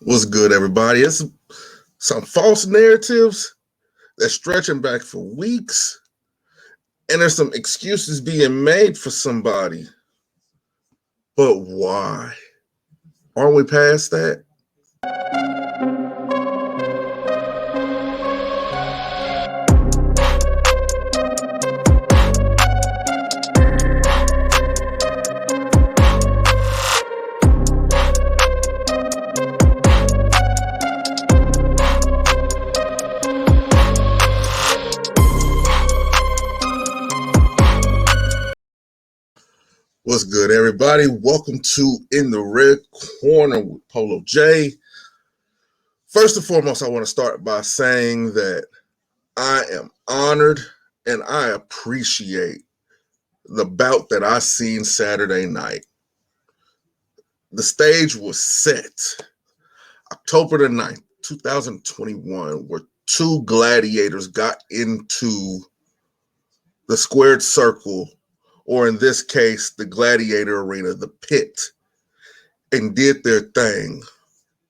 What's good, everybody? It's some false narratives that's stretching back for weeks, and there's some excuses being made for somebody. But why? Aren't we past that? What's good, everybody? Welcome to In the Red Corner with Polo J. First and foremost, I want to start by saying that I am honored and I appreciate the bout that I seen Saturday night. The stage was set October the 9th, 2021, where two gladiators got into the squared circle, or in this case, the gladiator arena, the pit, and did their thing.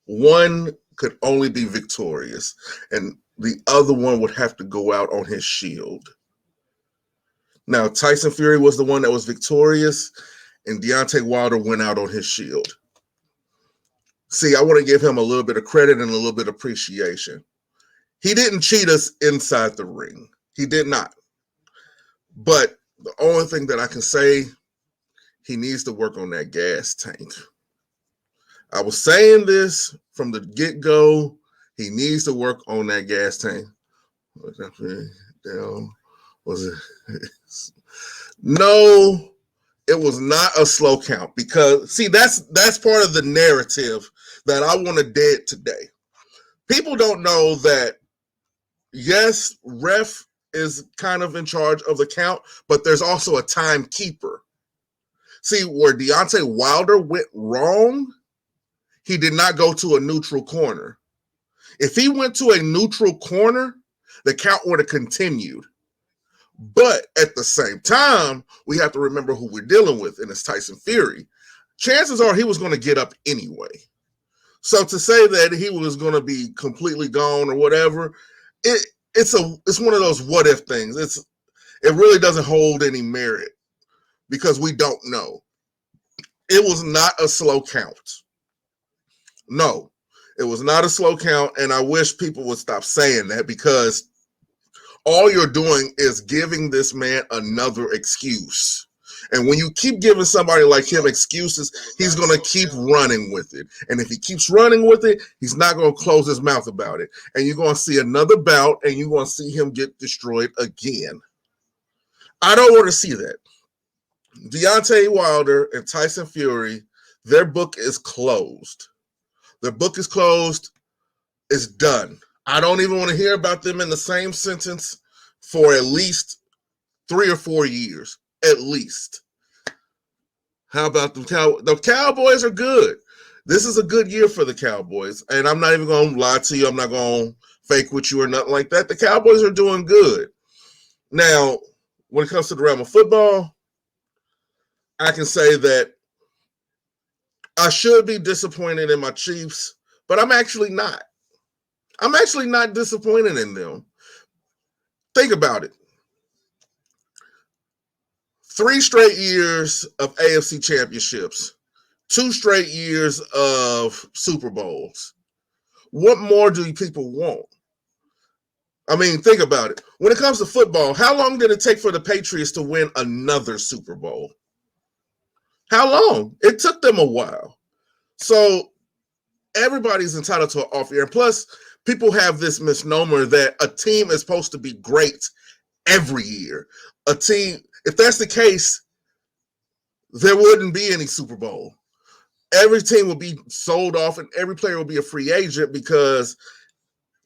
One could only be victorious, and the other one would have to go out on his shield. Now, Tyson Fury was the one that was victorious, and Deontay Wilder went out on his shield. See, I want to give him a little bit of credit and a little bit of appreciation. He didn't cheat us inside the ring. He did not. But the only thing that I can say, he needs to work on that gas tank. I was saying this from the get-go. He needs to work on that gas tank. Was it? No, it was not a slow count, because see, that's part of the narrative that I want to dead today. People don't know that, yes, ref is kind of in charge of the count, but there's also a timekeeper. See, where Deontay Wilder went wrong, he did not go to a neutral corner. If he went to a neutral corner, the count would have continued. But at the same time, we have to remember who we're dealing with, and it's Tyson Fury. Chances are he was going to get up anyway. So to say that he was going to be completely gone or whatever, it's one of those what if things. It really doesn't hold any merit because we don't know. It was not a slow count. No, it was not a slow count, and I wish people would stop saying that, because all you're doing is giving this man another excuse. And when you keep giving somebody like him excuses, he's going to keep running with it. And if he keeps running with it, he's not going to close his mouth about it. And you're going to see another bout, and you're going to see him get destroyed again. I don't want to see that. Deontay Wilder and Tyson Fury, their book is closed. Their book is closed. It's done. I don't even want to hear about them in the same sentence for at least 3 or 4 years, at least. How about the Cowboys are good. This is a good year for the Cowboys, and I'm not even going to lie to you. I'm not going to fake with you or nothing like that. The Cowboys are doing good. Now, when it comes to the realm of football, I can say that I should be disappointed in my Chiefs, but I'm actually not. I'm actually not disappointed in them. Think about it. 3 straight years of AFC championships, 2 straight years of Super Bowls. What more do people want? I mean, think about it. When it comes to football, how long did it take for the Patriots to win another Super Bowl? How long? It took them a while. So everybody's entitled to an off year. Plus, people have this misnomer that a team is supposed to be great every year. A team, if that's the case, there wouldn't be any Super Bowl. Every team would be sold off and every player would be a free agent, because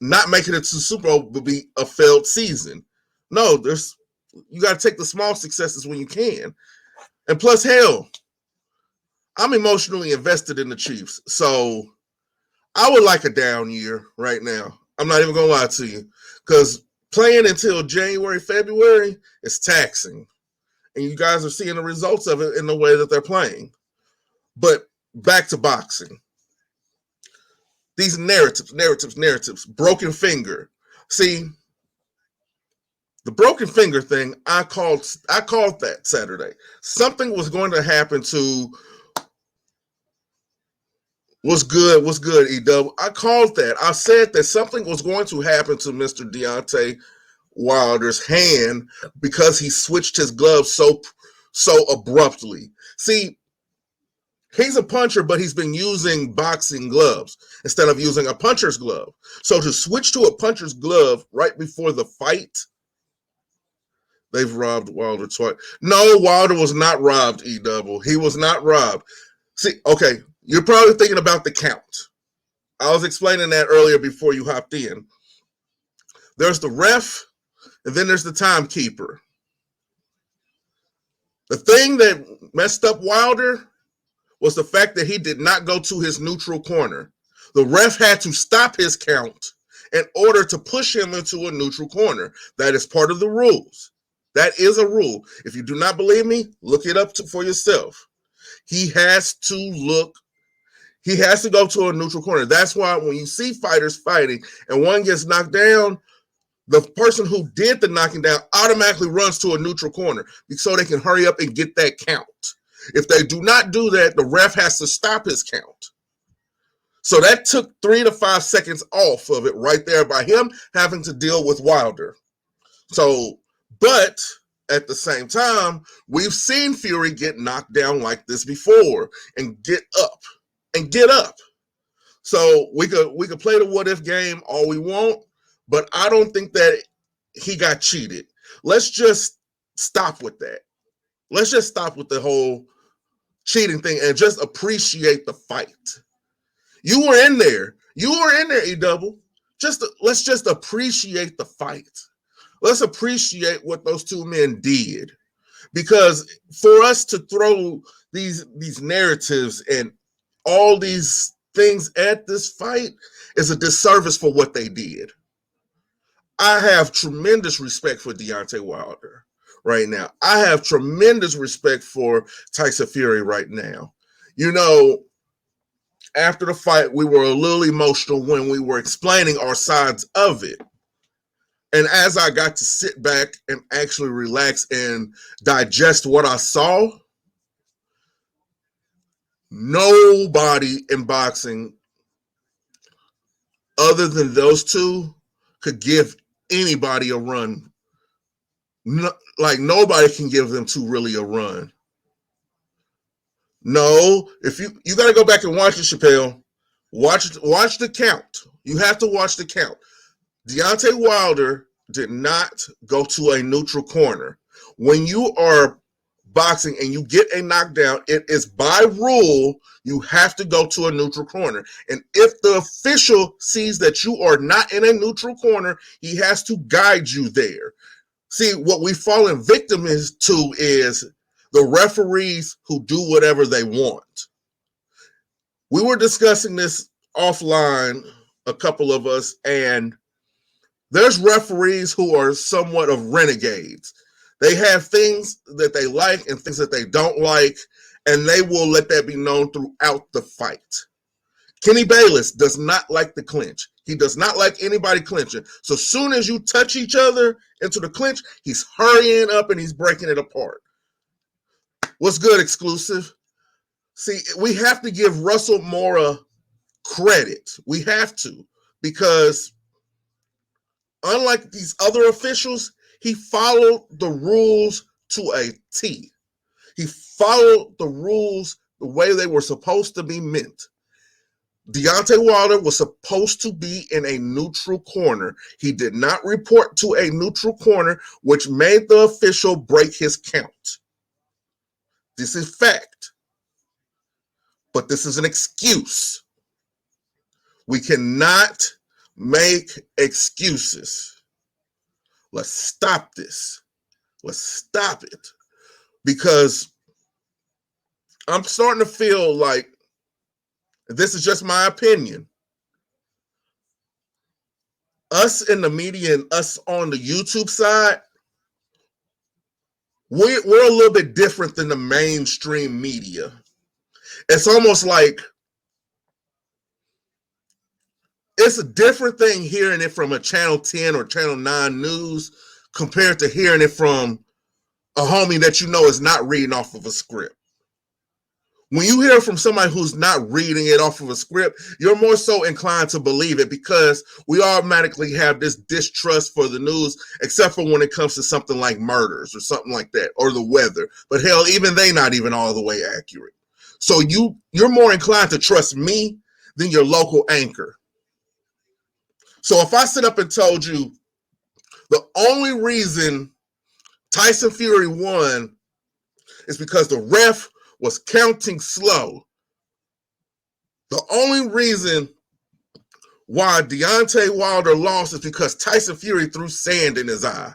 not making it to the Super Bowl would be a failed season. No, you got to take the small successes when you can. And plus, hell, I'm emotionally invested in the Chiefs. So I would like a down year right now. I'm not even going to lie to you, because playing until January, February is taxing. And you guys are seeing the results of it in the way that they're playing. But back to boxing. These narratives, broken finger. See, the broken finger thing, I called that Saturday. Something was going to happen to what's good, E-Dub. I called that. I said that something was going to happen to Mr. Deontay Wilder's hand because he switched his gloves so abruptly. See, he's a puncher, but he's been using boxing gloves instead of using a puncher's glove. So to switch to a puncher's glove right before the fight, they've robbed Wilder twice. No, Wilder was not robbed, E-Double. He was not robbed. See, okay, you're probably thinking about the count. I was explaining that earlier before you hopped in. There's the ref, and then there's the timekeeper. The thing that messed up Wilder was the fact that he did not go to his neutral corner. The ref had to stop his count in order to push him into a neutral corner. That is part of the rules. That is a rule. If you do not believe me, look it up for yourself. He has to go to a neutral corner. That's why when you see fighters fighting and one gets knocked down, the person who did the knocking down automatically runs to a neutral corner so they can hurry up and get that count. If they do not do that, the ref has to stop his count. So that took 3 to 5 seconds off of it right there by him having to deal with Wilder. So, but at the same time, we've seen Fury get knocked down like this before and get up. So we could play the what if game all we want, but I don't think that he got cheated. Let's just stop with that. Let's just stop with the whole cheating thing and just appreciate the fight. You were in there, E-Double. Let's just appreciate the fight. Let's appreciate what those two men did. Because for us to throw these narratives and all these things at this fight is a disservice for what they did. I have tremendous respect for Deontay Wilder right now. I have tremendous respect for Tyson Fury right now. You know, after the fight, we were a little emotional when we were explaining our sides of it. And as I got to sit back and actually relax and digest what I saw, nobody in boxing other than those two could give anybody a run. No, like nobody can give them two really a run. No, if you got to go back and watch it, Chappelle. Watch the count. You have to watch the count. Deontay Wilder did not go to a neutral corner. When you are boxing and you get a knockdown, it is by rule you have to go to a neutral corner. And if the official sees that you are not in a neutral corner, he has to guide you there. See, what we've fallen victim to is the referees who do whatever they want. We were discussing this offline, a couple of us, and there's referees who are somewhat of renegades. They have things that they like and things that they don't like, and they will let that be known throughout the fight. Kenny Bayless does not like the clinch. He does not like anybody clinching. So soon as you touch each other into the clinch, he's hurrying up and he's breaking it apart. What's good, Exclusive? See, we have to give Russell Mora credit. We have to, because unlike these other officials, he followed the rules to a T. He followed the rules the way they were supposed to be meant. Deontay Wilder was supposed to be in a neutral corner. He did not report to a neutral corner, which made the official break his count. This is fact. But this is an excuse. We cannot make excuses. Let's stop this. Let's stop it. Because I'm starting to feel like, this is just my opinion, us in the media and us on the YouTube side, we're a little bit different than the mainstream media. It's almost like it's a different thing hearing it from a Channel 10 or Channel 9 news compared to hearing it from a homie that you know is not reading off of a script. When you hear from somebody who's not reading it off of a script, you're more so inclined to believe it because we automatically have this distrust for the news, except for when it comes to something like murders or something like that, or the weather. But hell, even they not even all the way accurate. So you're more inclined to trust me than your local anchor. So if I sit up and told you the only reason Tyson Fury won is because the ref was counting slow. The only reason why Deontay Wilder lost is because Tyson Fury threw sand in his eye.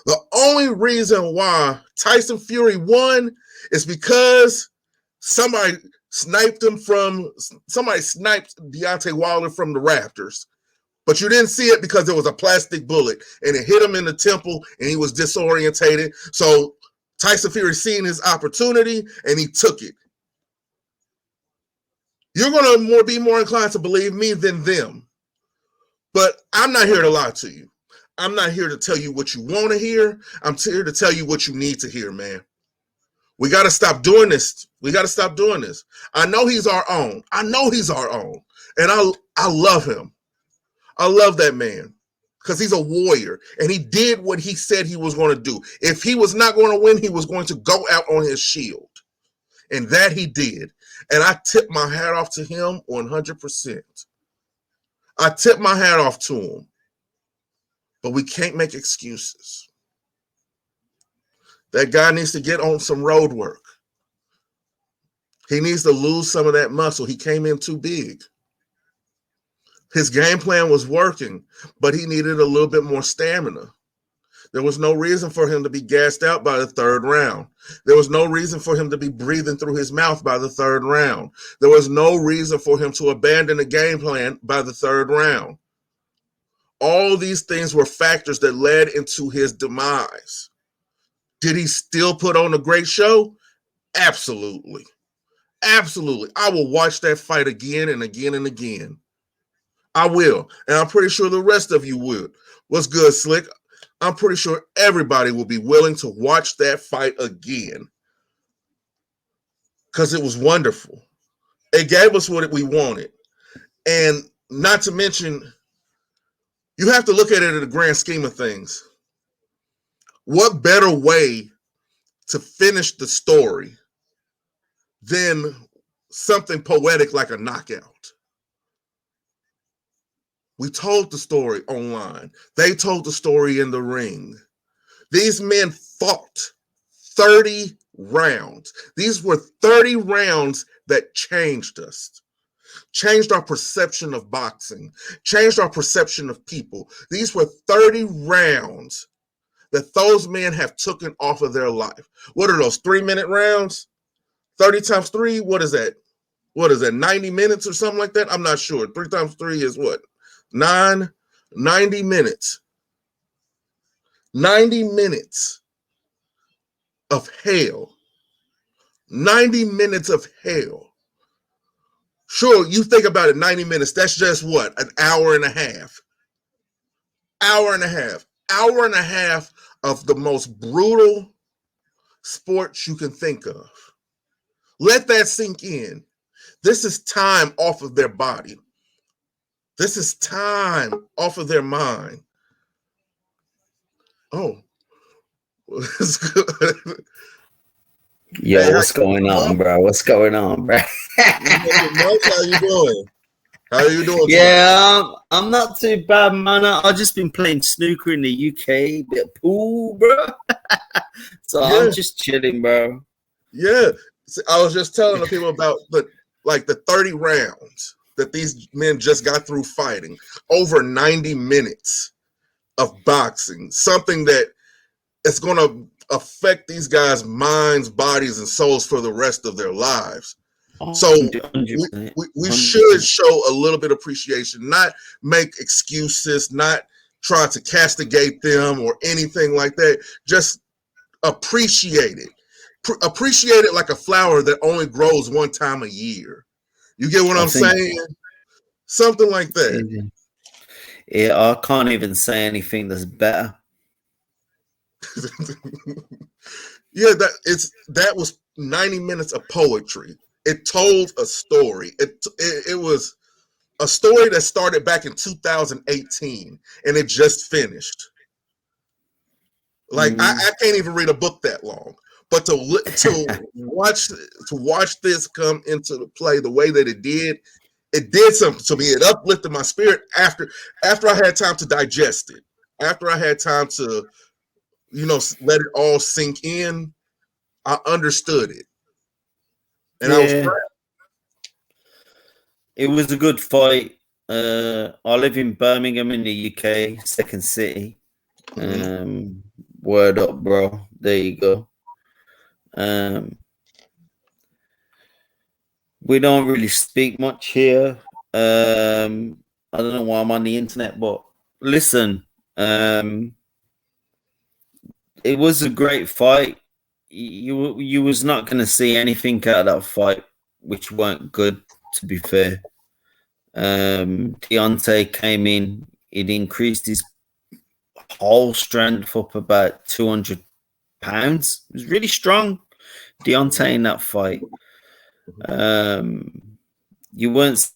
The only reason why Tyson Fury won is because somebody sniped Deontay Wilder from the rafters. But you didn't see it because there was a plastic bullet and it hit him in the temple and he was disorientated. So Tyson Fury seen his opportunity and he took it. You're going to be more inclined to believe me than them. But I'm not here to lie to you. I'm not here to tell you what you want to hear. I'm here to tell you what you need to hear, man. We got to stop doing this. We got to stop doing this. I know he's our own. And I love him. I love that man. Because he's a warrior, and he did what he said he was going to do. If he was not going to win, he was going to go out on his shield. And that he did. And I tip my hat off to him 100%. I tip my hat off to him. But we can't make excuses. That guy needs to get on some road work. He needs to lose some of that muscle. He came in too big. His game plan was working, but he needed a little bit more stamina. There was no reason for him to be gassed out by the third round. There was no reason for him to be breathing through his mouth by the third round. There was no reason for him to abandon the game plan by the third round. All these things were factors that led into his demise. Did he still put on a great show? Absolutely. Absolutely. I will watch that fight again and again and again. I will. And I'm pretty sure the rest of you would. What's good, Slick? I'm pretty sure everybody will be willing to watch that fight again. Because it was wonderful. It gave us what we wanted. And not to mention, you have to look at it in the grand scheme of things. What better way to finish the story than something poetic like a knockout? We told the story online. They told the story in the ring. These men fought 30 rounds. These were 30 rounds that changed us, changed our perception of boxing, changed our perception of people. These were 30 rounds that those men have taken off of their life. What are those 3-minute rounds? 30 times 3, what is that? 90 minutes or something like that? I'm not sure. 3 times 3 is what? 90 minutes. 90 minutes of hell. 90 minutes of hell. Sure, you think about it, 90 minutes, that's just what? An hour and a half. Hour and a half. Hour and a half of the most brutal sports you can think of. Let that sink in. This is time off of their body. This is time off of their mind. Oh, it's good. Yo, hey, what's going on, bro? What's going on, bro? How you doing? How are you doing? Yeah, I'm not too bad, man. I've just been playing snooker in the UK, bit of pool, bro. So yeah. I'm just chilling, bro. Yeah, I was just telling the people about the 30 rounds that these men just got through fighting. Over 90 minutes of boxing, something that is going to affect these guys' minds, bodies, and souls for the rest of their lives. So we should show a little bit of appreciation, not make excuses, not try to castigate them or anything like that. Just appreciate it. Appreciate it like a flower that only grows one time a year. You get what I'm saying? Something like that. Yeah, I can't even say anything that's better. Yeah, that was 90 minutes of poetry. It told a story. It was a story that started back in 2018 and it just finished. Like I can't even read a book that long, but to watch this come into the play the way that it did something to me. It uplifted my spirit after I had time to digest it, after I had time to let it all sink in. I understood it, and I was Yeah, proud. it was a good fight. I live in Birmingham in the UK, second city. Word up, bro. There you go. We don't really speak much here. I don't know why I'm on the internet, but listen, it was a great fight. You was not going to see anything out of that fight which weren't good. To be fair, Deontay came in. It increased his whole strength up about 200 pounds. It was really strong, Deontay, in that fight. You weren't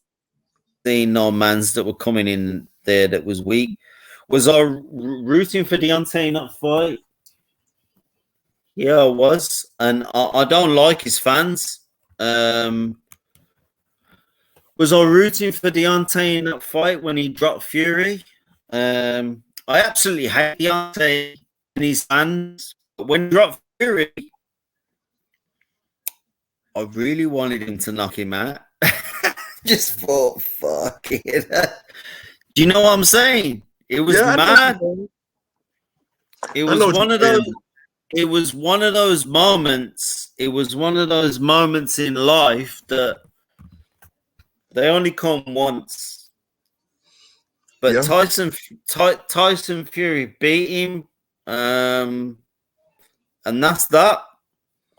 seeing no mans that were coming in there that was weak. Was I rooting for Deontay in that fight? Yeah, I was, and I don't like his fans. Was I rooting for Deontay in that fight when he dropped Fury? I absolutely hate Deontay and his fans. But when he dropped Fury, I really wanted him to knock him out. Just thought, fuck it. Do you know what I'm saying? It was mad. It was one of those. It was one of those moments. It was one of those moments in life that they only come once. But yeah. Tyson Fury beat him, and that's that.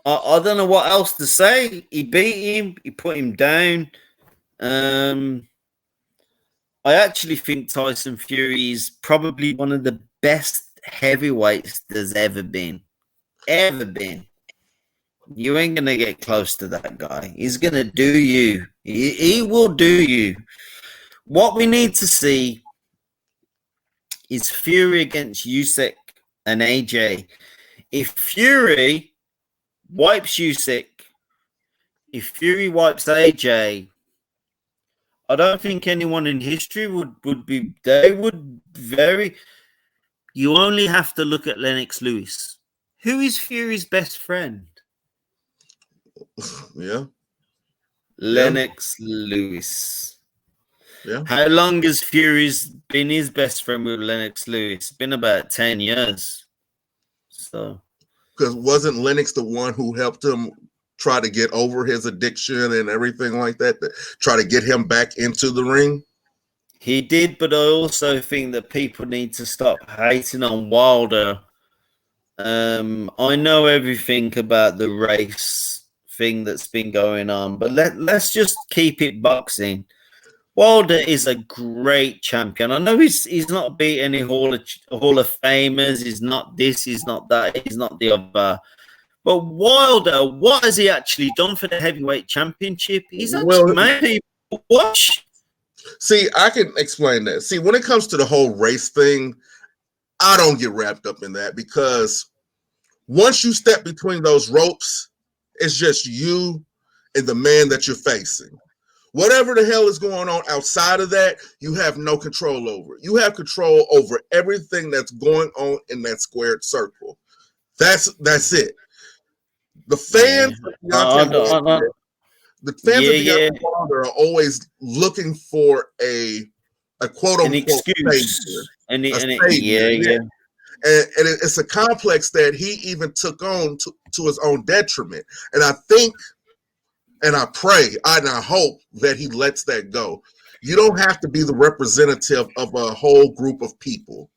I don't know what else to say. He beat him. He put him down. I actually think Tyson Fury is probably one of the best heavyweights there's ever been. Ever been. You ain't gonna get close to that guy. He's gonna do you. He will do you. What we need to see is Fury against Usyk and AJ. If Fury wipes Usyk, if Fury wipes AJ, I don't think anyone in history would be. They would very. You only have to look at Lennox Lewis. Who is Fury's best friend? Yeah. Lennox Lewis. Yeah. How long has Fury's been his best friend with Lennox Lewis? It's been about 10 years. So, because wasn't Lennox the one who helped him try to get over his addiction and everything like that, to try to get him back into the ring? He did, but I also think that people need to stop hating on Wilder. I know everything about the race thing that's been going on, but let's just keep it boxing. Wilder is a great champion. I know he's not beat any Hall of Famers. He's not this. He's not that. He's not the other. But Wilder, what has he actually done for the heavyweight championship? He's actually made people watch. See, I can explain that. See, when it comes to the whole race thing, I don't get wrapped up in that, because once you step between those ropes, it's just you and the man that you're facing. Whatever the hell is going on outside of that, you have no control over. You have control over everything that's going on in that squared circle. That's it. The fans of Deontay Wilder are always looking for a quote unquote excuse. savior. And it's a complex that he even took on to his own detriment. And I think, and I pray, and I hope that he lets that go. You don't have to be the representative of a whole group of people.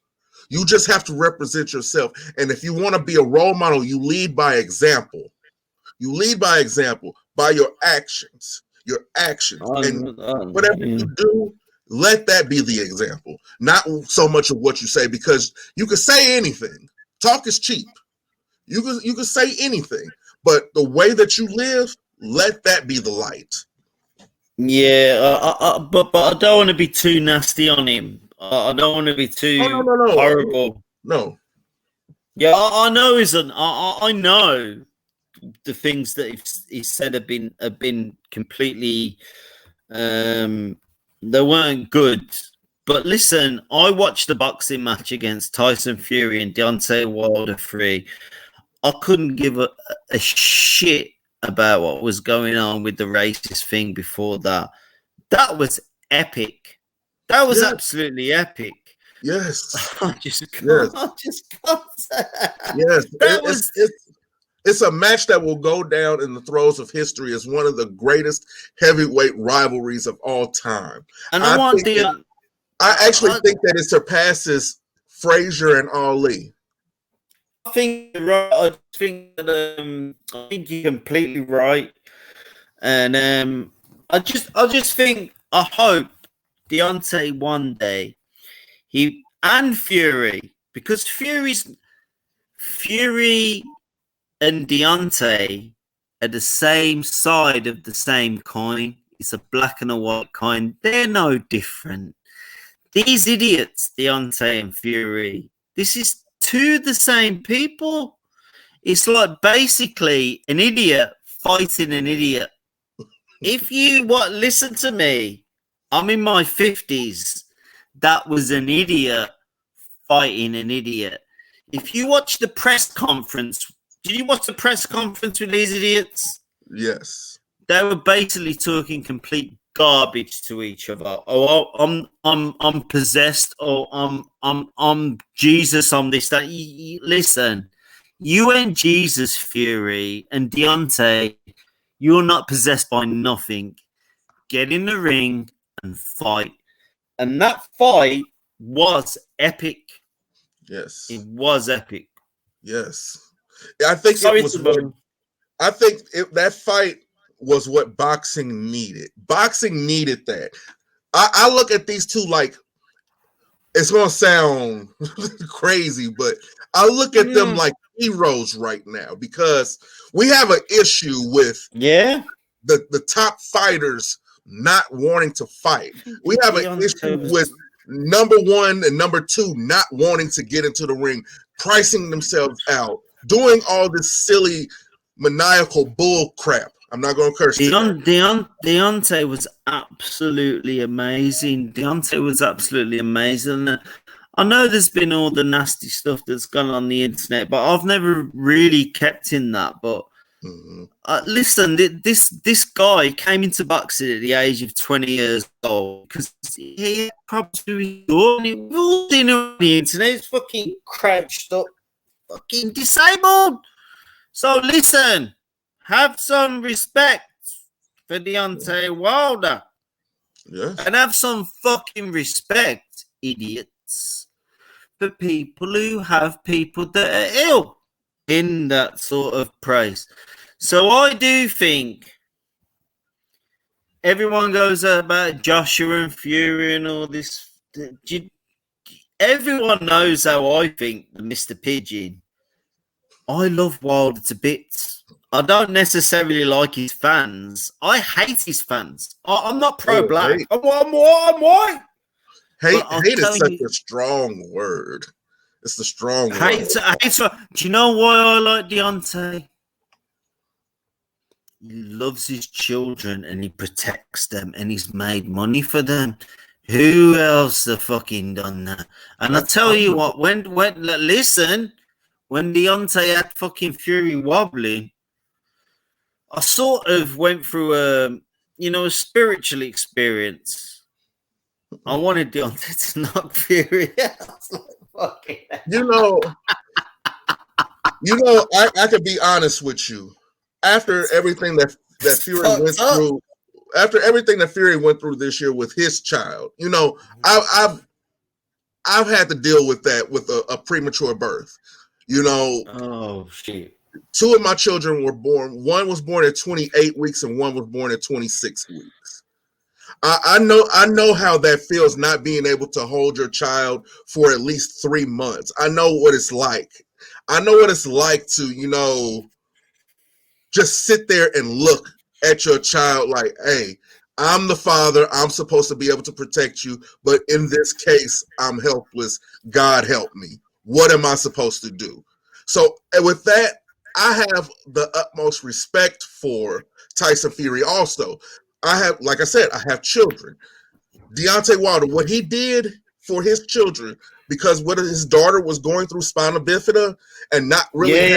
You just have to represent yourself. And if you want to be a role model, you lead by example. You lead by example, by your actions. And whatever you do, let that be the example, not so much of what you say, because you can say anything. Talk is cheap. You can say anything, but the way that you live, let that be the light. Yeah, but I don't want to be too nasty on him. I don't want to be too No. horrible. No. Yeah, I know isn't. I know the things that he said have been completely they weren't good. But listen, I watched the boxing match against Tyson Fury and Deontay Wilder 3. I couldn't give a shit about what was going on with the racist thing before that. That was epic. That was absolutely epic. Yes. I just can't. Yes. I just can't. Yes. That was. It's a match that will go down in the throes of history as one of the greatest heavyweight rivalries of all time. And I actually think that it surpasses Frazier and Ali. I think you're right. I think you're completely right. And I just think I hope Deontay one day and Fury, because Fury and Deontay are the same side of the same coin. It's a black and a white coin. They're no different. These idiots, Deontay and Fury, this is two the same people. It's like basically an idiot fighting an idiot. If you listen to me, I'm in my 50s. That was an idiot fighting an idiot. If you watch the press conference, did you watch the press conference with these idiots? Yes. They were basically talking complete garbage to each other. Oh, I'm possessed. Oh, I'm Jesus. I'm this, that. Listen, you ain't Jesus, Fury and Deontay. You're not possessed by nothing. Get in the ring and fight. And that fight was epic. Yes. It was epic. Yes. I think that fight was what boxing needed. Boxing needed that. I look at these two like, it's going to sound crazy, but I look at them like heroes right now, because we have an issue with the top fighters not wanting to fight. We have an issue with number one and number two not wanting to get into the ring, pricing themselves out, doing all this silly maniacal bull crap. I'm not going to curse Deontay was absolutely amazing. I know there's been all the nasty stuff that's gone on the internet, but I've never really kept in that. But listen, this guy came into boxing at the age of 20 years old because he had problems with his jaw, and we've all seen it on the internet. It's fucking crouched up, fucking disabled. So listen, have some respect for Deontay Wilder. Yes. And have some fucking respect, idiots, for people who have people that are ill in that sort of praise. So I do think everyone goes about Joshua and Fury and all this. Everyone knows how I think, Mr. Pigeon. I love Wilder to bits. I don't necessarily like his fans. I hate his fans. I'm not pro-black. I'm white. Hate is such a strong word. It's the strong word. Do you know why I like Deontay? He loves his children and he protects them and he's made money for them. Who else have fucking done that? And I tell you what, when Deontay had fucking Fury wobbling, I sort of went through a spiritual experience. I wanted Deontay to knock Fury out. I could be honest with you. After everything that Fury went through, this year with his child, I've had to deal with that with a premature birth. Oh shit. Two of my children were born. One was born at 28 weeks and one was born at 26 weeks. I know how that feels, not being able to hold your child for at least 3 months. I know what it's like. I know what it's like to, just sit there and look at your child like, hey, I'm the father. I'm supposed to be able to protect you. But in this case, I'm helpless. God help me. What am I supposed to do? So, and with that, I have the utmost respect for Tyson Fury also. Like I said, I have children. Deontay Wilder, what he did for his children, because what his daughter was going through spinal bifida and not really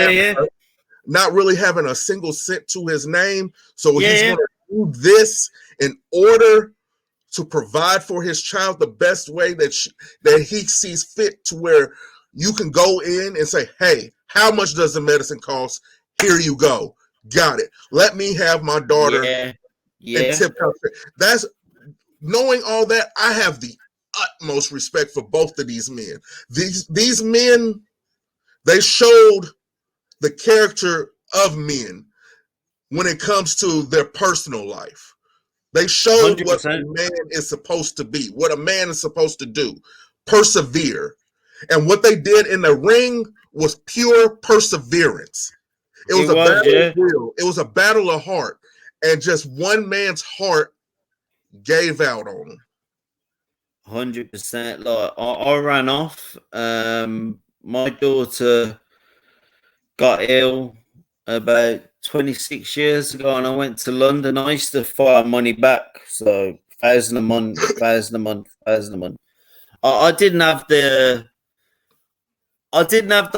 having a single cent to his name. So he's going to do this in order to provide for his child the best way that he sees fit, to where you can go in and say, hey, how much does the medicine cost? Here you go. Got it. Let me have my daughter and tip her. That's knowing all that. I have the utmost respect for both of these men. These men, they showed the character of men when it comes to their personal life. They showed 100%. What a man is supposed to be, what a man is supposed to do, persevere. And what they did in the ring was pure perseverance. It was a battle of will. It was a battle of heart. And just one man's heart gave out on him. 100%. Like, I ran off. My daughter got ill about 26 years ago, and I went to London. I used to fire money back, so 1,000 a month, 1,000 a month, 1,000 a month. I didn't have the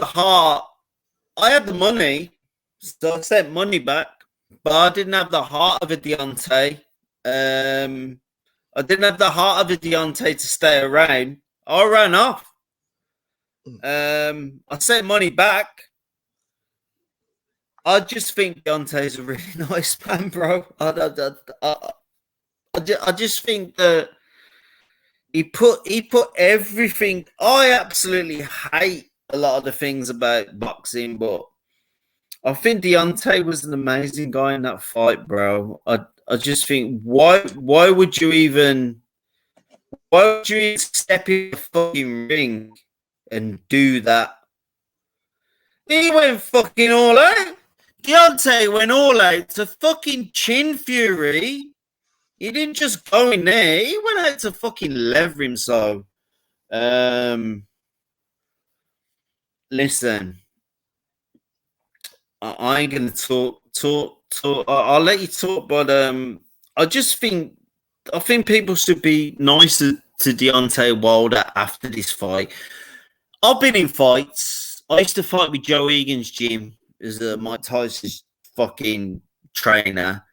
heart. I had the money, so I sent money back, but I didn't have the heart of a Deontay. I didn't have the heart of a Deontay to stay around. I ran off. I sent money back. I just think Deontay's a really nice man, bro. I just think that he put everything. I absolutely hate a lot of the things about boxing, but I think Deontay was an amazing guy in that fight, bro. I just think why would you even step in the fucking ring and do that? He went fucking all out. Deontay went all out to fucking chin Fury. He didn't just go in there. He went out to fucking lever him. So, listen, I ain't gonna talk. I'll let you talk, but I think people should be nicer to Deontay Wilder after this fight. I've been in fights. I used to fight with Joe Egan's gym as Mike Tyson's fucking trainer.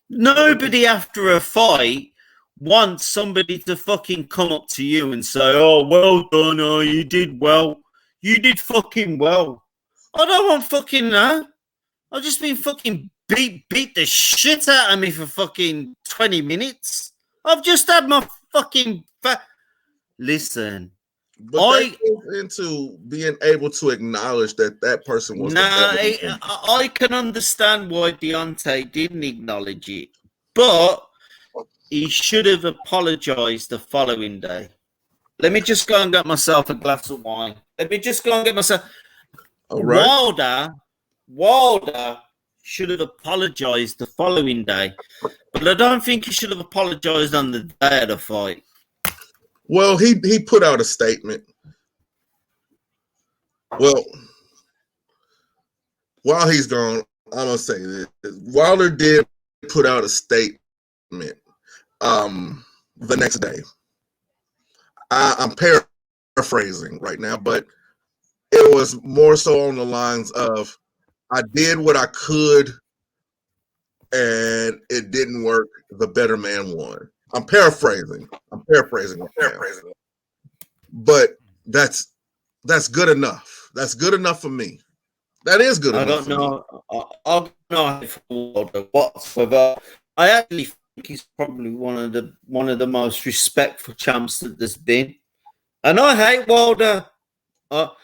Nobody after a fight wants somebody to fucking come up to you and say, oh, well done, oh, you did well. You did fucking well. I don't want fucking that. I've just been fucking beat the shit out of me for fucking 20 minutes. I've just had my fucking... Listen... But that goes into being able to acknowledge that person was. I can understand why Deontay didn't acknowledge it, but he should have apologized the following day. Let me just go and get myself a glass of wine. Let me just go and get myself. All right. Wilder should have apologized the following day, but I don't think he should have apologized on the day of the fight. Well, he put out a statement. Well, while he's gone, I'm gonna say this: Wilder did put out a statement the next day. I'm paraphrasing right now, but it was more so on the lines of, "I did what I could, and it didn't work. The better man won." I'm paraphrasing. But that's good enough. That's good enough for me. That is good enough. I don't know whatsoever. I actually think he's probably one of the most respectful champs that there's been. And I hate Wilder. But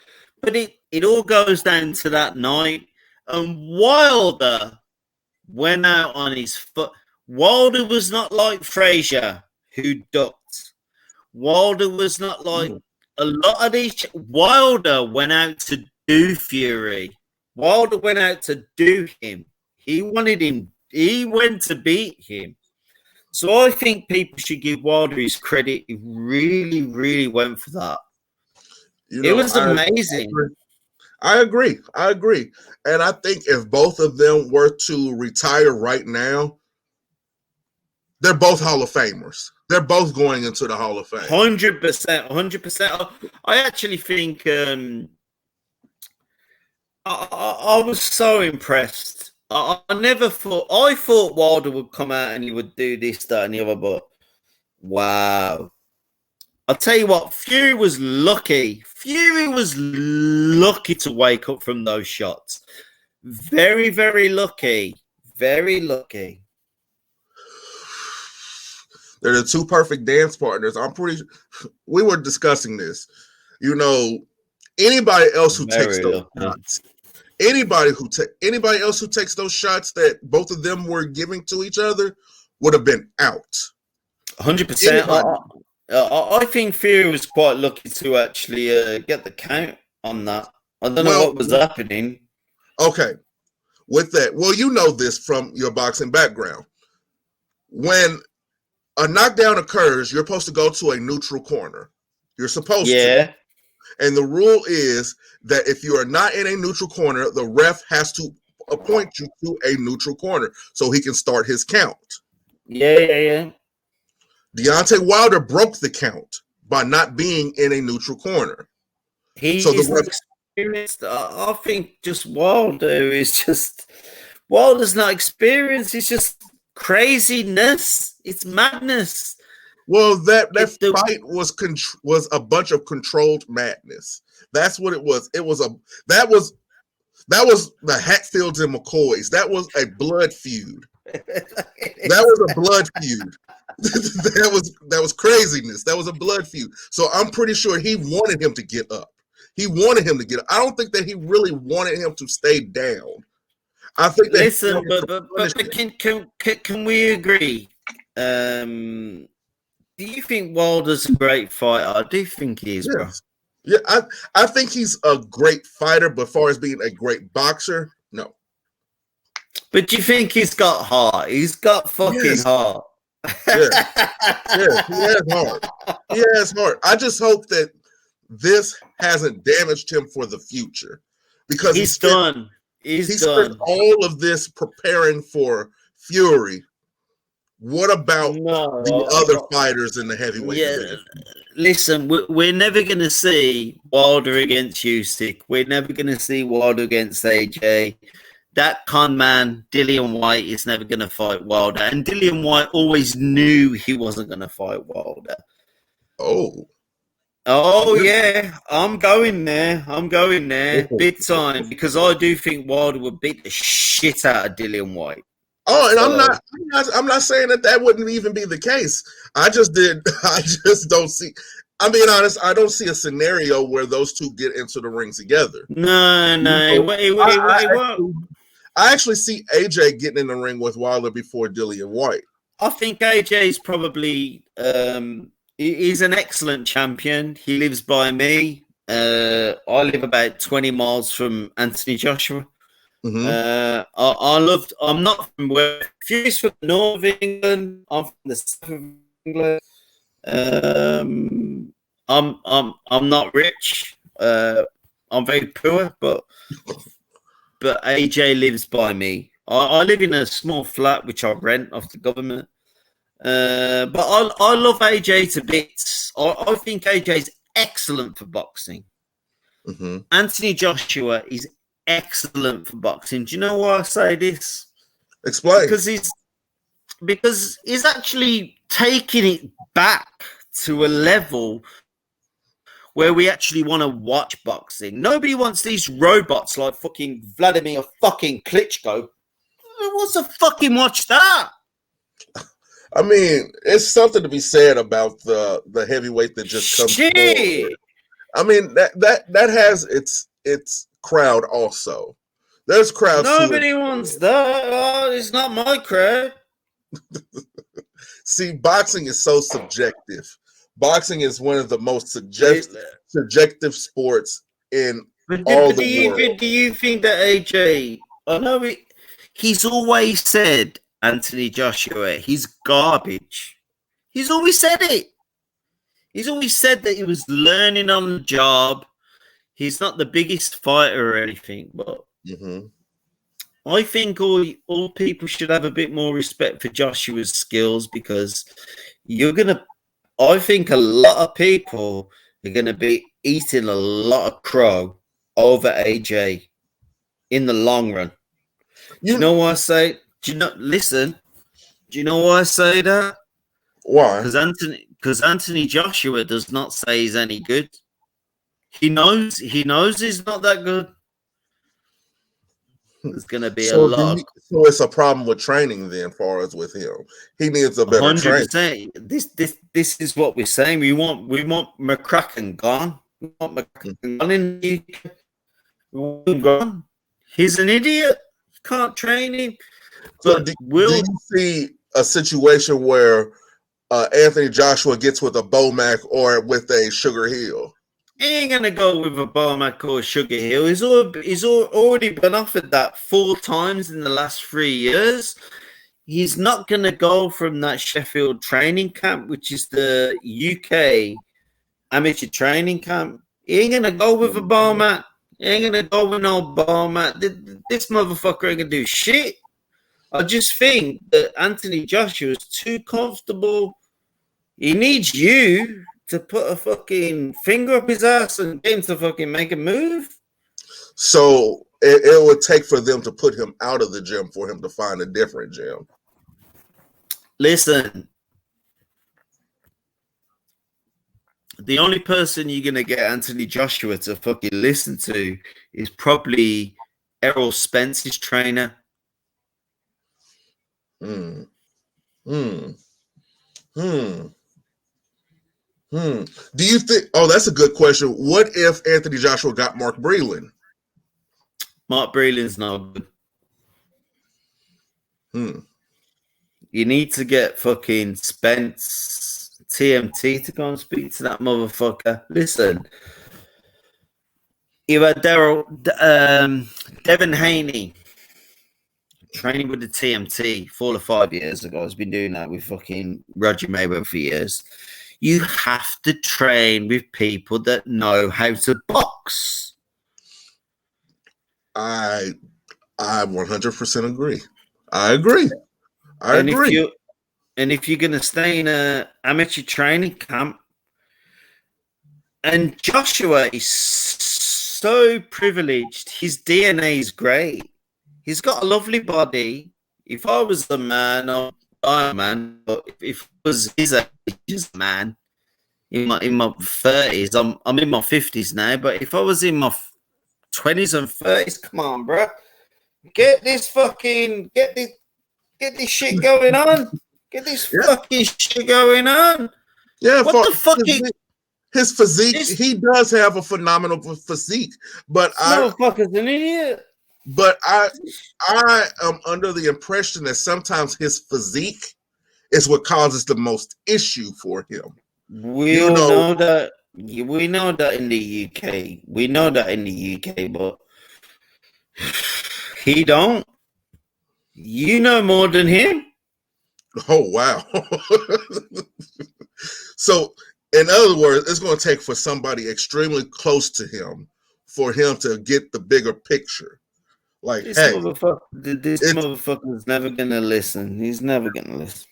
it all goes down to that night. And Wilder went out on his foot. Wilder was not like Frazier. who ducked. Wilder was not like a lot of these. Wilder went out to do Fury. Wilder went out to do him. He wanted him. He went to beat him. So I think people should give Wilder his credit. He really, really went for that. It was amazing. I agree. And I think if both of them were to retire right now, they're both Hall of Famers. They're both going into the Hall of Fame. 100%. I actually think I was so impressed. I thought Wilder would come out and he would do this, that, and the other, but wow. I'll tell you what, Fury was lucky. Fury was lucky to wake up from those shots. Very, very lucky. Very lucky. They're the two perfect dance partners. We were discussing this. You know, anybody else who takes those shots, anybody else who takes those shots that both of them were giving to each other would have been out. 100%. I think Fury was quite lucky to actually get the count on that. I don't know what was happening. Okay. With that, well, you know this from your boxing background. When a knockdown occurs, you're supposed to go to a neutral corner. You're supposed to. And the rule is that if you are not in a neutral corner, the ref has to appoint you to a neutral corner so he can start his count. Yeah. Deontay Wilder broke the count by not being in a neutral corner. He's experienced. I think just Wilder's not experienced. It's just craziness. It's madness. Well, that fight was a bunch of controlled madness. That's what it was. That was the Hatfields and McCoys. That was a blood feud. That was a blood feud. that was craziness. That was a blood feud. So I'm pretty sure he wanted him to get up. I don't think that he really wanted him to stay down. I think that but can we agree? Do you think Wilder's a great fighter? I do think he is, bro. Yeah, I think he's a great fighter, but as far as being a great boxer, no. But do you think he's got heart? He's got fucking heart. Yeah, he has heart. He has heart. I just hope that this hasn't damaged him for the future, because he's done. He spent all of this preparing for Fury. What about the other fighters in the heavyweight division? Listen, we're never going to see Wilder against Usyk. We're never going to see Wilder against AJ. That con man, Dillian Whyte, is never going to fight Wilder. And Dillian Whyte always knew he wasn't going to fight Wilder. Oh, yeah. I'm going there. Big time. Because I do think Wilder would beat the shit out of Dillian Whyte. Oh, and I'm not saying that wouldn't even be the case. I just don't see. I'm being honest. I don't see a scenario where those two get into the ring together. No. I actually see AJ getting in the ring with Wilder before Dillian Whyte. I think AJ is probably he's an excellent champion. He lives by me. I live about 20 miles from Anthony Joshua. Mm-hmm. I'm not from where he's from the north of England. I'm from the south of England. I'm not rich. I'm very poor, but AJ lives by me. I live in a small flat which I rent off the government. But I love AJ to bits. I think AJ's excellent for boxing. Mm-hmm. Anthony Joshua is excellent for boxing. Do you know why I say this? Explain. Because he's actually taking it back to a level where we actually want to watch boxing. Nobody wants these robots like fucking Vladimir fucking Klitschko. Who wants to fucking watch that? I mean, it's something to be said about the heavyweight that just comes forward. I mean, that has its crowd also. There's crowds. Nobody wants that. Oh, it's not my crowd. See, boxing is so subjective. Boxing is one of the most subjective sports in all the world. Do you think that AJ? I know he's always said Anthony Joshua. He's garbage. He's always said it. He's always said that he was learning on the job. He's not the biggest fighter or anything, but I think all people should have a bit more respect for Joshua's skills, because I think a lot of people are gonna be eating a lot of crow over AJ in the long run. Do you know why I say? Listen. Do you know why I say that? Why? Because Anthony Joshua does not say he's any good. He knows he's not that good. There's gonna be a lot. So it's a problem with training then, far as with him. He needs a better 100%. This is what we're saying. We want McCracken gone. We want McCracken gone in the UK. We want him gone. He's an idiot. Can't train him. So do you see a situation where Anthony Joshua gets with a Bomac or with a Sugar Hill? He ain't gonna go with a Bomac or a Sugar Hill. He's already been offered that 4 times in the last 3 years. He's not gonna go from that Sheffield training camp, which is the UK amateur training camp. He ain't gonna go with a Bomac. He ain't gonna go with no Bomac. This motherfucker ain't gonna do shit. I just think that Anthony Joshua is too comfortable. He needs you to put a fucking finger up his ass and get him to fucking make a move. So it would take for them to put him out of the gym for him to find a different gym. Listen, the only person you're going to get Anthony Joshua to fucking listen to is probably Errol Spence's trainer. Do you think? Oh, that's a good question. What if Anthony Joshua got Mark Breland? Mark Breland's not good. You need to get fucking Spence TMT to go and speak to that motherfucker. Listen, you had Devin Haney training with the TMT 4 or 5 years ago. He's been doing that with fucking Roger Mayweather for years. You have to train with people that know how to box. I 100% agree. I agree. I agree. If you're going to stay in an amateur training camp, and Joshua is so privileged, his DNA is great. He's got a lovely body. If I was the man, I'm a man. But if I was his age, he's a man. In my 30s, I'm in my 50s now. But if I was in my 20s and 30s, come on, bro, get this shit going on. Get this fucking shit going on. Yeah, what the fuck? His physique, he does have a phenomenal physique, but motherfucker's an idiot. But I am under the impression that sometimes his physique is what causes the most issue for him. We know that in the UK. We know that in the UK, but he don't. You know more than him. Oh, wow. So, in other words, it's going to take for somebody extremely close to him for him to get the bigger picture. Like, this motherfucker's never going to listen. He's never going to listen.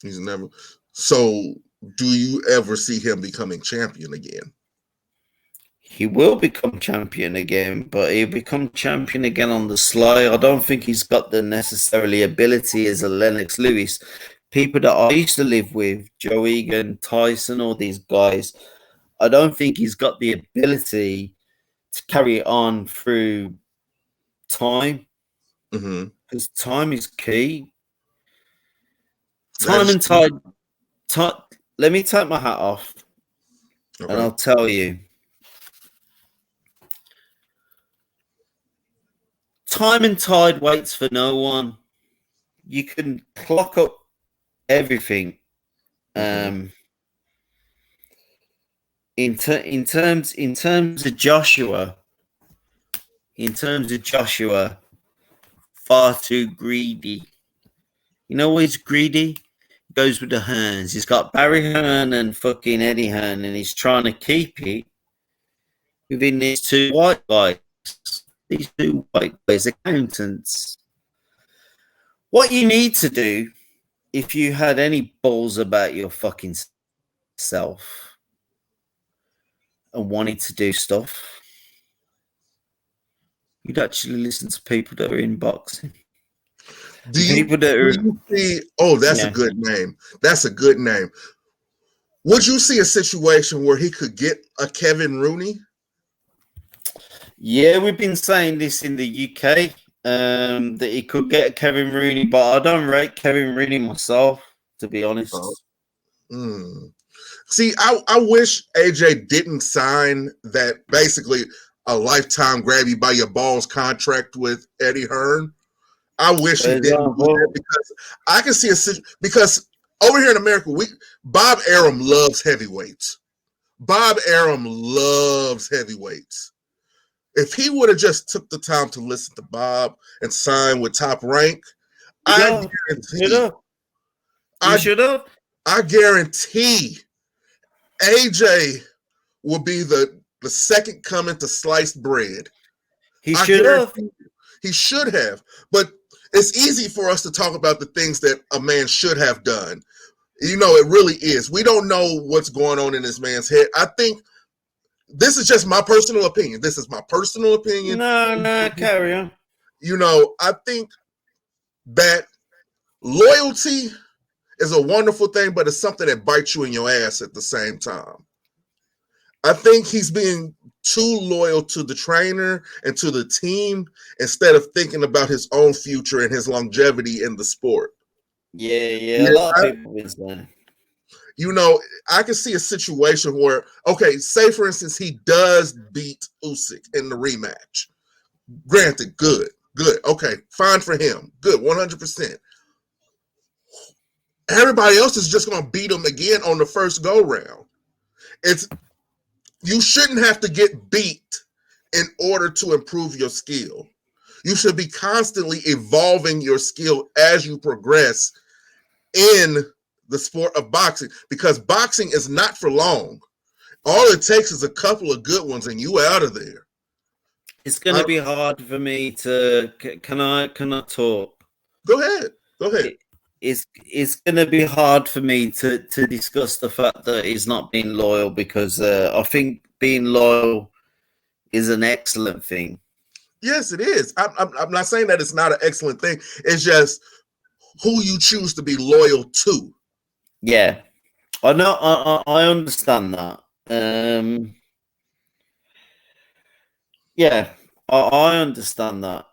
He's never. So, do you ever see him becoming champion again? He will become champion again, but he'll become champion again on the sly. I don't think he's got the necessarily ability as a Lennox Lewis. People that I used to live with, Joe Egan, Tyson, all these guys, I don't think he's got the ability to carry it on through time. Because time is key. Time and tide. Let me take my hat off, and I'll tell you. Time and tide waits for no one. You can clock up everything Um, in terms of Joshua, far too greedy. You know why he's greedy? Goes with the Hearns. He's got Barry Hearn and fucking Eddie Hearn, and he's trying to keep it within these two white guys. These two white guys, accountants. What you need to do, if you had any balls about your fucking self and wanted to do stuff, you'd actually listen to people that are in boxing. People that are. That's a good name. That's a good name. Would you see a situation where he could get a Kevin Rooney? Yeah, we've been saying this in the UK, that he could get a Kevin Rooney, but I don't rate Kevin Rooney myself, to be honest. See, I wish AJ didn't sign that basically a lifetime grab you by your balls contract with Eddie Hearn. I wish he didn't do that because I can see because over here in America, Bob Arum loves heavyweights. If he would have just took the time to listen to Bob and sign with Top Rank, I guarantee AJ will be the second coming to sliced bread. He should have. He should have. But it's easy for us to talk about the things that a man should have done. You know, it really is. We don't know what's going on in this man's head. I think this is just my personal opinion. No, carry on. You know, I think that loyalty is a wonderful thing, but it's something that bites you in your ass at the same time. I think he's being too loyal to the trainer and to the team instead of thinking about his own future and his longevity in the sport. Yeah, a lot of people is that. You know, I can see a situation where, okay, say for instance, he does beat Usyk in the rematch. Granted, good. Okay, fine for him. Good, 100%. Everybody else is just going to beat him again on the first go round. You shouldn't have to get beat in order to improve your skill. You should be constantly evolving your skill as you progress in the sport of boxing, because boxing is not for long. All it takes is a couple of good ones and you out of there. It's going to be hard for me to. Can I talk? Go ahead. It's going to be hard for me to discuss the fact that he's not being loyal, because I think being loyal is an excellent thing. Yes, it is. I'm not saying that it's not an excellent thing. It's just who you choose to be loyal to. Yeah, I know. I understand that. Yeah, I understand that.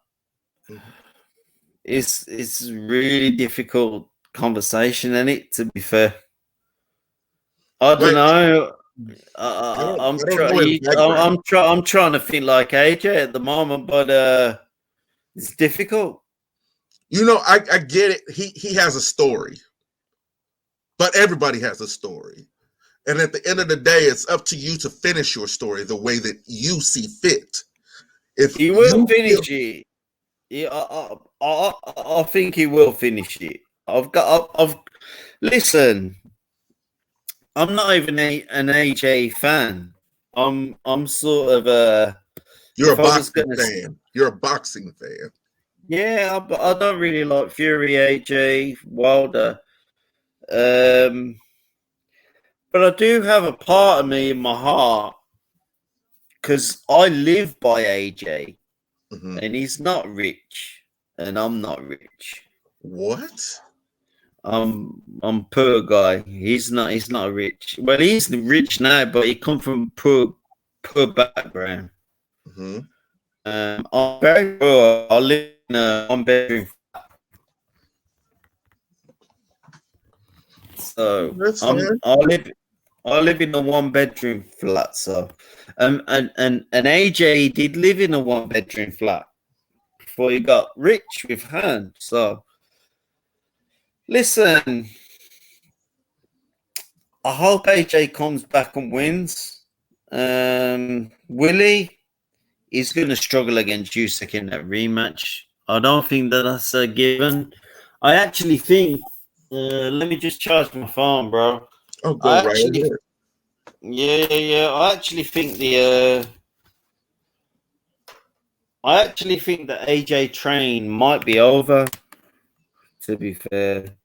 It's a really difficult conversation, isn't it? To be fair, I don't know. I'm trying to think like AJ at the moment, but it's difficult. You know, I get it. He has a story, but everybody has a story, and at the end of the day, it's up to you to finish your story the way that you see fit. If he will finish it, yeah, I think he will finish it. Listen. I'm not even an AJ fan. I'm sort of a. You're a boxing fan. You're a boxing fan. Yeah, but I don't really like Fury, AJ, Wilder. But I do have a part of me in my heart, because I live by AJ, and he's not rich, and I'm not rich. What? I'm poor guy. He's not rich. Well, he's rich now, but he come from poor background. I'm very poor. I live in a 1-bedroom flat. So I live in a 1-bedroom flat. So and AJ did live in a 1-bedroom flat before he got rich with Hearn. So listen, I hope AJ comes back and wins. Willie, he's going to struggle against Usyk in that rematch. I don't think that that's a given. I actually think. Let me just charge my phone, bro. Oh, go I right actually, ahead. yeah. I actually think that AJ train might be over. To be fair,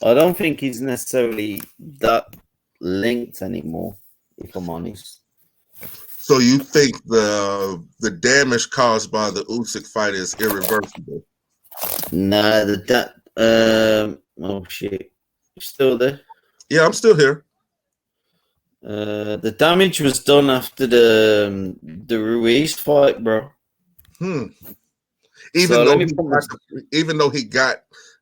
I don't think he's necessarily that linked anymore. If I'm honest. So you think the damage caused by the Usyk fight is irreversible? Nah, oh shit, you still there? Yeah, I'm still here. The damage was done after the Ruiz fight, bro. Hmm. So Even let though me he put my got,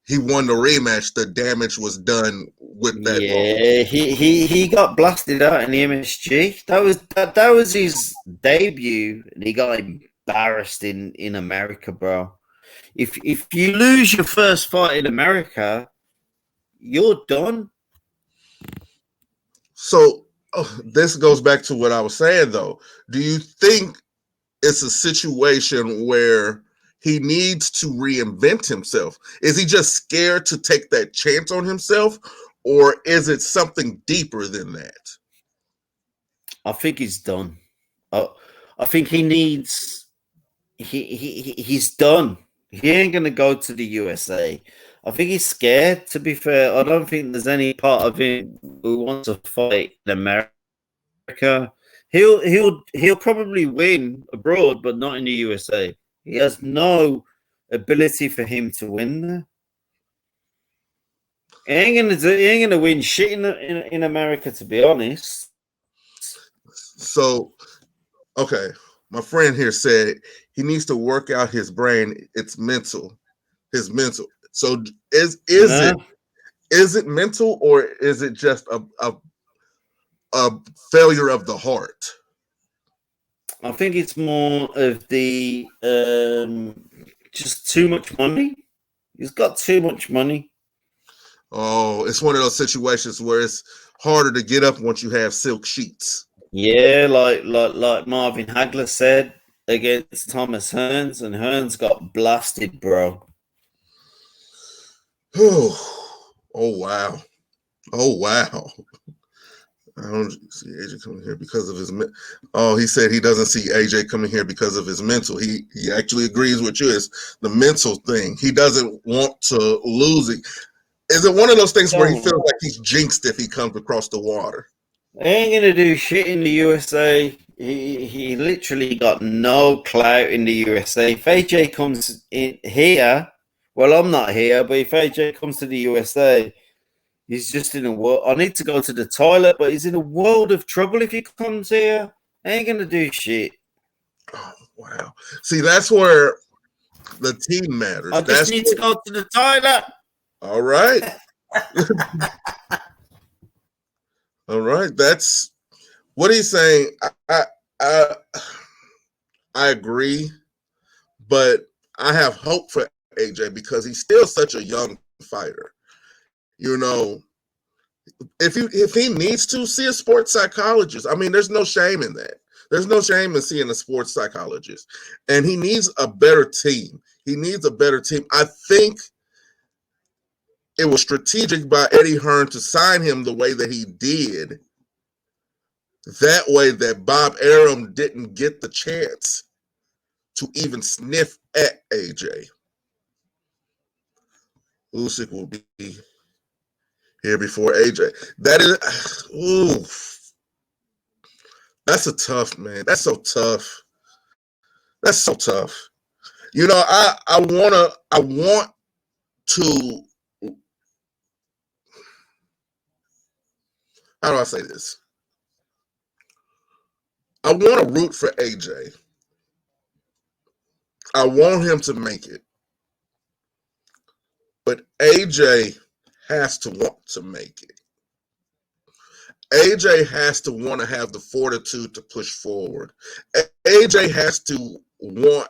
he won the rematch, the damage was done with that loss. yeah. He got blasted out in the MSG. That was his debut, and he got embarrassed in America, bro. If you lose your first fight in America, you're done. So this goes back to what I was saying, though. Do you think it's a situation where he needs to reinvent himself? Is he just scared to take that chance on himself, or is it something deeper than that? I think he's done. I, I think he needs. He's done. He ain't gonna go to the USA. I think he's scared. To be fair, I don't think there's any part of him who wants to fight in America. He'll probably win abroad, but not in the USA. He has no ability for him to win there. He ain't gonna win shit in America. To be honest, So, okay, my friend here said he needs to work out his brain. It's mental, his mental. So, no. is it mental, or is it just a failure of the heart? I think it's more of the just too much money. He's got too much money. Oh, it's one of those situations where it's harder to get up once you have silk sheets. Yeah, like Marvin Hagler said against Thomas Hearns, and Hearns got blasted, bro. Oh, oh wow. Oh wow. I don't see AJ coming here because of his. Oh, he said he doesn't see AJ coming here because of his mental. He actually agrees with you. It's the mental thing. He doesn't want to lose it. Is it one of those things where he Don't. feels like he's jinxed if he comes across the water? He ain't gonna do shit in the USA. He literally got no clout in the USA. If AJ comes in here, well, I'm not here, but if AJ comes to the USA, he's just in a world. I need to go to the toilet, but he's in a world of trouble if he comes here. Ain't gonna do shit. Oh wow. See, that's where the team I matters. just That's need to what, go to the toilet. all right. All right. That's what he's saying. I I agree, but I have hope for AJ because he's still such a young fighter. You know, if he needs to see a sports psychologist, I mean, there's no shame in that. There's no shame in seeing a sports psychologist, and he needs a better team. He needs a better team. I think it was strategic by Eddie Hearn to sign him the way that he did. That way, that Bob Arum didn't get the chance to even sniff at AJ. Usyk will be here before AJ. That is, ooh, that's a tough man. That's so tough. That's so tough. You know, I want to. How do I say this? I want to root for AJ. I want him to make it, but AJ has to want to make it. AJ has to want to have the fortitude to push forward. AJ has to want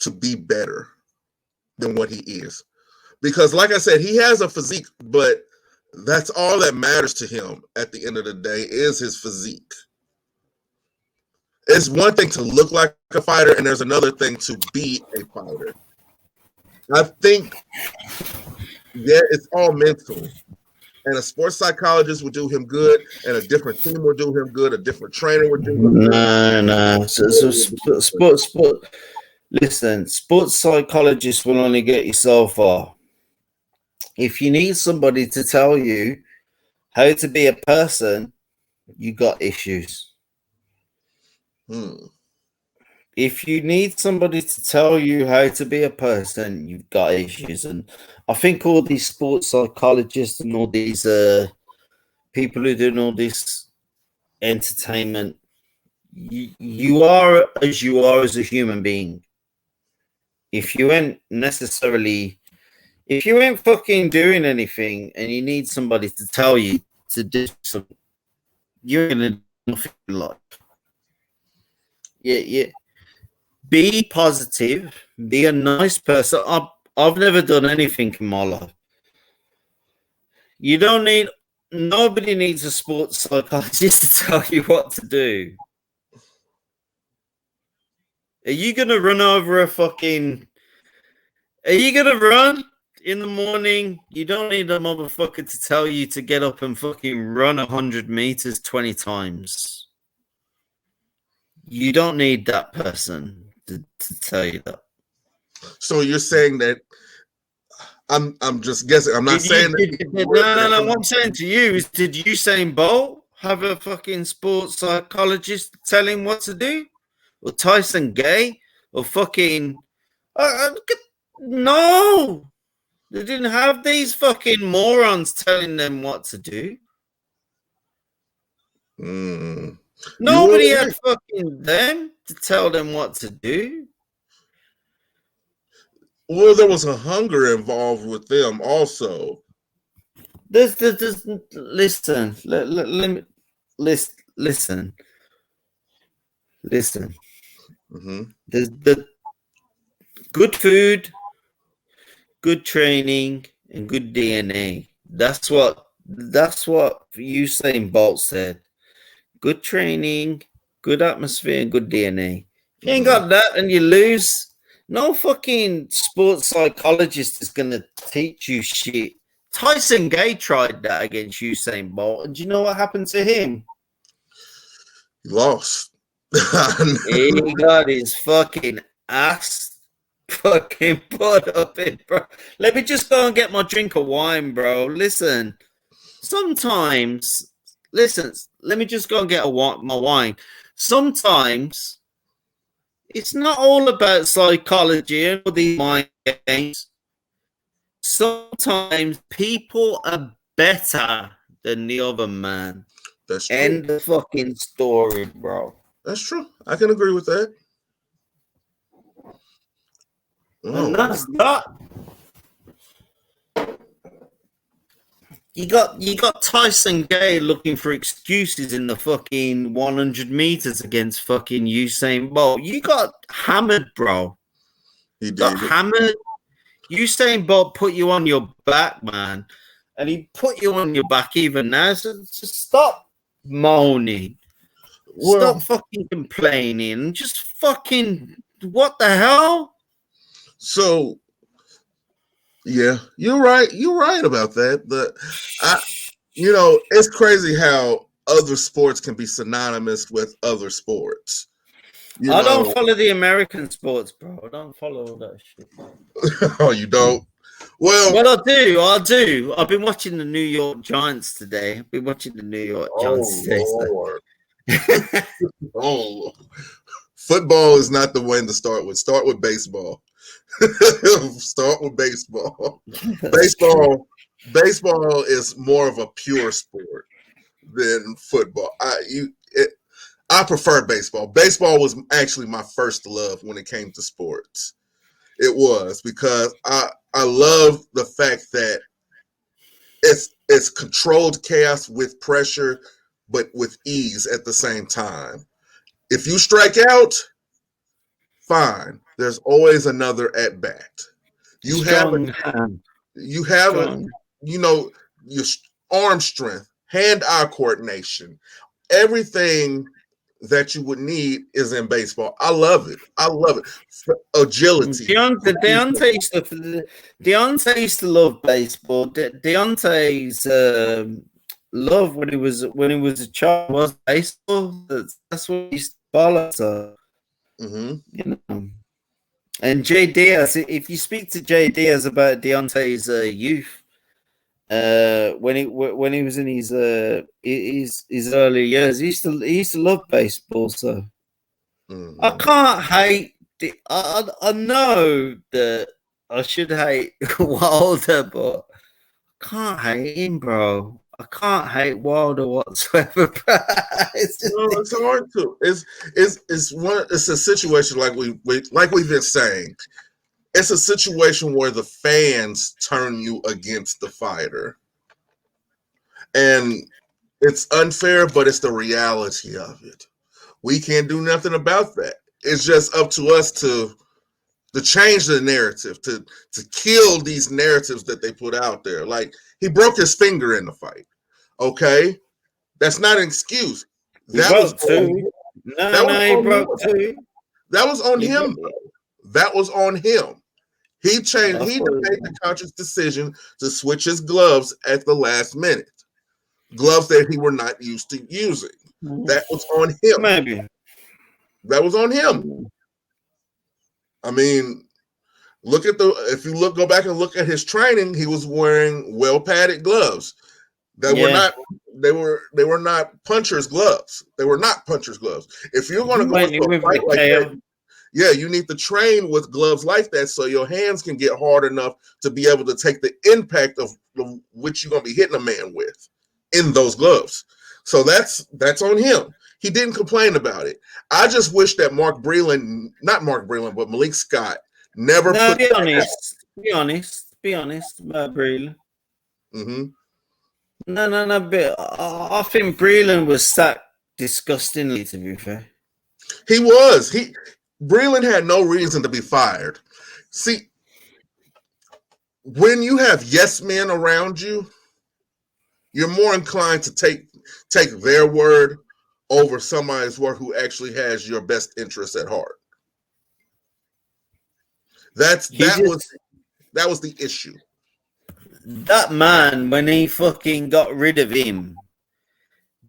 to be better than what he is. Because, like I said, he has a physique, but That's all that matters to him at the end of the day is his physique. It's one thing to look like a fighter, and there's another thing to be a fighter. I think, yeah, it's all mental. And a sports psychologist would do him good, and a different team would do him good, a different trainer would do him good. No. Sport. Listen, sports psychologists will only get you so far. If you need somebody to tell you how to be a person, you got issues. If you need somebody to tell you how to be a person, you've got issues. And I think all these sports psychologists and all these people who are doing all this entertainment, you are as a human being. If you ain't fucking doing anything and you need somebody to tell you to do something, you're gonna do nothing in life. Yeah. Be positive. Be a nice person. I've never done anything in my life. Nobody needs a sports psychologist to tell you what to do. Are you gonna run over Are you gonna run in the morning? You don't need a motherfucker to tell you to get up and fucking run 100 meters 20 times. You don't need that person to tell you that. So you're saying that I'm just guessing. I'm not saying that. No. What I'm saying to you is, did Usain Bolt have a fucking sports psychologist tell him what to do? Or Tyson Gay? Or fucking... no! They didn't have these fucking morons telling them what to do. Nobody had fucking them to tell them what to do. Well, there was a hunger involved with them also. Listen. There's the good food, good training, and good DNA. That's what Usain Bolt said. Good training, good atmosphere, and good DNA. If you ain't got that and you lose, no fucking sports psychologist is going to teach you shit. Tyson Gay tried that against Usain Bolt, and do you know what happened to him? He lost. He got his fucking ass fucking put up in, bro. Let me just go and get my drink of wine, bro. Listen, let me just go and get my wine. Sometimes it's not all about psychology and all these mind games. Sometimes people are better than the other man. That's true. End the fucking story, bro. That's true. I can agree with that. And that's that. You got Tyson Gay looking for excuses in the fucking 100 meters against fucking Usain Bolt. You got hammered, bro. He did. Got hammered. Usain Bolt put you on your back, man. And he put you on your back even now. So just stop moaning. Stop fucking complaining. Just fucking, what the hell? So, yeah, you're right. You're right about that. It's crazy how other sports can be synonymous with other sports. I don't follow the American sports, bro. I don't follow all that shit. Oh, you don't? Well, I do. I've been watching the New York Giants today. Oh, football is not the way to start with. Start with baseball. Start with baseball. Baseball is more of a pure sport than football. I prefer baseball. Baseball was actually my first love when it came to sports. It was because I love the fact that it's controlled chaos with pressure, but with ease at the same time. If you strike out, fine. There's always another at bat. You're arm strength, hand-eye coordination, everything that you would need is in baseball. I love it. I love it. Agility. Deontay used to love baseball. Deontay's love when he was a child was baseball. That's what he used to follow. So you know. And Jay Diaz, if you speak to Jay Diaz about Deontay's youth, when he was in his early years, he used to love baseball. So I can't hate. I know that I should hate Wilder, but I can't hate him, bro. I can't hate Wilder whatsoever, bro. It's hard to. It's a situation like we've been saying. It's a situation where the fans turn you against the fighter, and it's unfair, but it's the reality of it. We can't do nothing about that. It's just up to us to change the narrative, to kill these narratives that they put out there. Like, he broke his finger in the fight. Okay, that's not an excuse. That was on him. That was on him. He changed. He made the conscious decision to switch his gloves at the last minute. Gloves that he were not used to using. That was on him. Maybe. That was on him. I mean, go back and look at his training, he was wearing well-padded gloves. They were not puncher's gloves. They were not puncher's gloves. If you're going to go into a fight like that, you need to train with gloves like that so your hands can get hard enough to be able to take the impact of which you're going to be hitting a man with in those gloves. So that's on him. He didn't complain about it. I just wish that but Malik Scott never put. Be honest about Breland. Mm-hmm. No. But I think Breland was sacked disgustingly. To be fair, he was. Breland had no reason to be fired. See, when you have yes men around you, you're more inclined to take their word over somebody's word who actually has your best interest at heart. That was the issue. That man, when he fucking got rid of him,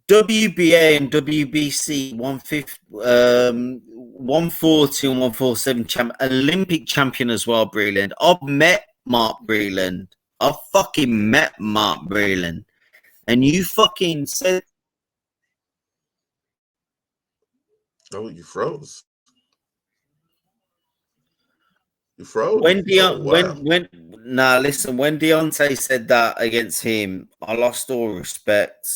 WBA and WBC 140 and 147 Olympic champion as well, Breland. I've met Mark Breland. I fucking met Mark Breland. And you fucking said... Oh, you froze. You froze. When Deontay said that against him, I lost all respect.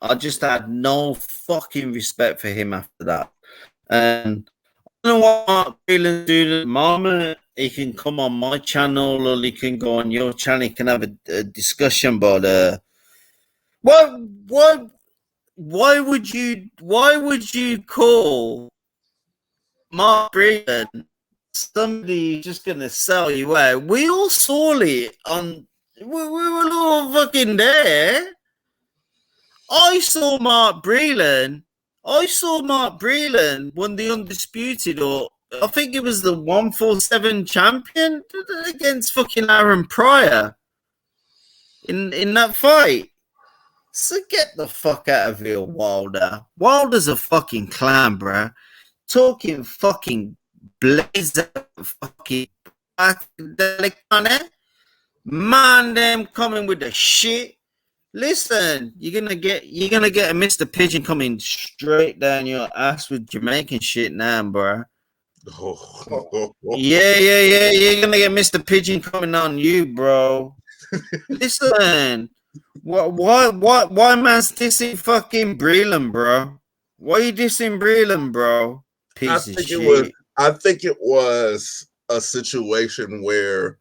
I just had no fucking respect for him after that. And I don't know what Mark Breland's doing at the moment. He can come on my channel or he can go on your channel. He can have a discussion. But why would you call Mark Breland somebody just gonna sell you out? We all saw it on. We were all fucking there. I saw Mark Breland won the Undisputed, or I think it was the 147 champion against fucking Aaron Pryor in that fight. So get the fuck out of here, Wilder. Wilder's a fucking clown, bro. Talking fucking blazer, fucking man, them coming with the shit. Listen, you're gonna get a Mr. Pigeon coming straight down your ass with Jamaican shit now, bro. Yeah. You're gonna get Mr. Pigeon coming on you, bro. Listen, why man's dissing fucking Breland, bro? Why are you dissing Breland, bro? Piece of shit. I think it was a situation where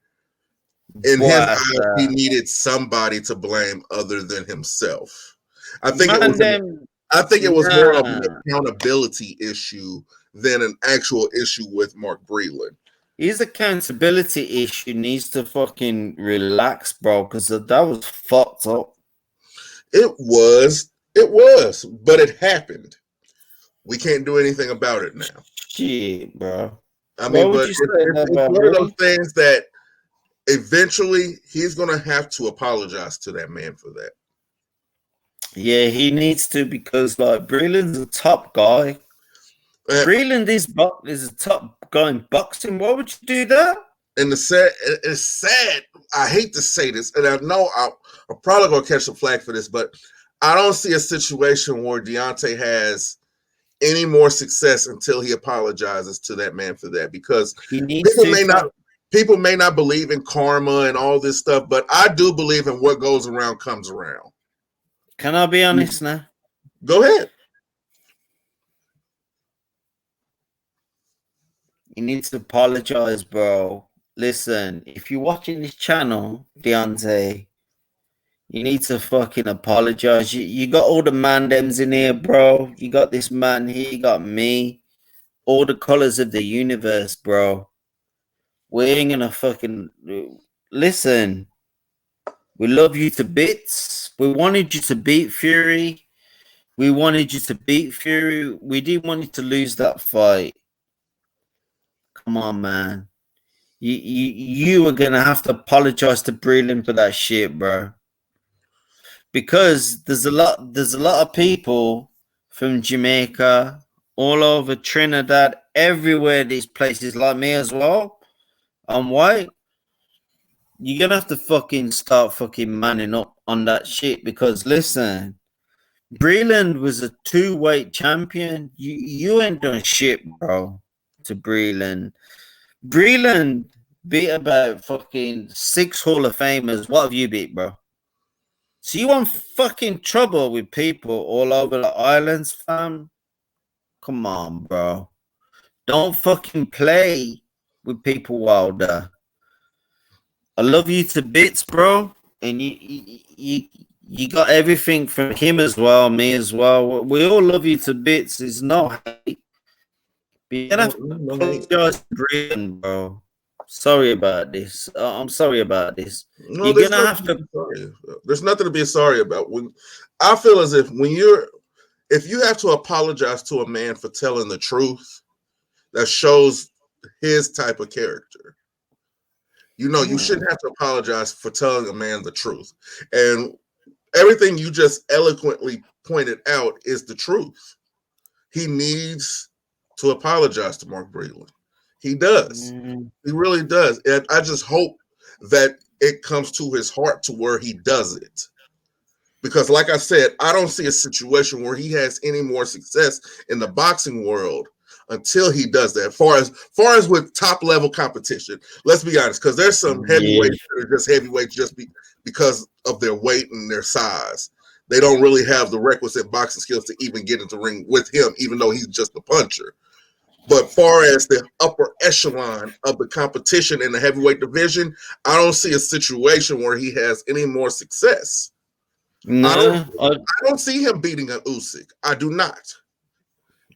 in his eyes, he needed somebody to blame other than himself. I think it was more of an accountability issue than an actual issue with Mark Breland. His accountability issue needs to fucking relax, bro, because that was fucked up. It was, but it happened. We can't do anything about it now. Shit, bro. I Why mean, would but you say that it's about one of those me? things that eventually he's going to have to apologize to that man for that. Yeah, he needs to because like Breland's a top guy. Breland is a top guy in boxing. Why would you do that? And it's sad. I hate to say this, and I know I'm probably going to catch some flack for this, but I don't see a situation where Deontay has any more success until he apologizes to that man for that, because He needs people to. may not believe in karma and all this stuff, but I do believe in what goes around comes around. Can I be honest now? Go ahead. You need to apologize, bro. Listen, if you're watching this channel, Deontay, you need to fucking apologize. You got all the mandems in here, bro. You got this man here. You got me. All the colors of the universe, bro. We ain't gonna fucking listen. We love you to bits. We wanted you to beat Fury. We wanted you to beat Fury. We didn't want you to lose that fight. Come on, man. You are gonna have to apologize to Breland for that shit, bro. Because there's a lot of people from Jamaica, all over Trinidad, everywhere these places like me as well. I'm white. You're gonna have to fucking start fucking manning up on that shit because listen, Breland was a 2-weight champion. You ain't done shit, bro, to Breland. Breland beat about fucking 6 Hall of Famers. What have you beat, bro? So you want fucking trouble with people all over the islands, fam? Come on, bro. Don't fucking play with people, Wilder. I love you to bits, bro. And you got everything from him as well, me as well. We all love you to bits. It's no hate. But you're gonna have to apologize to Britain, bro. Sorry about this. I'm sorry about this. No, You're there's gonna nothing have to to. be sorry. There's nothing to be sorry about. When I feel as if if you have to apologize to a man for telling the truth, that shows his type of character. You shouldn't have to apologize for telling a man the truth. And everything you just eloquently pointed out is the truth. He needs to apologize to Mark Breland. He does. He really does. And I just hope that it comes to his heart to where he does it. Because like I said, I don't see a situation where he has any more success in the boxing world until he does that. Far as with top level competition, let's be honest, because there's some heavyweights that are just heavyweights because of their weight and their size. They don't really have the requisite boxing skills to even get into the ring with him, even though he's just a puncher. But far as the upper echelon of the competition in the heavyweight division, I don't see a situation where he has any more success. No, I don't see him beating an Usyk. I do not.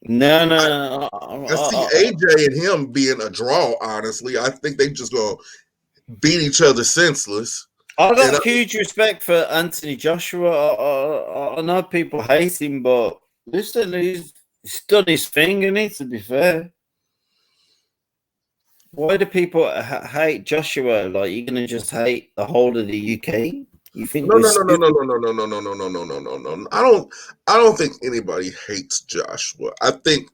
No. I see AJ and him being a draw, honestly. I think they just going to beat each other senseless. I got huge respect for Anthony Joshua. I know people hate him, but listen, he's done his thing, and it, to be fair. Why do people hate Joshua? Like, you're going to just hate the whole of the UK? You think No. I don't think anybody hates Joshua. I think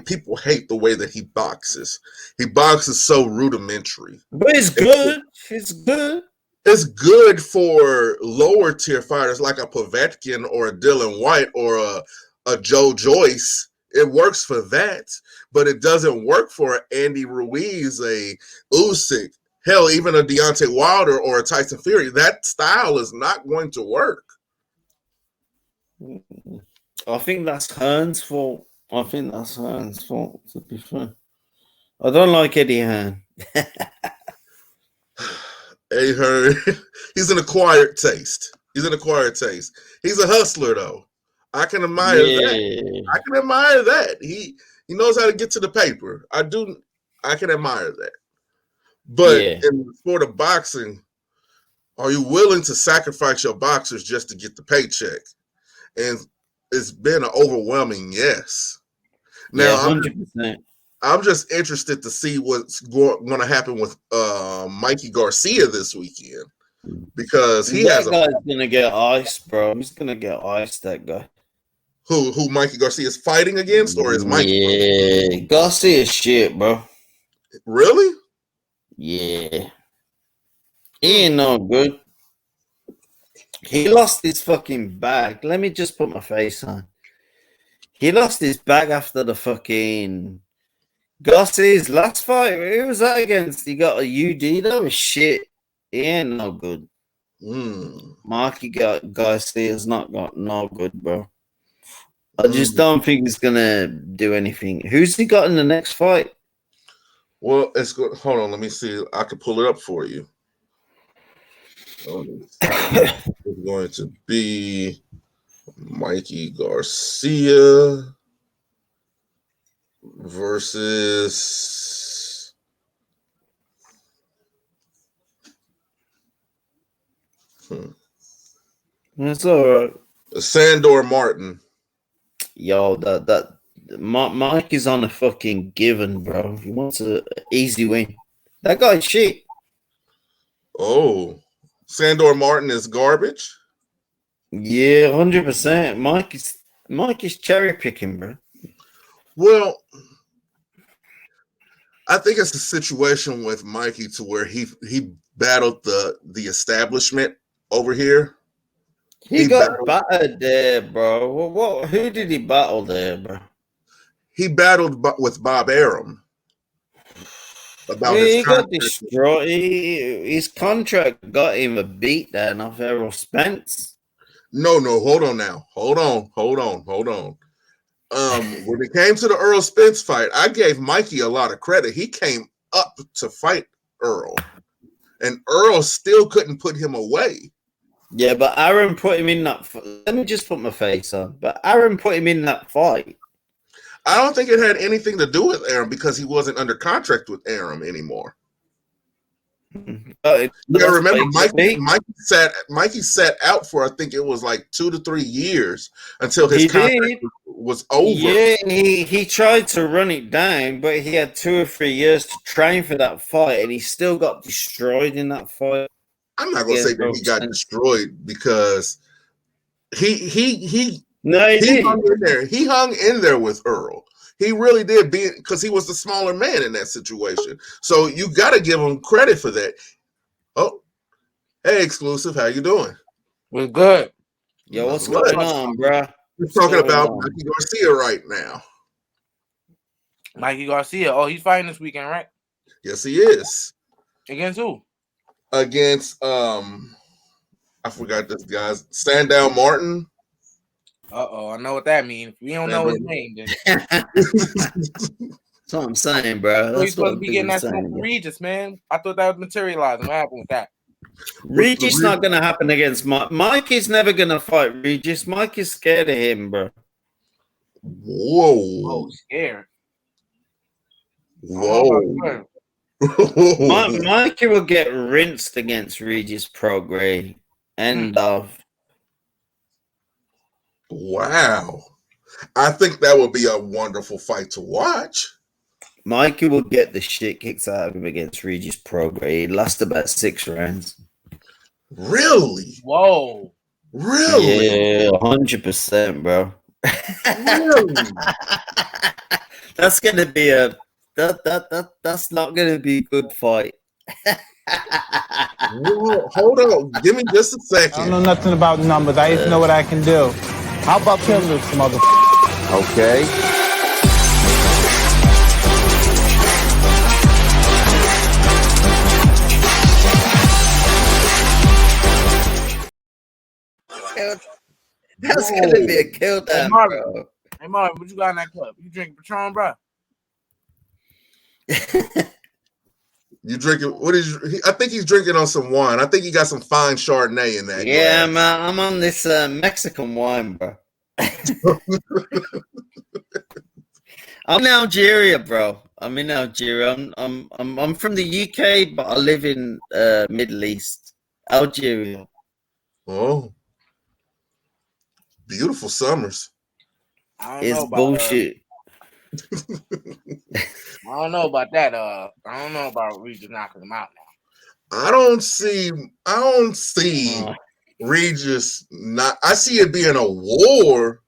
people hate the way that he boxes. He boxes so rudimentary. But it's good. It's good. It's good for lower tier fighters like a Povetkin or a Dylan White or a Joe Joyce. It works for that, but it doesn't work for Andy Ruiz, a Usyk, hell, even a Deontay Wilder or a Tyson Fury. That style is not going to work. I think that's Hearn's fault. To be fair. I don't like Eddie Hearn. Eddie Hearn, he's an acquired taste. He's a hustler, though. I can admire that. He knows how to get to the paper. I can admire that. But in the sport of boxing, Are you willing to sacrifice your boxers just to get the paycheck? And it's been an overwhelming yes. Yeah, Now, 100%. I'm just interested to see what's going to happen with Mikey Garcia this weekend, because he has That guy's gonna get iced, bro. He's gonna get iced. That guy. who Mikey Garcia is fighting against, or is Mikey Yeah, Garcia shit, bro. really? Yeah, he ain't no good. He lost his fucking bag. Let me just put my face on. He lost his bag after the fucking Garcia's last fight. Who was that against? He got a UD. That was shit. He ain't no good. Marky Garcia's not got no good, bro. I just don't think he's gonna do anything. Who's he got in the next fight? Well, it's good. Hold on, let me see. I can pull it up for you. It's going to be Mikey Garcia versus That's all right. Sandor Martin. Yo, that Mike is on a fucking given, bro. He wants an easy win. That guy's shit. Oh, Sandor Martin is garbage. Yeah, 100%. Mike is cherry picking, bro. Well, I think it's a situation with Mikey to where he battled the establishment over here. He got battered there, bro. What? Who did he battle there, bro? He battled with Bob Arum about He got destroyed. His contract got him a beat down off Errol Spence. No, hold on now. Hold on. When it came to the Earl Spence fight, I gave Mikey a lot of credit. He came up to fight Earl, and Earl still couldn't put him away. Yeah, but Aaron put him in that. Let me just put my face on. But Aaron put him in that fight. I don't think it had anything to do with Arum because he wasn't under contract with Arum anymore. Yeah, remember Mikey sat out for, I think it was like 2 to 3 years until his contract was over. Yeah, he tried to run it down, but he had 2 or 3 years to train for that fight, and he still got destroyed in that fight. I'm not gonna say that he got destroyed because he hung in there. He hung in there with Earl. He really did, because he was the smaller man in that situation. So you got to give him credit for that. Oh, hey, Exclusive, how you doing? We're good. Yo, what's going on, bro? We're talking about Mikey Garcia right now. Mikey Garcia. Oh, he's fighting this weekend, right? Yes, he is. Against who? Against I forgot this guy's Sandow Martin. I know what that means. We don't know his name, then. That's what I'm saying, bro. He's supposed to be getting that smoke from Regis, man. I thought that was materializing. What happened with that? Regis not gonna happen against Mike. Mike is never gonna fight Regis. Mike is scared of him, bro. Whoa. Oh, scared. Whoa. Mikey will get rinsed against Regis Prograis. End of. Wow. I think that would be a wonderful fight to watch. Mikey will get the shit kicked out of him against Regis Prograis. It lasts about 6 rounds. Really? Whoa. Really? Yeah, 100%, bro. Really? That's gonna be that's not gonna be a good fight. Whoa, hold on. Give me just a second. I don't know nothing about numbers. I just know what I can do. How about killing this motherfucker? Okay. That's gonna be a kill down, bro. Hey, Marvin, what you got in that cup? You drink Patron, bro? You drinking? What is? I think he's drinking on some wine. I think he got some fine Chardonnay in that. Yeah, man, I'm on this Mexican wine, bro. I'm in Algeria, bro. I'm in Algeria. I'm from the UK, but I live in Middle East, Algeria. Oh, beautiful summers. I don't It's know about bullshit. I don't know about that. I don't know about Regis knocking him out now. I don't see Regis not. I see it being a war,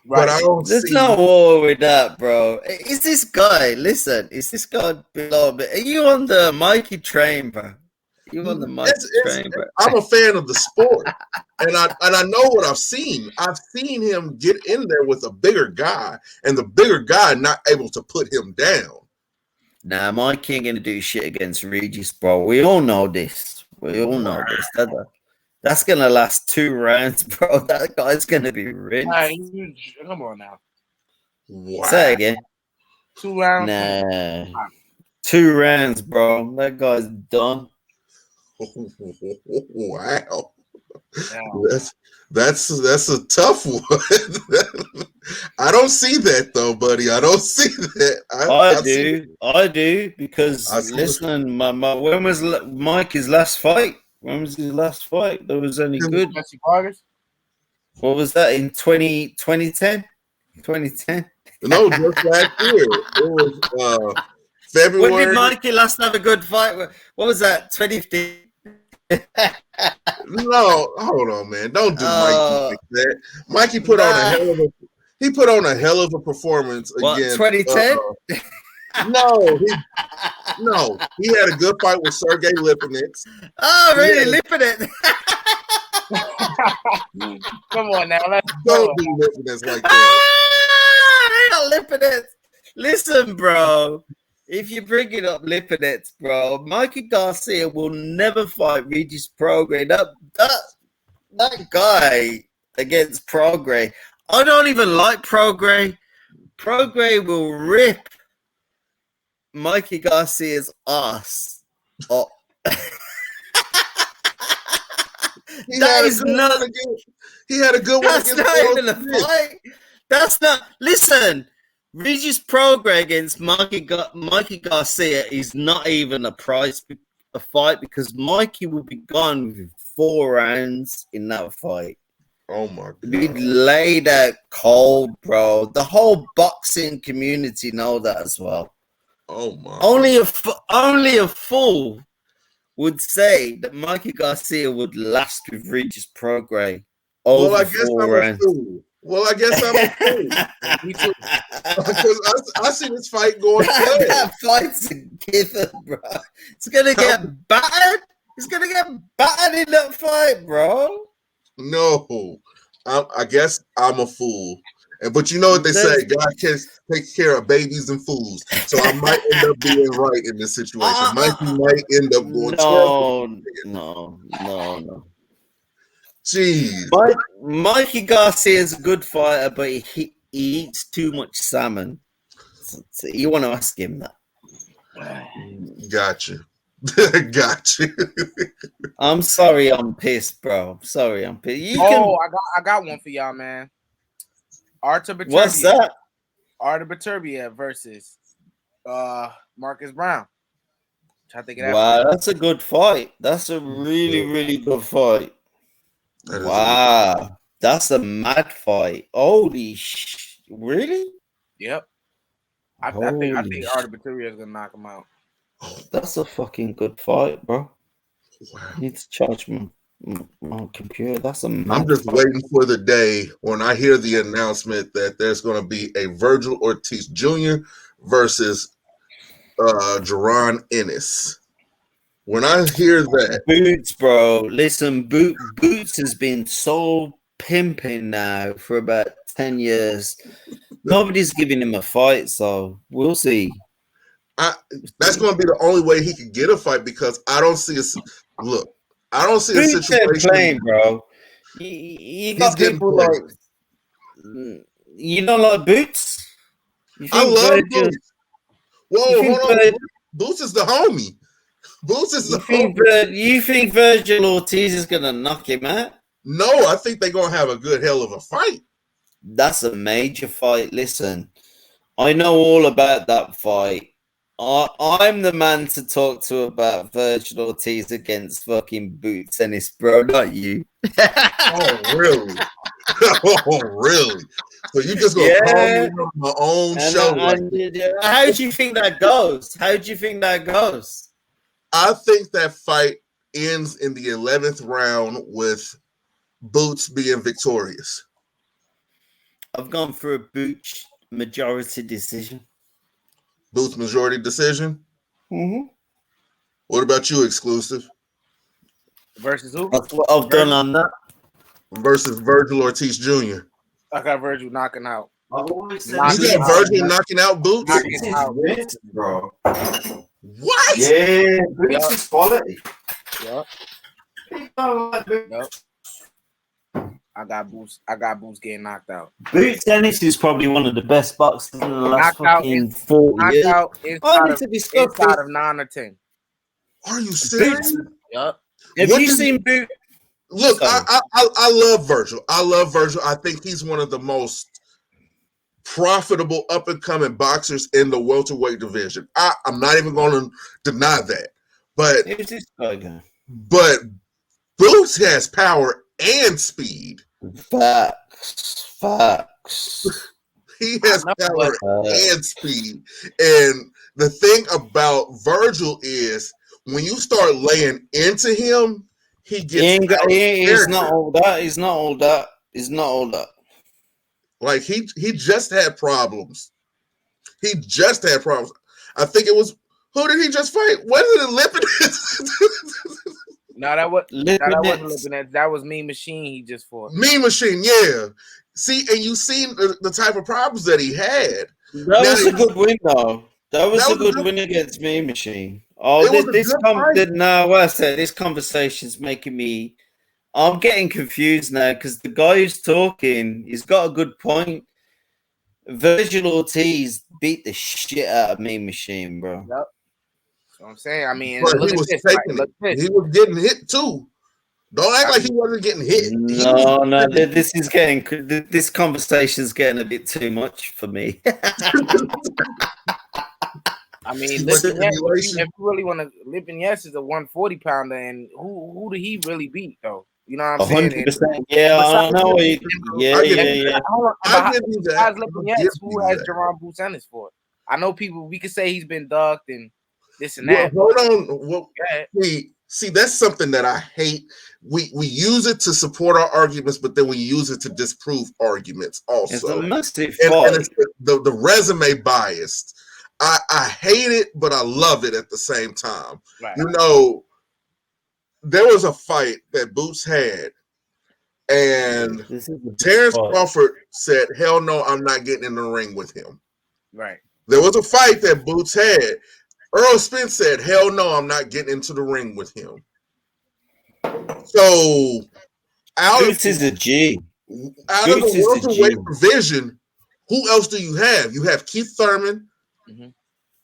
but I don't There's see. no war with that, bro. Is this guy? Listen, is this guy below me? Are you on the Mikey train, bro? You on the Mikey train, bro? I'm a fan of the sport, and I know what I've seen. I've seen him get in there with a bigger guy, and the bigger guy not able to put him down. Nah, Mikey ain't gonna do shit against Regis, bro. We all know this. We all know this. That's gonna last 2 rounds, bro. That guy's gonna be rinsed. Come on now. Wow. Say again. 2 rounds. Nah. 2 rounds, bro. That guy's done. Wow. That's a tough one. I don't see that though, buddy. I don't see that. I do because listen, when was Mikey's last fight? When was his last fight? That was only good. What was that in 2010? 2010? No, just last year. It was February. When did Mikey last have a good fight? What was that? 2015? No, hold on, man. Don't do Mikey like that. Mikey put on a hell of a performance against 2010? No, he had a good fight with Sergey Lipinets. Oh, really? Lipinets? Come on now, let's don't do Lipinets like that. Lipinets. Listen, bro. If you bring it up, Lipinets, bro, Mikey Garcia will never fight Regis Prograis. That guy against Prograis. I don't even like Prograis. Prograis will rip Mikey Garcia's ass. Oh. He had a good one. That's not even a fight. That's not. Listen, Regis Prograis against Mikey Garcia is not even a fight because Mikey will be gone with 4 rounds in that fight. Oh my god! Be laid out cold, bro. The whole boxing community know that as well. Oh my! Only a fool would say that Mikey Garcia would last with Regis Prograis. Well, I guess I'm a fool. Well, I guess I'm a fool. Me too. Because I see this fight going. That fight's a given, bro. It's gonna get battered. It's gonna get battered in that fight, bro. No, I guess I'm a fool. But you know what they say, God takes care of babies and fools. So I might end up being right in this situation. Mikey might end up going. No. Jeez. Mikey Garcia is a good fighter, but he eats too much salmon. So you want to ask him that. Gotcha. Gotcha. I'm sorry I'm pissed, bro. I'm pissed. I got one for y'all, man. Artur Beterbiev. What's that? Artur Beterbiev versus Marcus Brown. Wow, that's a good fight. That's a really, really good fight. Wow. That's a mad fight. Holy really? Yep. I think Artur Beterbiev is gonna knock him out. That's a fucking good fight, bro. Wow. I need to charge my computer. That's a mad I'm just fight. waiting for the day when I hear the announcement that there's going to be a Virgil Ortiz Jr. versus Jerron Ennis. When I hear that, Boots, bro. Listen, Boots has been so pimping now for about 10 years. Nobody's giving him a fight, so we'll see. That's going to be the only way he can get a fight because I don't see I don't see Boots a situation playing, bro. You got people like you don't like Boots. I love Boots. Whoa, hold on. Boots is the homie. Boots is the homie. You think Virgil Ortiz is gonna knock him out? No, I think they're gonna have a good hell of a fight. That's a major fight. Listen, I know all about that fight. I'm the man to talk to about Virgil Ortiz against fucking Boot Tennis, bro, not you. Oh, really? Oh, really? So you just gonna call me on my own show? How do you think that goes? How do you think that goes? I think that fight ends in the 11th round with Boots being victorious. I've gone for a Boots majority decision. Boots majority decision? Mm-hmm. What about you, Exclusive? Versus who? That's what I've done on that. Versus Virgil Ortiz Jr. I got Virgil knocking out. You got Virgil knocking out Boots? Knocking out, bro. What? Yeah, Boots is quality. Yep. I got Boots getting knocked out. Boots Tennis is probably one of the best boxers in the last Knocked out fucking 40 years. Out inside of 9 or 10. Are you serious? Yep. Have you seen Boots? Look, I love Virgil. I love Virgil. I think he's one of the most profitable up-and-coming boxers in the welterweight division. I'm not even going to deny that. But Boots has power and speed. Facts. He has power and speed. And the thing about Virgil is when you start laying into him, he gets he's not all that. He's not all that. Like he just had problems. I think it was, who did he just fight? Wasn't it Lipinets? No, that wasn't Lipinets. That was Mean Machine he just fought. Mean Machine, yeah. See, and you seen the type of problems that he had. That was a good win, though. That was a good win against Mean Machine. Oh, this conversation's making me. I'm getting confused now because the guy who's talking, he's got a good point. Virgil Ortiz beat the shit out of Mean Machine, bro. Yep. That's what I'm saying. I mean, he was getting hit too. Don't act like he wasn't getting hit. No. This conversation's getting a bit too much for me. I mean, if you really want to, Lipinets is a 140 pounder, and who did he really beat though? You know what I'm saying? 100%. Yeah, I know. Yeah. Lipinets, who has Jermaine Boots Ennis for? I know people. We could say he's been ducked and this and that. Hold on. See, that's something that I hate. We use it to support our arguments, but then we use it to disprove arguments also. It's a massive and it's the resume biased. I hate it, but I love it at the same time. Right. You know, there was a fight that Boots had, and Terrence Crawford said, "Hell no, I'm not getting in the ring with him." Right. There was a fight that Boots had. Earl Spence said, "Hell no, I'm not getting into the ring with him." So, Boots is a G. Out of the welterweight division, who else do you have? You have Keith Thurman. Mm-hmm.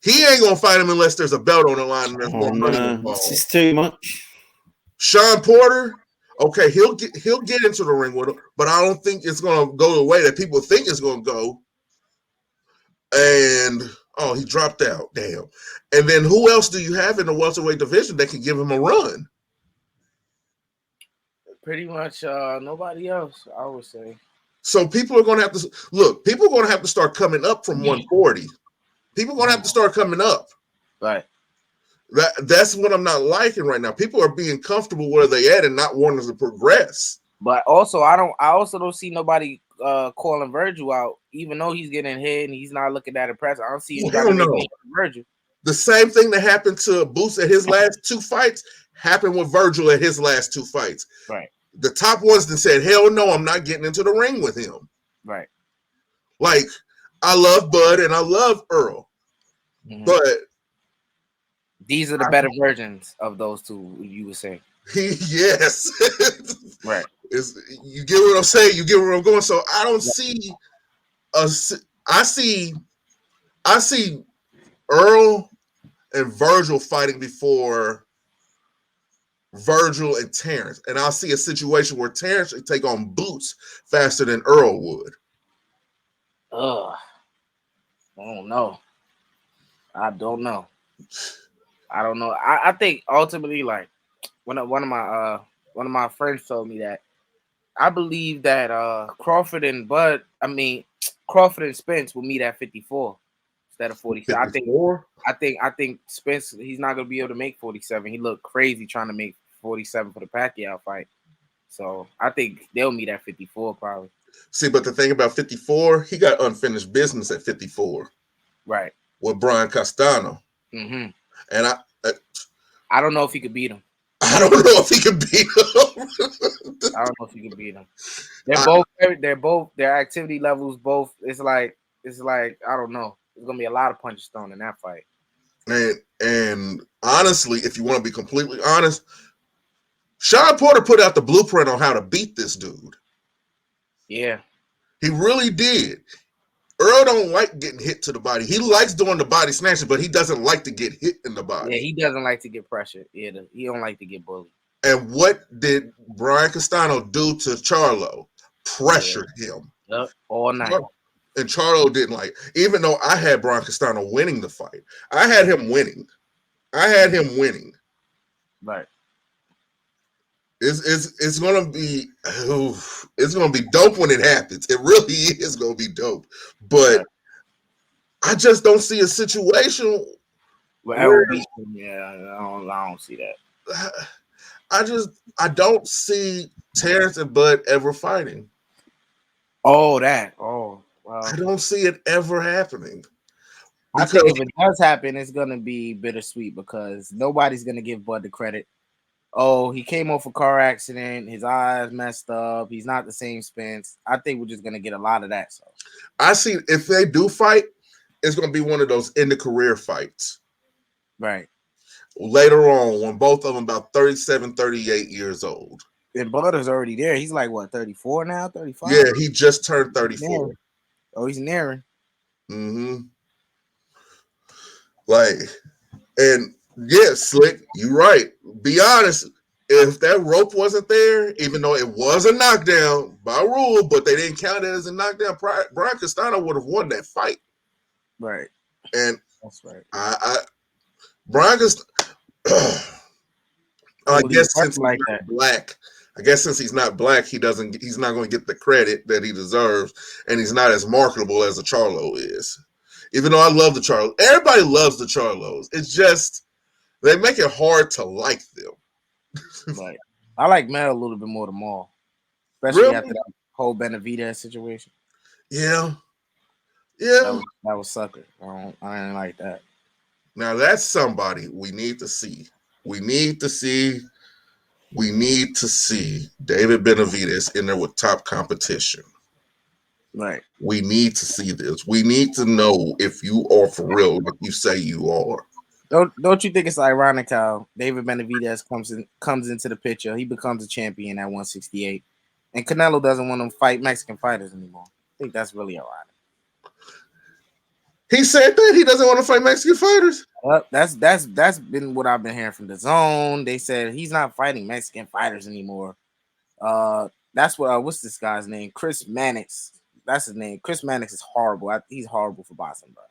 He ain't gonna fight him unless there's a belt on the line and there's more money involved. This is too much. Sean Porter, okay, he'll get into the ring with him, but I don't think it's gonna go the way that people think it's gonna go. And he dropped out. Damn. And then who else do you have in the welterweight division that can give him a run? Pretty much nobody else, I would say. So people are gonna have to look. People are gonna have to start coming up from 140. People are gonna have to start coming up. Right. That's what I'm not liking right now. People are being comfortable where they at and not wanting to progress. But also, I also don't see nobody calling Virgil out, even though he's getting hit and he's not looking that impressive. I don't see anybody Virgil. The same thing that happened to Boots at his last two fights happened with Virgil at his last two fights. Right. The top ones that said, "Hell no, I'm not getting into the ring with him." Right. Like, I love Bud and I love Earl, but these are the better versions of those two. You would say, yes, right? You get what I'm saying? You get where I'm going. So I don't see I see Earl and Virgil fighting before Virgil and Terrence, and I'll see a situation where Terrence would take on Boots faster than Earl would. I don't know. I don't know. I think ultimately, like one of my friends told me that I believe that Crawford and Crawford and Spence will meet at 54 instead of 47. 54? I think Spence, he's not gonna be able to make 47. He looked crazy trying to make 47 for the Pacquiao fight. So I think they'll meet at 54 probably. See, but the thing about 54, he got unfinished business at 54. Right. With Brian Castano. Mm-hmm. And I don't know if he could beat him. I don't know if he could beat him. I don't know if he could beat him. Their activity levels both. It's like I don't know. There's gonna be a lot of punches thrown in that fight. And honestly, if you want to be completely honest, Sean Porter put out the blueprint on how to beat this dude. Yeah. He really did. Earl don't like getting hit to the body. He likes doing the body snatching, but he doesn't like to get hit in the body. Yeah, he doesn't like to get pressured. Yeah, he don't like to get bullied. And what did Brian Castano do to Charlo? Pressured him. Yep, all night. And Charlo didn't like, even though I had Brian Castano winning the fight. I had him winning. Right. It's gonna be dope when it happens. It really is gonna be dope. But I just don't see a situation where I don't see that. I don't see Terrence and Bud ever fighting. Oh, that. Oh, well. I don't see it ever happening. I think if it does happen, it's gonna be bittersweet because nobody's gonna give Bud the credit. Oh, he came off a car accident. His eyes messed up. He's not the same Spence. I think we're just gonna get a lot of that. So I see if they do fight, it's gonna be one of those end of career fights. Right. Later on, when both of them about 37, 38 years old. And Bud is already there. He's like what, 34 now, 35? Yeah, he just turned 34. Oh, he's nearing. Mm-hmm. Like, and yeah, Slick, you're right. Be honest, if that rope wasn't there, even though it was a knockdown by rule, but they didn't count it as a knockdown, Brian Castano would have won that fight. Right. And that's right. Brian Castano, I guess since like he's not black, since he's not black, he's not going to get the credit that he deserves, and he's not as marketable as a Charlo is. Even though I love the Charlos, everybody loves the Charlos. It's just they make it hard to like them. Right. I like Mel a little bit more than Maul, especially after that whole Benavidez situation. Yeah. That was sucker. I didn't like that. Now that's somebody we need to see. We need to see David Benavidez in there with top competition. Right. We need to see this. We need to know if you are for real, like you say you are. Don't you think it's ironic how David Benavidez comes into the picture? He becomes a champion at 168, and Canelo doesn't want to fight Mexican fighters anymore. I think that's really ironic. He said that he doesn't want to fight Mexican fighters. That's been what I've been hearing from the Zone. They said he's not fighting Mexican fighters anymore. That's what what's this guy's name? Chris Mannix. That's his name. Chris Mannix is horrible. He's horrible for boxing, bro.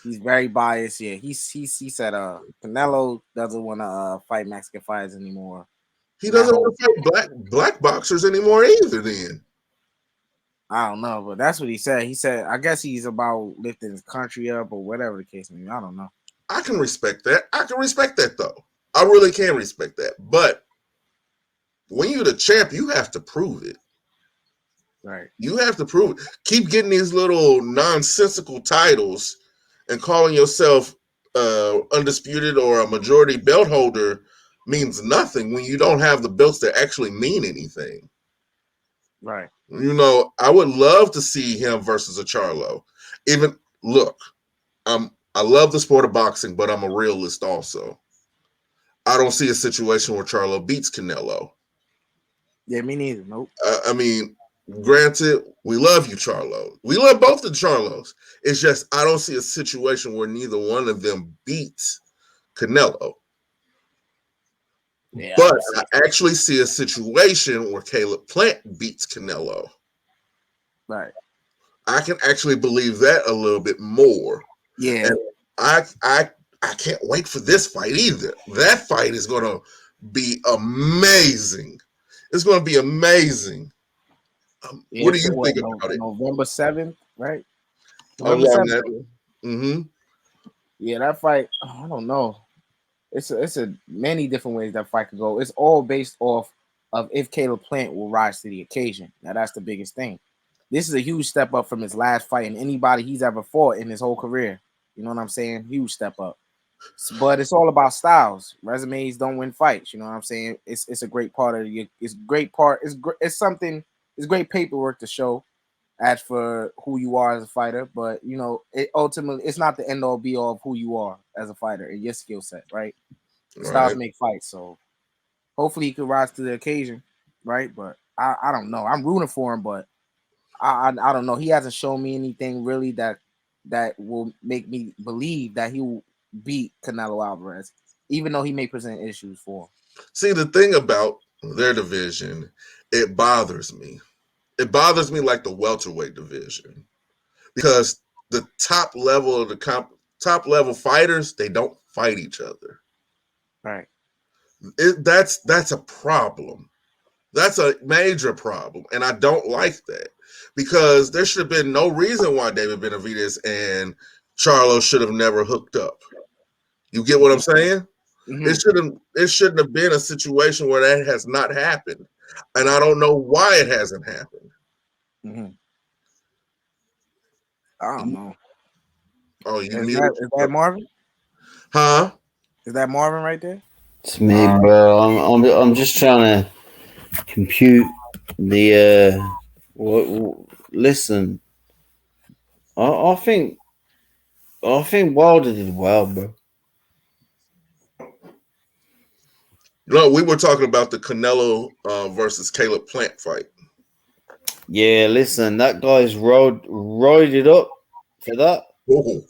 He's very biased. Yeah, he said Canelo doesn't want to fight Mexican fighters anymore. He doesn't want to fight black boxers anymore either. Then I don't know, but that's what he said. He said, I guess he's about lifting his country up or whatever the case may be. I don't know. I can respect that. Though. I really can respect that. But when you're the champ, you have to prove it. Right. You have to prove it. Keep getting these little nonsensical titles and calling yourself undisputed or a majority belt holder means nothing when you don't have the belts that actually mean anything. Right. You know, I would love to see him versus a Charlo. Even look, I love the sport of boxing, but I'm a realist also. I don't see a situation where Charlo beats Canelo. Yeah, me neither. Nope. I mean, granted, we love you, Charlo. We love both the Charlos. It's just I don't see a situation where neither one of them beats Canelo. Yeah, but I actually see a situation where Caleb Plant beats Canelo. Right. I can actually believe that a little bit more. Yeah. I can't wait for this fight either. That fight is gonna be amazing. It's gonna be amazing. What do you think about it? November 7th, right? Oh, November yeah, 7th. Mm-hmm. Yeah, that fight, I don't know. It's a many different ways that fight could go. It's all based off of if Caleb Plant will rise to the occasion. Now that's the biggest thing. This is a huge step up from his last fight and anybody he's ever fought in his whole career. You know what I'm saying? Huge step up. But it's all about styles. Resumes don't win fights. You know what I'm saying? It's a great part of you. It's great part. It's something. It's great paperwork to show as for who you are as a fighter. But you know, it ultimately it's not the end all be all of who you are as a fighter and your skill set, right? Styles make fights, so hopefully he could rise to the occasion, right? But I don't know. I'm rooting for him, but I don't know. He hasn't shown me anything really that will make me believe that he will beat Canelo Alvarez, even though he may present issues for him. See, the thing about their division, it bothers me. It bothers me like the welterweight division because the top level of the top level fighters, they don't fight each other. Right. That's a problem. That's a major problem, and I don't like that because there should have been no reason why David Benavidez and Charlo should have never hooked up. You get what I'm saying? Mm-hmm. It shouldn't have been a situation where that has not happened, and I don't know why it hasn't happened. Mm-hmm. I don't know. Oh, is that Marvin? Huh? Is that Marvin right there? It's me, bro. I'm just trying to compute the listen. I think Wilder did well, bro. No, we were talking about the Canelo versus Caleb Plant fight. Yeah, listen, that guy's roided up for that. Oh,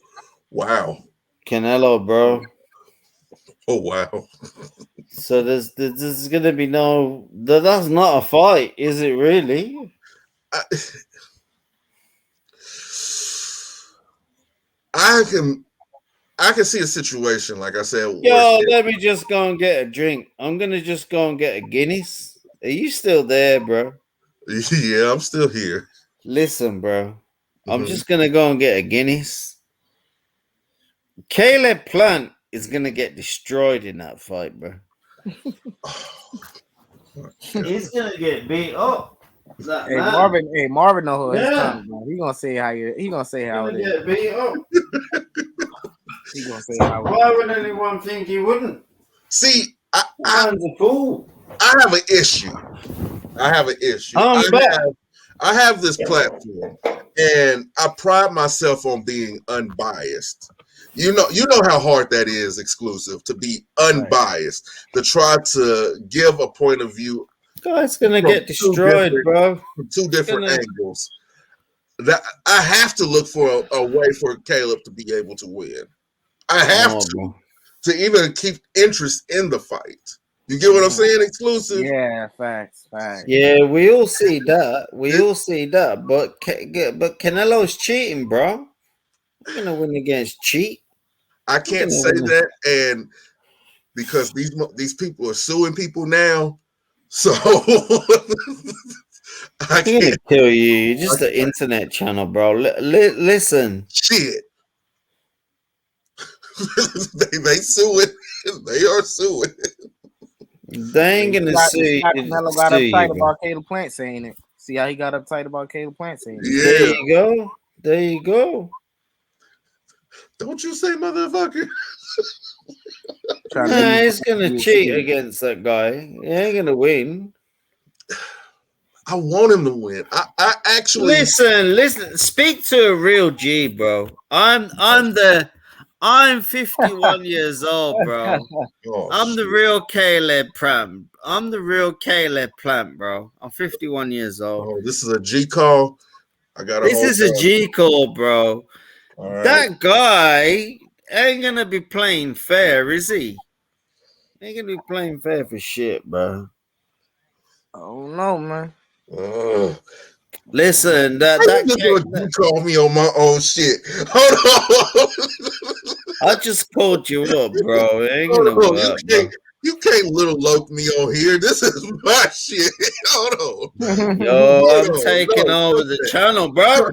wow. Canelo, bro. Oh, wow. So there's gonna be no. That's not a fight, is it? Really? I can see a situation like I said. Yo, let me just go and get a drink. I'm gonna just go and get a Guinness. Are you still there, bro? Yeah, I'm still here. Listen, bro. I'm just gonna go and get a Guinness. Caleb Plant is gonna get destroyed in that fight, bro. He's gonna get beat up. Marvin know his tongue, bro. He gonna say how it is. Get beat up. He gonna say how it is. Why would anyone think he wouldn't? See, I'm a fool. I have an issue. I have this platform, and I pride myself on being unbiased. You know how hard that is, exclusive, to be unbiased, to try to give a point of view. Guy's gonna get destroyed, bro. From two different angles. That I have to look for a way for Caleb to be able to win. I have to even keep interest in the fight. You get what I'm saying, exclusive? Yeah, facts. Yeah, we all see that. But Canelo's cheating, bro. I'm gonna win against cheat. I can't say that, and because these people are suing people now, so I can't kill you. You're just an internet channel, bro. Listen, shit. they suing. They are suing. They ain't gonna sue. Canelo got uptight about Caleb Plant saying it. See how he got uptight about Caleb Plant saying it. Yeah. There you go. Don't you say motherfucker. He's gonna cheat against that guy. He ain't gonna win. I want him to win. I actually listen. Speak to a real G, bro. I'm 51 years old, bro. I'm the real Caleb Plant. I'm the real Caleb Plant, bro. I'm 51 years old. Oh, this is a G call. This is a G call, bro. Right. That guy ain't gonna be playing fair, is he? Ain't gonna be playing fair for shit, bro. Oh no, man. Listen, you call me on my own shit. Hold on. I just called you up, bro. It ain't gonna Hold on, work, bro. you can't little lope me on here. This is my shit. Hold on. Yo, Hold I'm on. taking No, over fuck the that. channel, bro.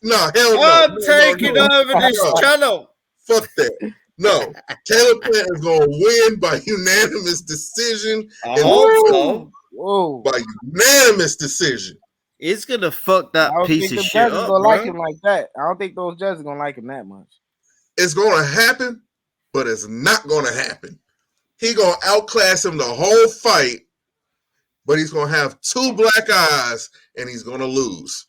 No, hell no. I'm taking No. over this No. channel. Fuck that. No. Caleb Plant is going to win by unanimous decision. I hope so. Whoa. By unanimous decision. It's gonna fuck I that don't piece think of the shit judges up, gonna like bro. him like that. I don't think those judges gonna like him that much. It's going to happen, but it's not going to happen. He going to outclass him the whole fight, but he's going to have 2 black eyes, and he's going to lose.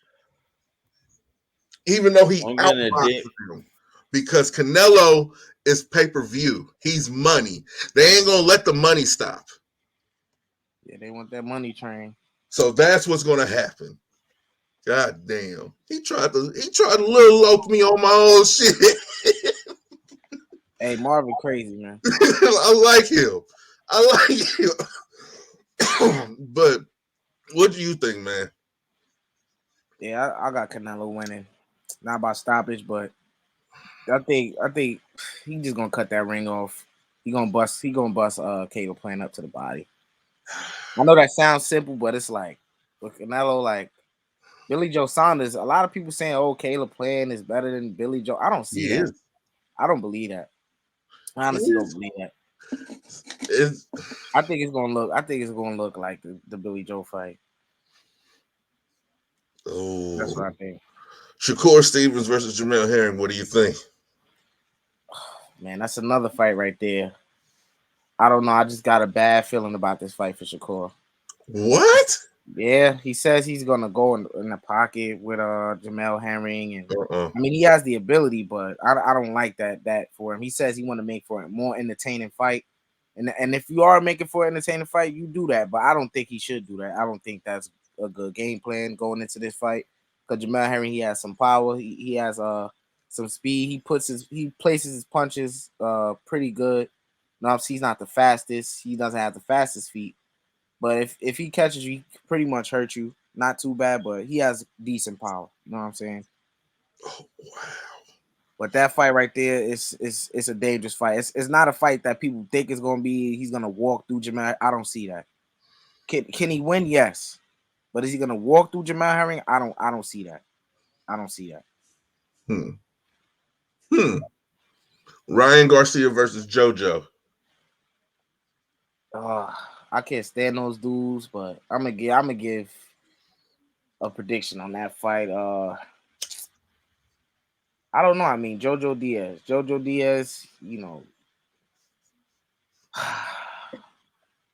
Even though he I'm gonna outboxes him. Because Canelo is pay-per-view. He's money. They ain't going to let the money stop. Yeah, they want that money train. So that's what's going to happen. God damn. He tried to little lope me on my own shit. Hey, Marvin crazy, man. I like him. But what do you think, man? Yeah, I got Canelo winning. Not by stoppage, but I think he just gonna cut that ring off. He gonna bust Caleb Plant up to the body. I know that sounds simple, but it's like with Canelo, like Billy Joe Saunders. A lot of people saying, "Oh, Caleb Plant is better than Billy Joe." I don't see that. I don't believe that. I honestly don't believe that. I think it's gonna look like the Billy Joe fight. Oh, that's what I think. Shakur Stevens versus Jermaine Herring. What do you think? Man, that's another fight right there. I don't know. I just got a bad feeling about this fight for Shakur. What? Yeah, he says he's gonna go in the pocket with Jamel Herring, and I mean he has the ability, but I don't like that for him. He says he want to make for a more entertaining fight, and if you are making for an entertaining fight, you do that. But I don't think he should do that. I don't think that's a good game plan going into this fight because Jamel Herring, he has some power. He has some speed. He places his punches pretty good. No, he's not the fastest. He doesn't have the fastest feet. But if he catches you, he can pretty much hurt you. Not too bad, but he has decent power. You know what I'm saying? Oh, wow. But that fight right there is a dangerous fight. It's not a fight that people think is gonna be. He's gonna walk through Jamal. I don't see that. Can he win? Yes. But is he gonna walk through Jamal Herring? I don't see that. I don't see that. Ryan Garcia versus Jojo. I can't stand those dudes, but I'm gonna give a prediction on that fight. I don't know. I mean, Jojo Diaz, you know.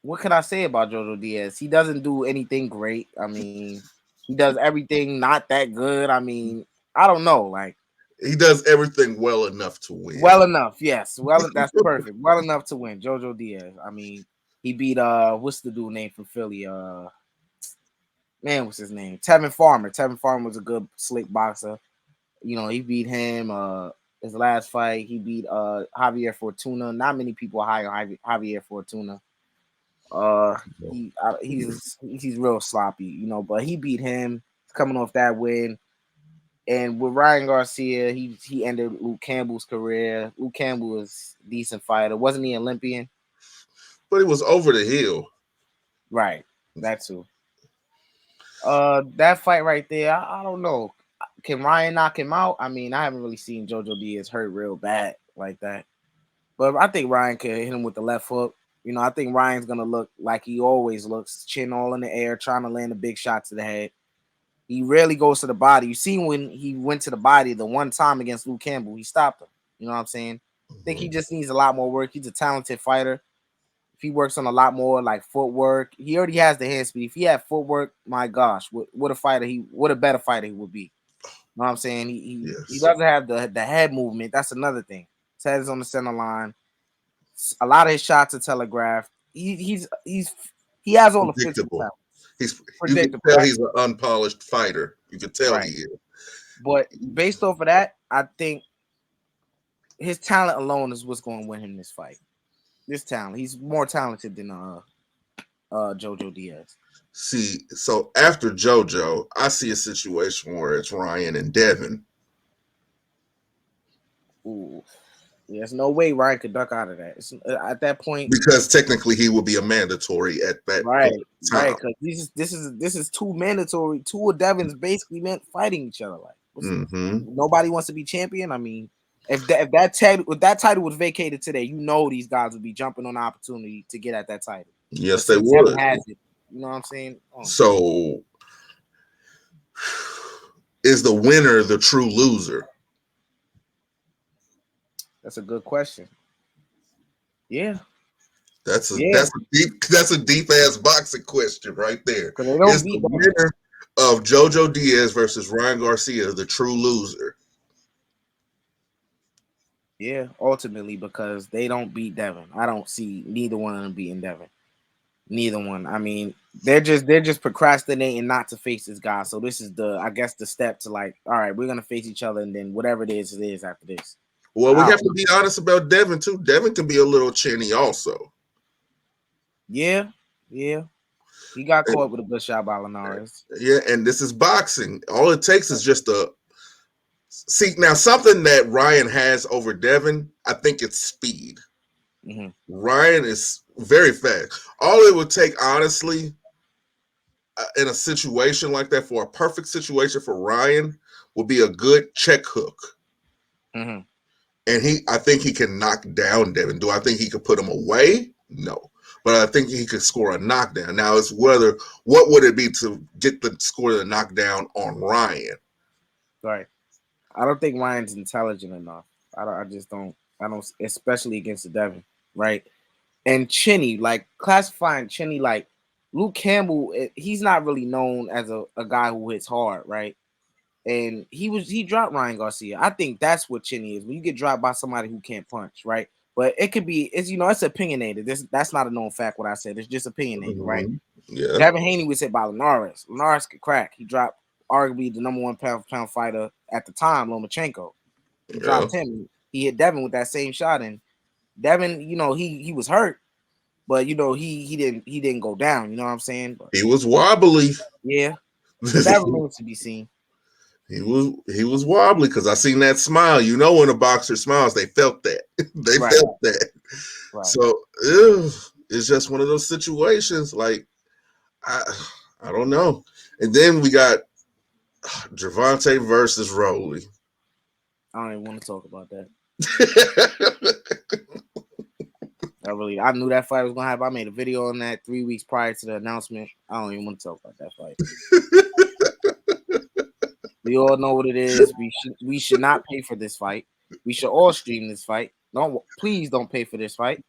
What can I say about Jojo Diaz? He doesn't do anything great. I mean, he does everything not that good. I mean, I don't know. Like, he does everything well enough to win. Well enough, yes. Well, that's perfect. Well enough to win. Jojo Diaz. I mean, he beat what's the dude name from Philly? Man, what's his name? Tevin Farmer. Tevin Farmer was a good slick boxer. You know, he beat him. His last fight, he beat Javier Fortuna. Not many people high on Javier Fortuna. He's real sloppy, you know, but he beat him coming off that win. And with Ryan Garcia, he ended Luke Campbell's career. Luke Campbell was a decent fighter. Wasn't he Olympian? But he was over the hill. Right. That too. That fight right there, I don't know. Can Ryan knock him out? I mean, I haven't really seen Jojo Diaz hurt real bad like that. But I think Ryan could hit him with the left hook. You know, I think Ryan's going to look like he always looks, chin all in the air, trying to land a big shot to the head. He rarely goes to the body. You see when he went to the body the one time against Luke Campbell, he stopped him. You know what I'm saying? I think he just needs a lot more work. He's a talented fighter. If he works on a lot more like footwork, he already has the hand speed. If he had footwork, my gosh, what a better fighter he would be. You know what I'm saying? He doesn't have the head movement. That's another thing. His head is on the center line. A lot of his shots are telegraphed. He has all the physical talent. You can tell he's an unpolished fighter. You can tell he is. But based off of that, I think his talent alone is what's going to win him this fight. This talent, he's more talented than Jojo Diaz. See, so after Jojo, I see a situation where it's Ryan and Devin. Ooh, There's no way Ryan could duck out of that. At that point, because technically he would be a mandatory at that right, time. because this is two mandatory. Two of Devin's basically meant fighting each other. Like nobody wants to be champion. I mean, if that title was vacated today, these guys would be jumping on the opportunity to get at that title. Yes, they would. Devin has it. You know what I'm saying? So, is the winner the true loser? That's a good question. Yeah. That's a deep ass boxing question right there. Is the winner of Jojo Diaz versus Ryan Garcia the true loser? Yeah, ultimately, because they don't beat Devin. I don't see neither one of them beating Devin. Neither one. I mean, they're just procrastinating not to face this guy. So this is the step to like, all right, we're gonna face each other, and then whatever it is after this. Well, we have to be honest about Devin too. Devin can be a little chinny also. Yeah. He got caught with a good shot by Linares. Yeah, and this is boxing. All it takes is just see now something that Ryan has over Devin. I think it's speed. Ryan is very fast. All it would take, honestly, in a situation like that, for a perfect situation for Ryan, would be a good check hook. And I think he can knock down Devin. Do I think he could put him away? No. But I think he could score a knockdown. Now it's what would it be to get the score the knockdown on Ryan? Right. I don't think Ryan's intelligent enough. I don't, especially against the Devin, right? And Chinny, like classifying Chinny, like Luke Campbell, he's not really known as a guy who hits hard, right? And he dropped Ryan Garcia. I think that's what Chinny is. When you get dropped by somebody who can't punch, right? But it could be, it's opinionated. That's not a known fact what I said. It's just opinionated, right? Yeah. Devin Haney was hit by Linares. Linares could crack. He dropped arguably the number one pound fighter at the time, Lomachenko. He dropped him. He hit Devin with that same shot, and Devin, he was hurt, but he didn't go down. You know what I'm saying? But, he was wobbly. Yeah, that remains to be seen. He was wobbly because I seen that smile. When a boxer smiles, they felt that. They felt that. Right. So it's just one of those situations. Like I don't know. And then we got Gervonta versus Rolly. I don't even want to talk about that. I knew that fight was gonna happen. I made a video on that 3 weeks prior to the announcement. I don't even want to talk about that fight. We all know what it is. We should not pay for this fight. We should all stream this fight. Please don't pay for this fight.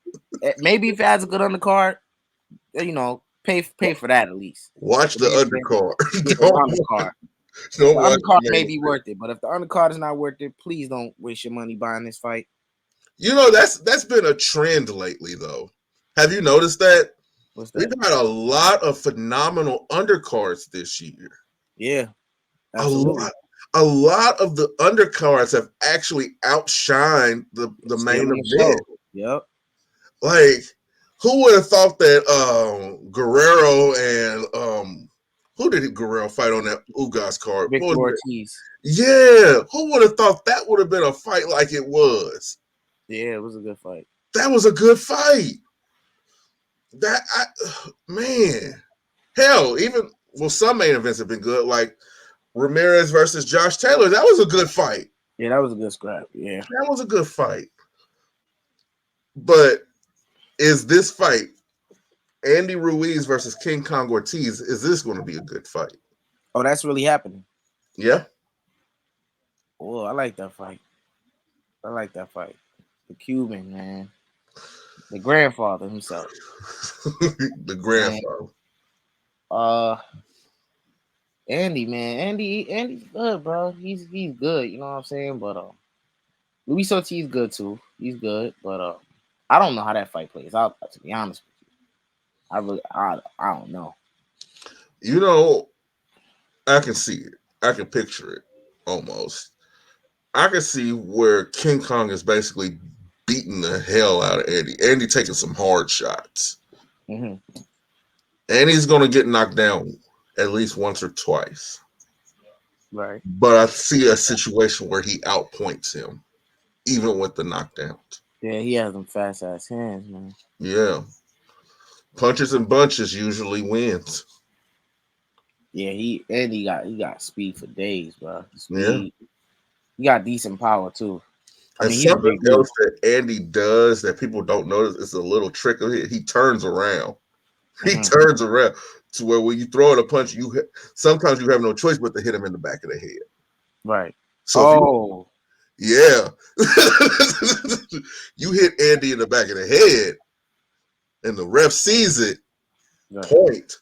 Maybe if it has a good undercard, pay for that at least. Watch the undercard. The undercard. The undercard may be worth it, but if the undercard is not worth it, please don't waste your money buying this fight. That's been a trend lately, though. Have you noticed that? What's that? We've had a lot of phenomenal undercards this year. Yeah. Absolutely. A lot of the undercards have actually outshined the main event. Yep. Like, who would have thought that Guerrero and who did Guerrero fight on that Ugas card? Victor Ortiz. Yeah. Who would have thought that would have been a fight like it was? Yeah, it was a good fight. That was a good fight. Hell, some main events have been good, like Ramirez versus Josh Taylor. That was a good fight. Yeah, that was a good scrap. Yeah. That was a good fight. But is this fight, Andy Ruiz versus King Kong Ortiz, is this going to be a good fight? Oh, that's really happening. Yeah. Oh, I like that fight. The Cuban, man. The grandfather himself. The grandfather. Andy, man. Andy's good, bro. He's good, you know what I'm saying? But Luis Ortiz good too. He's good, but I don't know how that fight plays out, to be honest with you. I don't know. I can see it. I can picture it almost. I can see where King Kong is basically beating the hell out of Andy. Andy taking some hard shots. And he's going to get knocked down at least once or twice. Right. But I see a situation where he outpoints him. even with the knockdowns. Yeah, he has them fast ass hands, man. Yeah. Punches and bunches usually wins. Yeah, he got speed for days, bro. Yeah. Speed. He got decent power too. I And mean, he's a something big dude. else that Andy does that people don't notice is a little trick of it. He turns around. He Mhm. turns around to where when you throw it a punch, sometimes you have no choice but to hit him in the back of the head. Right. So Oh, yeah, you hit Andy in the back of the head, and the ref sees it. right.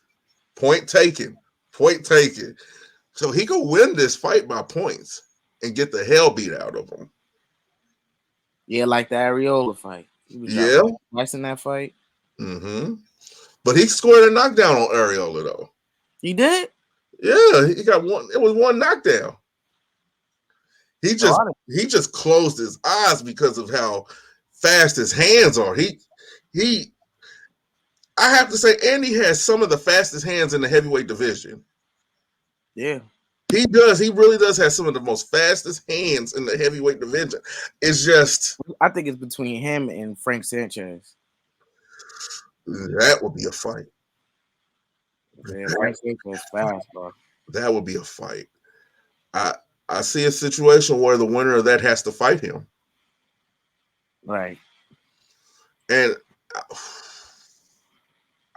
Point taken, point taken. So he could win this fight by points and get the hell beat out of him. Yeah, like the Areola fight. He was Yeah. nice in that fight. Mm-hmm. But he scored a knockdown on Areola though. He did. Yeah, he got one. It was one knockdown. He Oh, just closed his eyes because of how fast his hands are. I have to say, Andy has some of the fastest hands in the heavyweight division. yeah. He does. He really does have some of the most fastest hands in the heavyweight division. It's just I think it's between him and Frank Sanchez. that would be a fight. Yeah, Frank Sanchez fast, bro. That would be a fight. I see a situation where the winner of that has to fight him. Right. And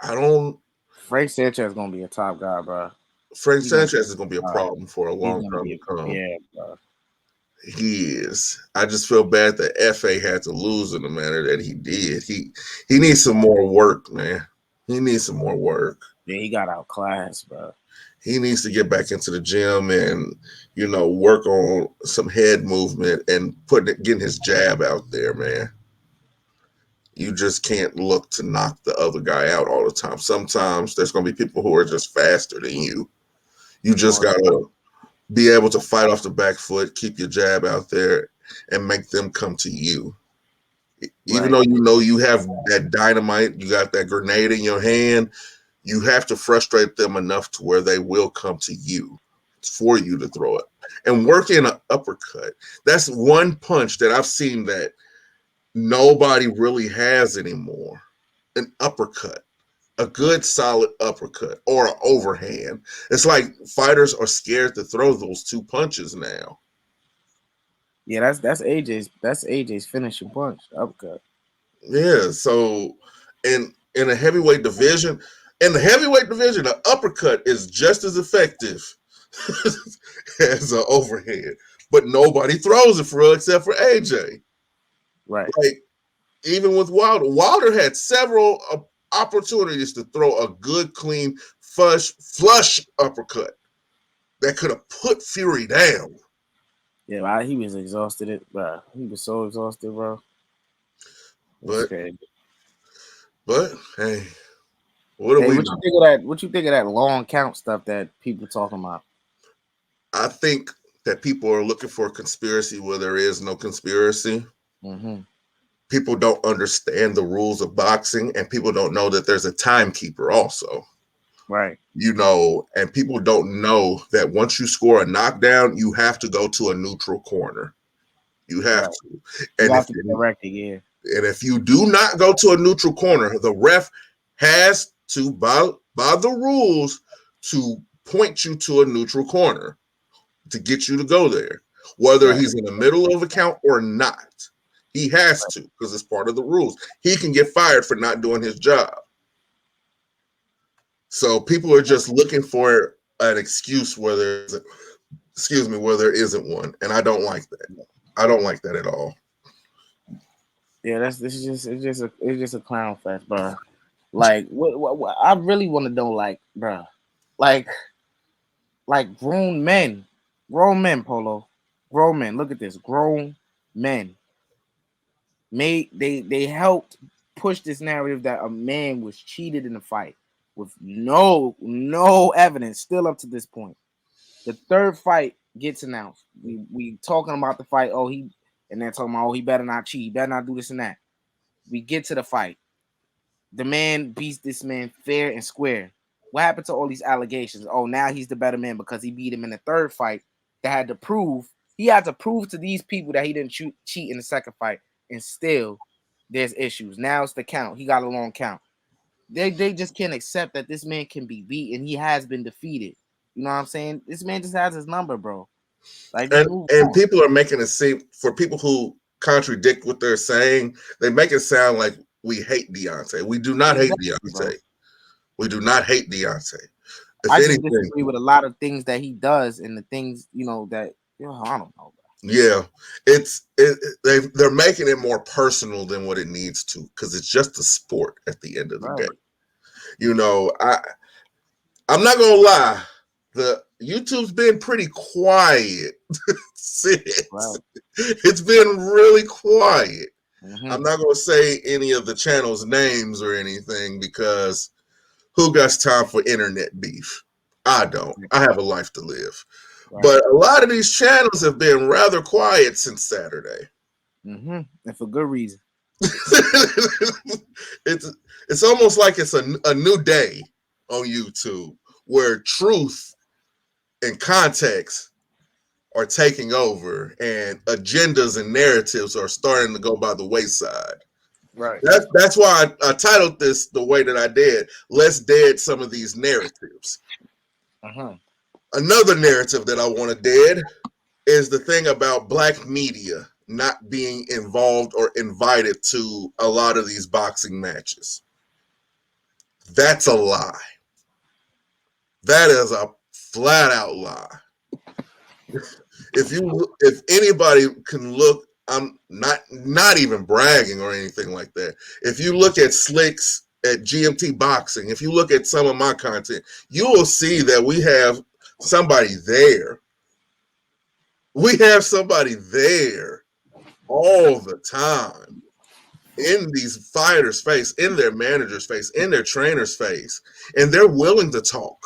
I don't. Frank Sanchez is gonna be a top guy, bro. Frank Sanchez is going to be a problem for a He's long gonna time be to come. yeah, bro. He is. I just feel bad that FA had to lose in the manner that he did. He needs some more work, man. He needs some more work. Yeah, he got outclassed, bro. He needs to get back into the gym and work on some head movement and getting his jab out there, man. You just can't look to knock the other guy out all the time. Sometimes there's going to be people who are just faster than you. You just got to be able to fight off the back foot, keep your jab out there, and make them come to you. Even though you have that dynamite, you got that grenade in your hand, you have to frustrate them enough to where they will come to you for you to throw it. And work in an uppercut. That's one punch that I've seen that nobody really has anymore. An uppercut. A good solid uppercut or an overhand. It's like fighters are scared to throw those two punches now. Yeah, that's AJ's finishing punch, uppercut. Yeah, so in a heavyweight division, the uppercut is just as effective as an overhand, but nobody throws it for real except for AJ. Right. Like even with Wilder had several opportunities to throw a good, clean, flush uppercut that could have put Fury down. Yeah, he was exhausted, bro. He was so exhausted, bro. But okay. Hey, what you think of that? What you think of that long count stuff that people talking about? I think that people are looking for a conspiracy where there is no conspiracy. Mm-hmm. People don't understand the rules of boxing, and people don't know that there's a timekeeper also. Right. And people don't know that once you score a knockdown, you have to go to a neutral corner. You have to. And you have to correct it, yeah. And if you do not go to a neutral corner, the ref has to, by the rules, to point you to a neutral corner to get you to go there, whether he's in the middle of a count or not. He has to, because it's part of the rules. He can get fired for not doing his job. So people are just looking for an excuse where there isn't one, and I don't like that. I don't like that at all. Yeah, it's just a clown fest, bro. Like, what I really want to know, like, bro, like grown men, Polo, grown men. Look at this, grown men. They helped push this narrative that a man was cheated in a fight with no evidence still up to this point. The third fight gets announced. We talking about the fight. And they're talking about, he better not cheat, he better not do this and that. We get to the fight. The man beats this man fair and square. What happened to all these allegations? Oh, now he's the better man because he beat him in the third fight that had to prove He had to prove to these people that he didn't cheat in the second fight, and still there's issues. Now it's the count. He got a long count. They just can't accept that this man can be beat and he has been defeated. You know what I'm saying? This man just has his number, bro. Like, just move on. And people are making it seem, for people who contradict what they're saying, they make it sound like we hate Deontay. We do not hate Deontay. Bro. We do not hate Deontay. I just disagree with a lot of things that he does and the things, that I don't know. Yeah, they're making it more personal than what it needs to, because it's just a sport at the end of the day. I'm not gonna lie, the YouTube's been pretty quiet since. Right. It's been really quiet. Mm-hmm. I'm not gonna say any of the channels' names or anything, because who got time for internet beef? I don't. I have a life to live. Right. But a lot of these channels have been rather quiet since Saturday. Mm-hmm. And for good reason. It's almost like it's a new day on YouTube, where truth and context are taking over and agendas and narratives are starting to go by the wayside. Right. That's why I titled this the way that I did. Let's dead some of these narratives. Uh-huh. Another narrative that I want to dead is the thing about black media not being involved or invited to a lot of these boxing matches. That's a lie. That is a flat out lie. If anybody can look, I'm not even bragging or anything like that. If you look at Slick's at GMT Boxing, if you look at some of my content, you will see that we have somebody there. We have somebody there all the time, in these fighters' face, in their manager's face, in their trainer's face, and they're willing to talk.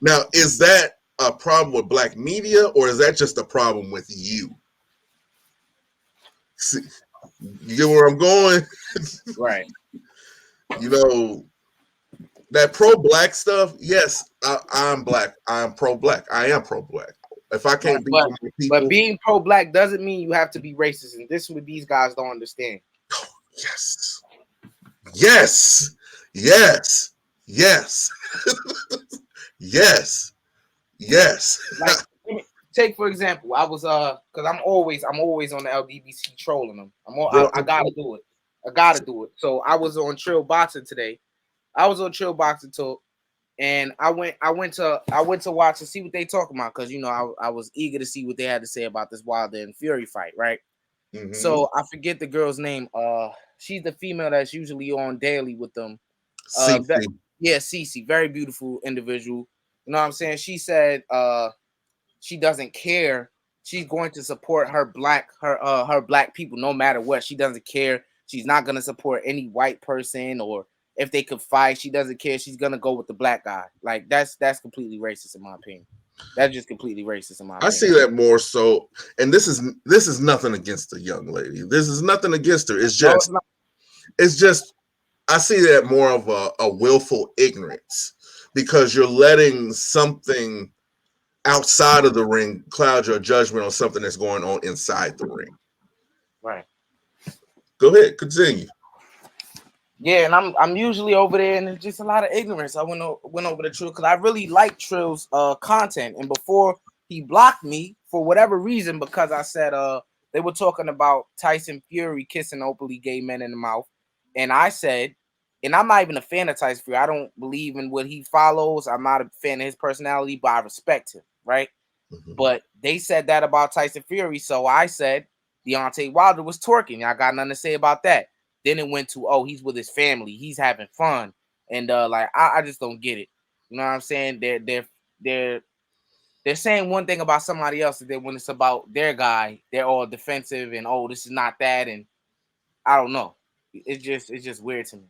Now, is that a problem with black media, or is that just a problem with you? See, you get where I'm going? Right. That pro-black stuff, yes, I'm black. I'm pro-black. I am pro-black. If I can't be people, but being pro-black doesn't mean you have to be racist, and this is what these guys don't understand. Oh, yes. Yes. Like, take for example, I was because I'm always on the LGBT trolling them. I gotta do it. So I was on Trill Boxing today. I was on Trill Boxing Talk, and I went to watch and see what they talking about, because I was eager to see what they had to say about this Wilder and Fury fight, right? Mm-hmm. So I forget the girl's name. She's the female that's usually on daily with them. Cece, very beautiful individual. You know what I'm saying? She said she doesn't care. She's going to support her black people no matter what. She doesn't care. She's not going to support any white person, or if they could fight, she doesn't care. She's going to go with the black guy. Like, that's completely racist in my opinion. That's just completely racist in my opinion. I see that more so, and this is nothing against the young lady. This is nothing against her. It's just I see that more of a willful ignorance, because you're letting something outside of the ring cloud your judgment on something that's going on inside the ring. Right. Go ahead, continue. Yeah, and I'm usually over there, and it's just a lot of ignorance. I went over to Trill because I really like Trill's content, and before he blocked me for whatever reason, because I said they were talking about Tyson Fury kissing openly gay men in the mouth, and I said, and I'm not even a fan of Tyson Fury. I don't believe in what he follows. I'm not a fan of his personality, but I respect him, right? Mm-hmm. But they said that about Tyson Fury, so I said Deontay Wilder was twerking. I got nothing to say about that. Then it went to, oh, he's with his family, he's having fun, and I just don't get it. You know what I'm saying? They're saying one thing about somebody else, and then when it's about their guy, they're all defensive and, oh, this is not that, and I don't know. It's just weird to me.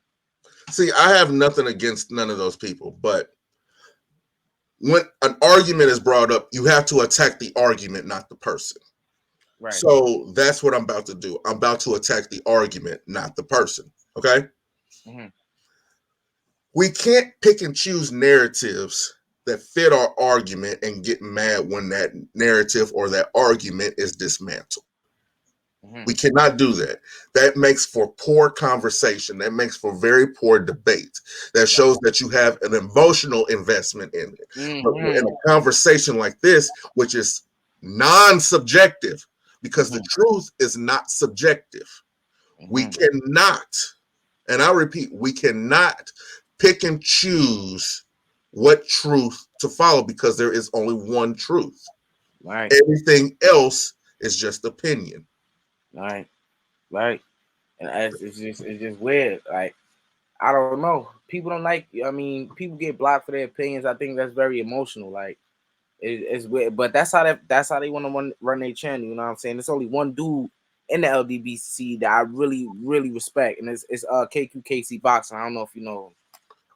See, I have nothing against none of those people, but when an argument is brought up, you have to attack the argument, not the person. Right. So that's what I'm about to do. I'm about to attack the argument, not the person. Okay. Mm-hmm. We can't pick and choose narratives that fit our argument and get mad when that narrative or that argument is dismantled. Mhm. We cannot do that. That makes for poor conversation. That makes for very poor debate. That shows that you have an emotional investment in it. But in a conversation like this, which is non-subjective, because the truth is not subjective, we cannot, and I repeat, we cannot pick and choose what truth to follow because there is only one truth. Right. Everything else is just opinion. Right. Right. And it's just weird. Like, I don't know. People don't like. I mean, people get blocked for their opinions. I think that's very emotional. Like, it's weird. But that's how they want to run their channel. You know what I'm saying? There's only one dude in the LDBC that I really respect, and it's KQKC Boxing. I don't know if you know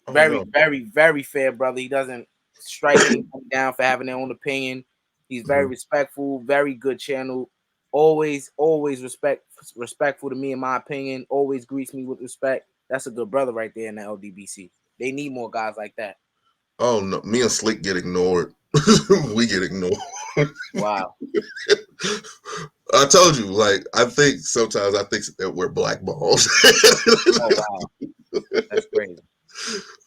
him. Very fair brother. He doesn't strike anybody down for having their own opinion. He's very respectful, very good channel. Always respectful to me in my opinion. Always greets me with respect. That's a good brother right there in the LDBC. They need more guys like that. Oh no, me and Slick get ignored. We get ignored. Wow. I told you, like, I think sometimes that we're blackballed. Oh wow. That's crazy.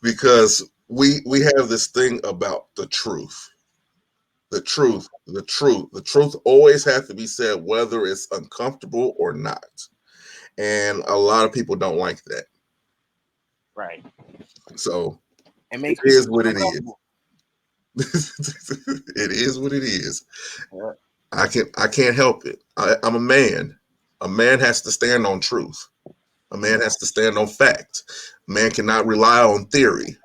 Because we have this thing about the truth. The truth always has to be said, whether it's uncomfortable or not. And a lot of people don't like that. Right. So it is what it is. It is what it is. Yeah. I can't help it. I'm a man. A man has to stand on truth. A man has to stand on fact. A man cannot rely on theory.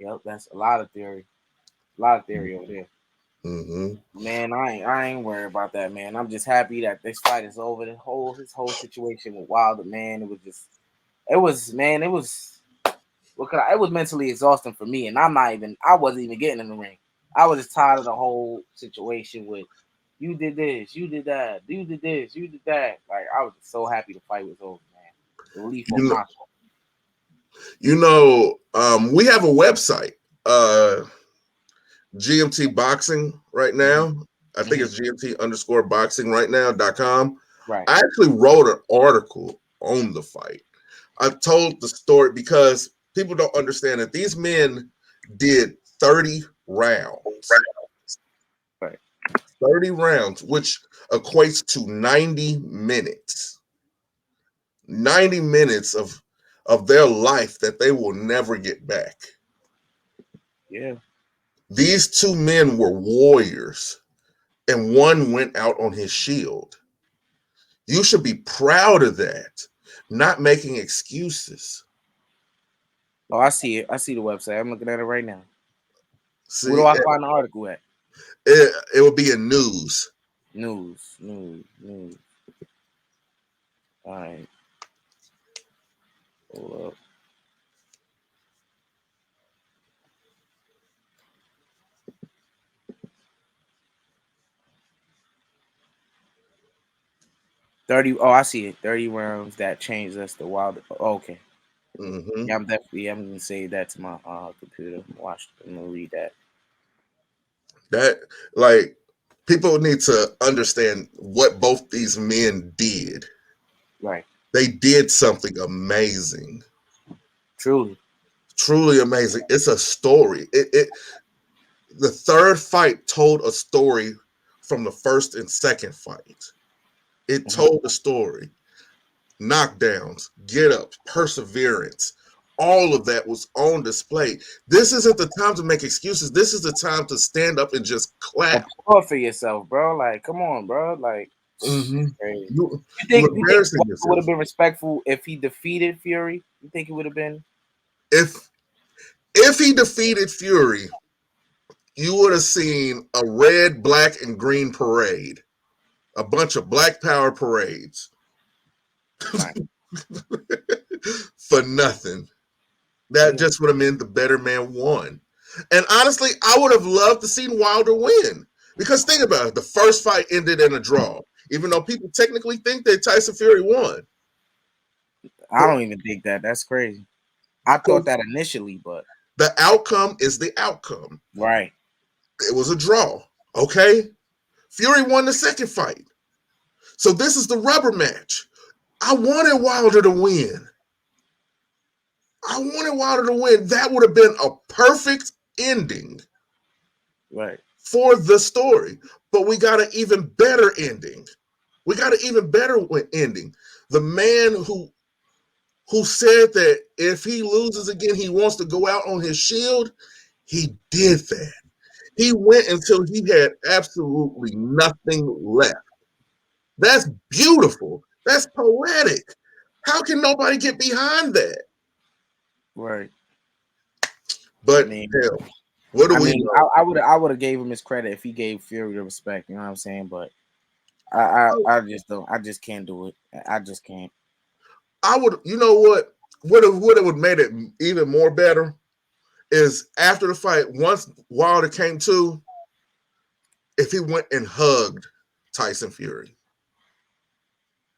Yep, that's a lot of theory. A lot of theory over there. Mm-hmm. Man, I ain't worried about that, man. I'm just happy that this fight is over. His whole situation with Wilder, man, it was mentally exhausting for me, and I wasn't even getting in the ring. I was just tired of the whole situation with you did this, you did that, you did this, you did that. Like, I was just so happy the fight was over, man. The relief on my soul. We have a website, GMT Boxing right now. I think it's GMT_boxing right now.com. Right. I actually wrote an article on the fight. I told the story because people don't understand that these men did 30 rounds. Right. 30 rounds, which equates to 90 minutes. 90 minutes of their life that they will never get back. Yeah. These two men were warriors, and one went out on his shield. You should be proud of that, not making excuses. Oh, I see it. I see the website. I'm looking at it right now. See, where do I find the article at? It will be in news. News. All right. Hold up. Oh, I see it. 30 rounds that changed us to Wilder. Oh, okay. Mm-hmm. Yeah, I'm gonna save that to my computer. I'm gonna read that. That, like, people need to understand what both these men did. Right. They did something amazing. Truly amazing. It's a story. The third fight told a story from the first and second fight. It told a story. Knockdowns, get ups, perseverance, all of that was on display. This isn't the time to make excuses. This is the time to stand up and just clap. Applaud for yourself, bro. Like, come on, bro. Like, you think embarrassing yourself. Would have been respectful if he defeated Fury? You think it would have been? If he defeated Fury, you would have seen a red, black, and green parade. A bunch of black power parades. Right. For nothing. That just would have meant the better man won. And honestly, I would have loved to see Wilder win. Because think about it, the first fight ended in a draw. Even though people technically think that Tyson Fury won. I don't even think that. That's crazy. I thought that initially, but The outcome is the outcome. Right. It was a draw. Okay. Fury won the second fight. So this is the rubber match. I wanted Wilder to win. That would have been a perfect ending. Right. For the story. But we got an even better ending. The man who said that if he loses again, he wants to go out on his shield, he did that. He went until he had absolutely nothing left. That's beautiful. That's poetic. How can nobody get behind that? Right. But hell, what do we know? I would have gave him his credit if he gave Fury the respect. You know what I'm saying? But I just don't. I just can't do it. I just can't. I would. You know what? What it would have made it even more better is after the fight, once Wilder came to, if he went and hugged Tyson Fury.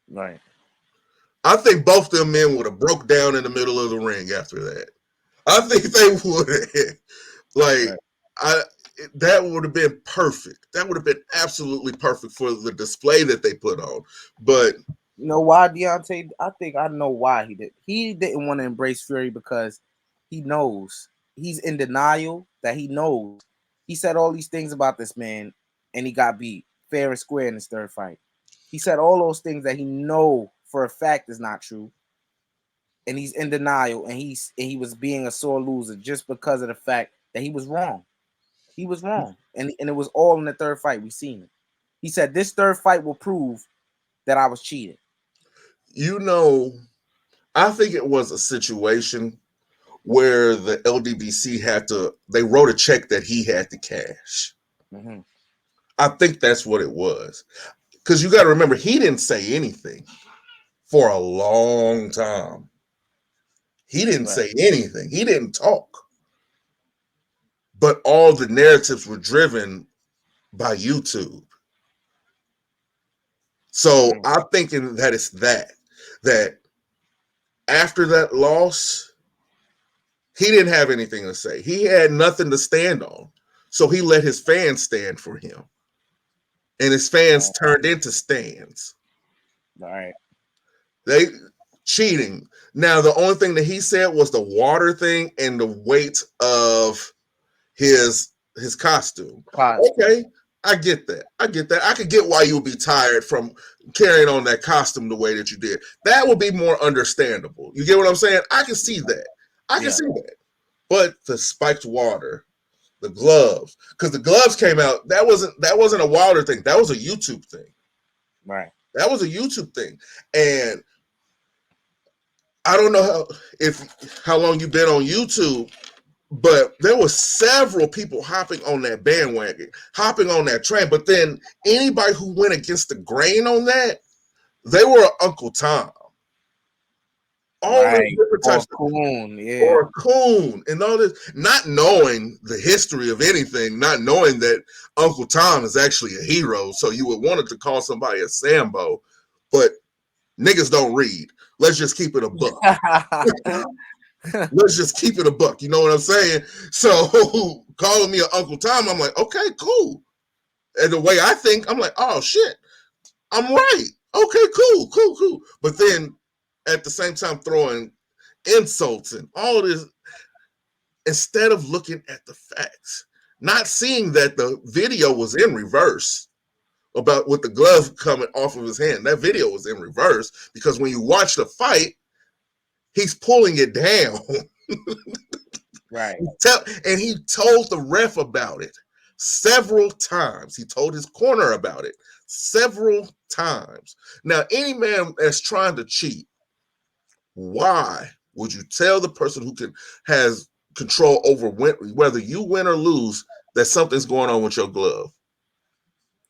Right. I think both them men would have broke down in the middle of the ring after that. I think they would have. That would have been perfect. That would have been absolutely perfect for the display that they put on. But you know why, Deontay? I think I know why he did. He didn't want to embrace Fury because he knows he's in denial that he knows. He said all these things about this man, and he got beat fair and square in his third fight. He said all those things that he know for a fact is not true, and he's in denial, and he was being a sore loser just because of the fact that he was wrong. He was wrong, and it was all in the third fight. We seen it. He said this third fight will prove that I was cheated. You know, I think it was a situation where the LDBC they wrote a check that he had to cash. Mm-hmm. I think that's what it was. Because you got to remember, he didn't say anything for a long time. He didn't say anything. He didn't talk. But all the narratives were driven by YouTube. So I'm thinking that it's that after that loss, he didn't have anything to say. He had nothing to stand on. So he let his fans stand for him. And his fans turned into stands. All right. They cheating. Now, the only thing that he said was the water thing and the weight of his costume. Okay, I get that. I could get why you would be tired from carrying on that costume the way that you did. That would be more understandable. You get what I'm saying? I can see that. I can see that. But the spiked water, the gloves, because the gloves came out, that wasn't a Wilder thing. That was a YouTube thing. Right. That was a YouTube thing. And I don't know how long you've been on YouTube, but there were several people hopping on that bandwagon, hopping on that train. But then anybody who went against the grain on that, they were Uncle Tom. All the different types of Coon, or Coon, and all this, not knowing the history of anything, not knowing that Uncle Tom is actually a hero. So you would want it to call somebody a Sambo, but niggas don't read. Let's just keep it a buck. Let's just keep it a buck. You know what I'm saying? So calling me an Uncle Tom, I'm like, okay, cool. And the way I think, I'm like, oh shit, I'm right. Okay, cool. But then at the same time throwing insults and all this, instead of looking at the facts, not seeing that the video was in reverse about with the glove coming off of his hand. That video was in reverse because when you watch the fight, he's pulling it down. Right. And he told the ref about it several times. He told his corner about it several times. Now, any man that's trying to cheat, why would you tell the person who has control over whether you win or lose that something's going on with your glove?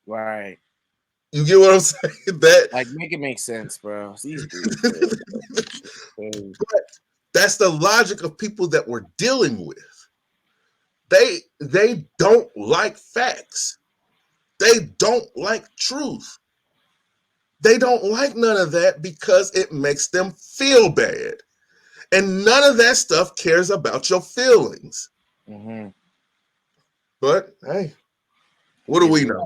Right. You get what I'm saying? That make it make sense, bro. These dudes, but that's the logic of people that we're dealing with. They don't like facts. They don't like truth. They don't like none of that because it makes them feel bad. And none of that stuff cares about your feelings. Mm-hmm. But hey, what do we know?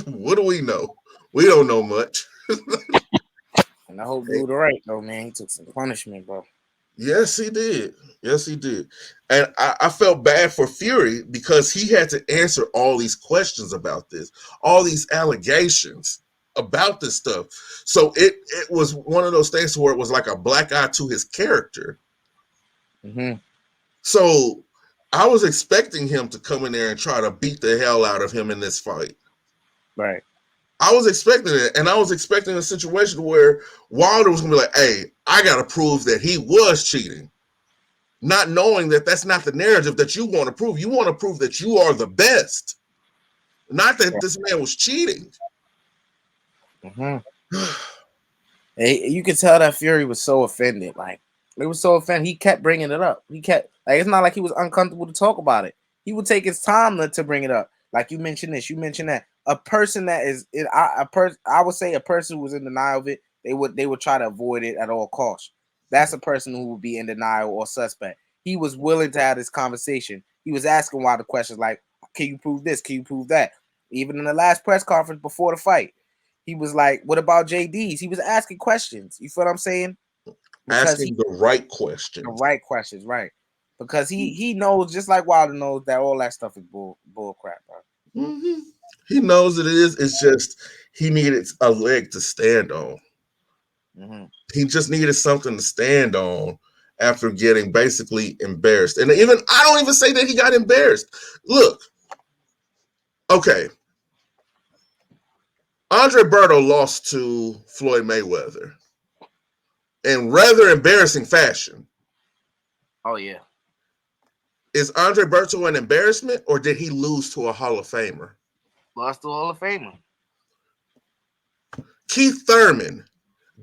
What do we know? We don't know much. And I hope dude right though, man. He took some punishment, bro. Yes, he did. Yes, he did. And I felt bad for Fury because he had to answer all these questions about this, all these allegations about this stuff. So it was one of those things where it was like a black eye to his character. Mm-hmm. So I was expecting him to come in there and try to beat the hell out of him in this fight. Right. I was expecting it, and I was expecting a situation where Wilder was going to be like, hey, I got to prove that he was cheating. Not knowing that that's not the narrative that you want to prove. You want to prove that you are the best. Not that this man was cheating. Mm-hmm. You could tell that Fury was so offended. Like, it was so offended. He kept bringing it up. He kept, like, it's not like he was uncomfortable to talk about it. He would take his time to bring it up. Like, you mentioned this, you mentioned that. A person that is, I would say a person who was in denial of it, they would try to avoid it at all costs. That's a person who would be in denial or suspect. He was willing to have this conversation. He was asking why the questions like, can you prove this? Can you prove that? Even in the last press conference before the fight, he was like, what about JD's? He was asking questions. You feel what I'm saying? Because asking the right questions. The right questions, right. Because he knows, just like Wilder knows, that all that stuff is bull crap, bro. Mm-hmm. He knows it is. It's just he needed a leg to stand on. Mm-hmm. He just needed something to stand on after getting basically embarrassed. And even I don't even say that he got embarrassed. Look, okay. Andre Berto lost to Floyd Mayweather in rather embarrassing fashion. Oh, yeah. Is Andre Berto an embarrassment, or did he lose to a Hall of Famer? Lost to a Hall of Famer. Keith Thurman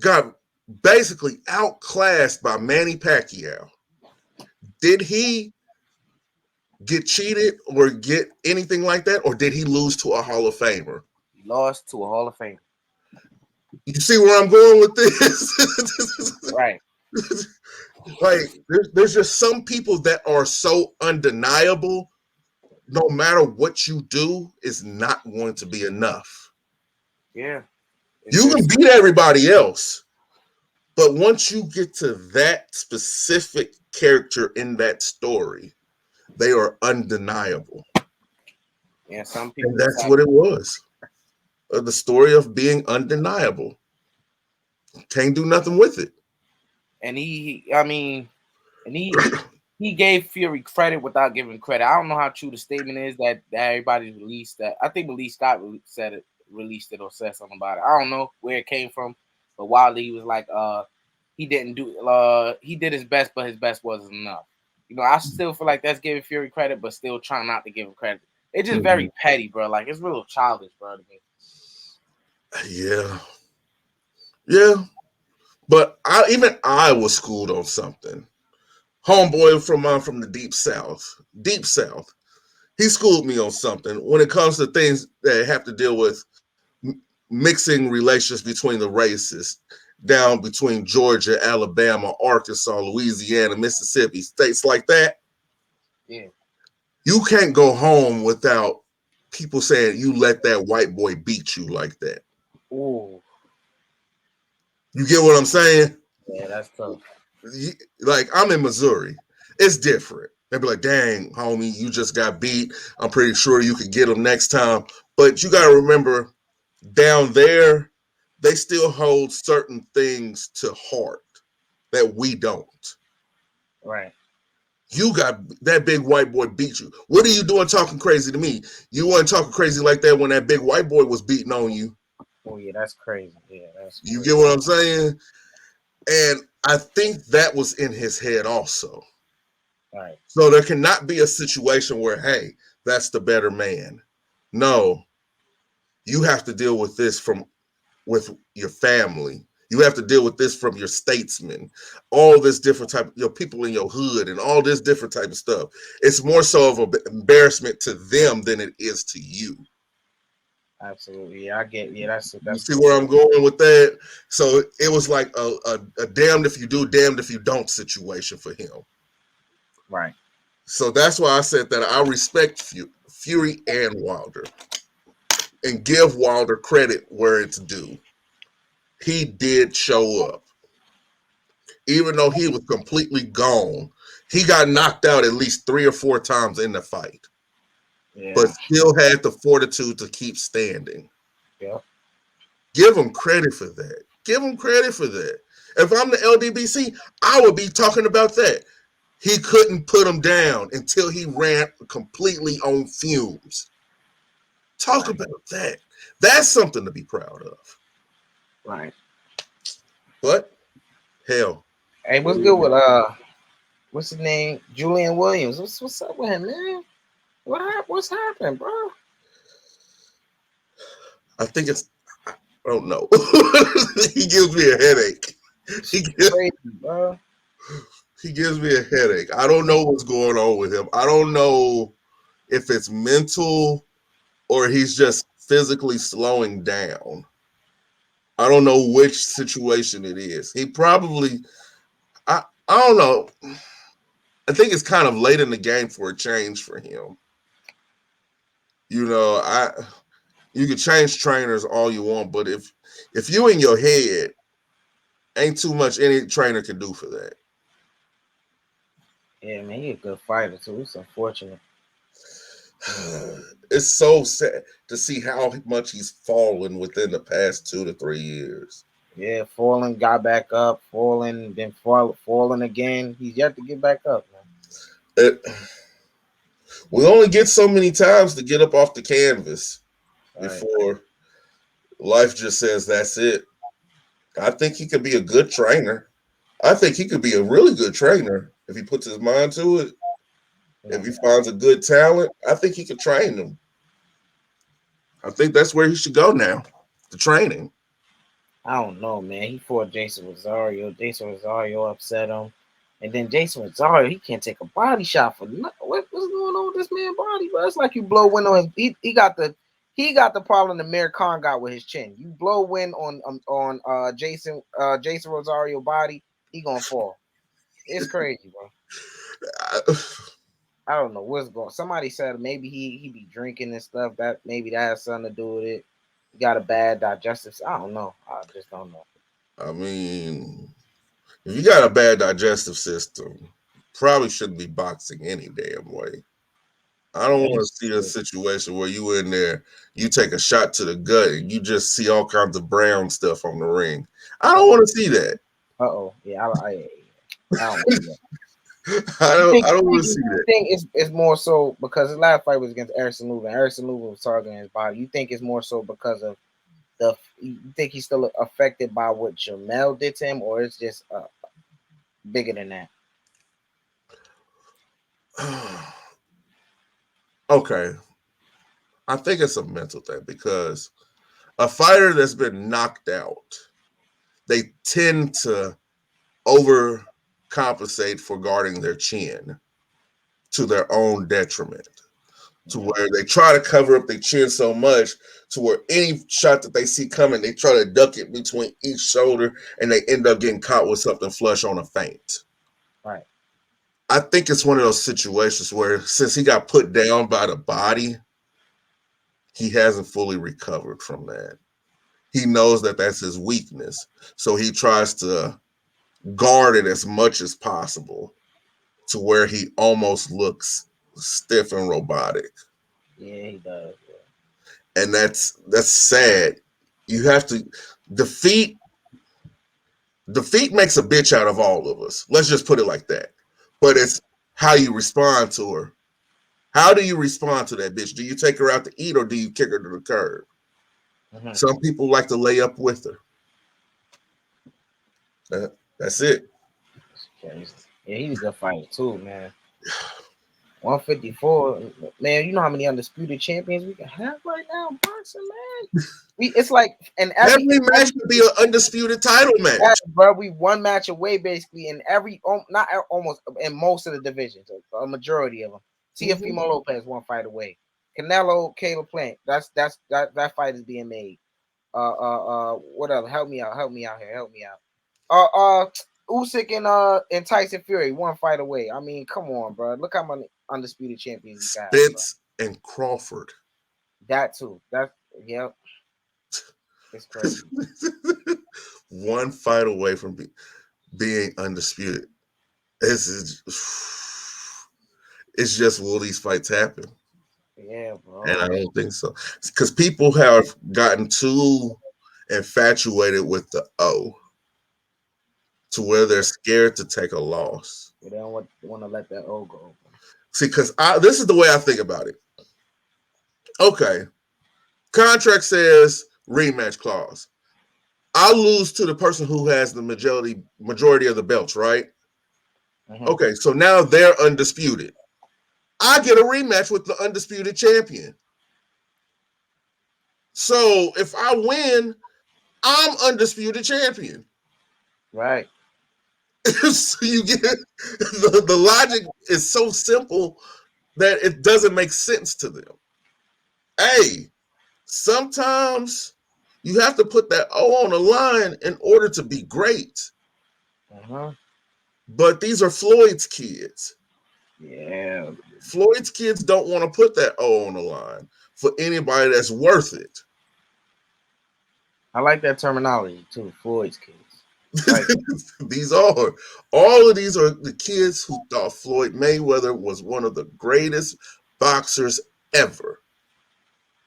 got basically outclassed by Manny Pacquiao. Did he get cheated or get anything like that, or did he lose to a Hall of Famer? He lost to a Hall of Famer. You see where I'm going with this? Right. Like, there's just some people that are so undeniable, no matter what you do, is not going to be enough. Yeah. You can beat everybody else, but once you get to that specific character in that story, they are undeniable. Yeah, some people. And that's what it was. The story of being undeniable. Can't do nothing with it. And he gave Fury credit without giving credit. I don't know how true the statement is that everybody released that. I think Lee Scott released it or said something about it. I don't know where it came from, but Wilder, he was like, he did his best, but his best wasn't enough. You know, I still feel like that's giving Fury credit, but still trying not to give him credit. It's just very petty, bro. Like, it's real childish, bro, to me. Yeah. Yeah. But I was schooled on something. Homeboy from the deep south. Deep South. He schooled me on something when it comes to things that have to deal with mixing relations between the races down between Georgia, Alabama, Arkansas, Louisiana, Mississippi, states like that. Yeah. You can't go home without people saying you let that white boy beat you like that. Ooh. You get what I'm saying? Yeah, that's tough. Like, I'm in Missouri. It's different. They'd be like, dang, homie, you just got beat. I'm pretty sure you could get him next time. But you got to remember, down there, they still hold certain things to heart that we don't. Right. You got that big white boy beat you. What are you doing talking crazy to me? You weren't talking crazy like that when that big white boy was beating on you. Oh, yeah, that's crazy. Yeah, that's crazy. You get what I'm saying? And I think that was in his head also. Right. So there cannot be a situation where, hey, that's the better man. No. You have to deal with this with your family. You have to deal with this from your statesmen, all this different type of, people in your hood and all this different type of stuff. It's more so of an embarrassment to them than it is to you. Absolutely. Yeah, I get. Yeah, that's You see where I'm going with that? So it was like a damned if you do, damned if you don't situation for him. right. So that's why I said that I respect Fury and Wilder and give Wilder credit where it's due. He did show up. Even though he was completely gone, he got knocked out at least 3 or 4 times in the fight, Yeah. but still had the fortitude to keep standing. Yeah. Give him credit for that. Give him credit for that. If I'm the LDBC, I would be talking about that. He couldn't put him down until he ran completely on fumes. Talk about that. That's something to be proud of. Right. But hell. Hey, what's good with what's his name? Julian Williams. What's up with him, man? What's happening, bro? I think it's I don't know. He gives me a headache. Crazy, bro. He gives me a headache. I don't know what's going on with him. I don't know if it's mental or he's just physically slowing down. I don't know which situation it is. He probably, I don't know. I think it's kind of late in the game for a change for him. You know, you can change trainers all you want, but if you in your head, ain't too much any trainer can do for that. Yeah, man, he's a good fighter too. It's unfortunate. It's so sad to see how much he's fallen within the past 2 to 3 years. Yeah, falling, got back up, falling, then falling again. He's yet to get back up, man. We only get so many times to get up off the canvas before life just says that's it. I think he could be a good trainer. I think he could be a really good trainer if he puts his mind to it. If he finds a good talent, I think he could train them. I think that's where he should go now, the training. I don't know, man. He fought Jason Rosario. Jason Rosario upset him. And then Jason Rosario, he can't take a body shot for nothing. What's going on with this man's body, bro? It's like you blow wind on his. He got the problem the Amir Khan got with his chin. You blow wind on Jason Rosario body, he gonna fall. It's crazy, bro. I don't know what's going. Somebody said maybe he be drinking and stuff. That maybe that has something to do with it. He got a bad digestive. I don't know. I just don't know. I mean, if you got a bad digestive system, probably shouldn't be boxing any damn way. I don't want to see a situation where you in there, you take a shot to the gut and you just see all kinds of brown stuff on the ring. I don't want to see that. Yeah, I don't want that. I don't want to see that. I think it's more so because his last fight was against Erison Lubin. Erison Lubin was targeting his body. You think it's more so because of you think he's still affected by what Jamel did to him, or it's just bigger than that? Okay. I think it's a mental thing because a fighter that's been knocked out, they tend to overcompensate for guarding their chin to their own detriment, to where they try to cover up their chin so much to where any shot that they see coming, they try to duck it between each shoulder and they end up getting caught with something flush on a feint. Right. I think it's one of those situations where since he got put down by the body, he hasn't fully recovered from that. He knows that that's his weakness. So he tries to guard it as much as possible to where he almost looks stiff and robotic. Yeah, he does. Yeah. And that's sad. You have to defeat makes a bitch out of all of us. Let's just put it like that. But it's how you respond to her. How do you respond to that bitch? Do you take her out to eat or do you kick her to the curb? Mm-hmm. Some people like to lay up with her. That's it. Yeah, he's a good fighter too, man. 154, man. You know how many undisputed champions we can have right now in boxing, man. It's like every match could be an undisputed title match. Yeah, bro, we one match away basically in not almost in most of the divisions, a majority of them. Teofimo Lopez one fight away. Canelo, Caleb Plant. That fight is being made. What else? Help me out here. Help me out. Usyk and Tyson Fury, one fight away. I mean, come on, bro. Look how many undisputed champions you got. Spence and Crawford. That too. Yep. It's crazy. One fight away from being undisputed. It's just will these fights happen? Yeah, bro. And I don't think so. Because people have gotten too infatuated with the O to where they're scared to take a loss. They don't want to let that O go. See, because this is the way I think about it. Okay. Contract says rematch clause. I lose to the person who has the majority of the belts, right? Mm-hmm. Okay, so now they're undisputed. I get a rematch with the undisputed champion. So if I win, I'm undisputed champion. Right. So you get the logic is so simple that it doesn't make sense to them. Hey, sometimes you have to put that O on the line in order to be great. Uh-huh. But these are Floyd's kids. Yeah. Floyd's kids don't want to put that O on the line for anybody that's worth it. I like that terminology too, Floyd's kids. Like all of these are the kids who thought Floyd Mayweather was one of the greatest boxers ever.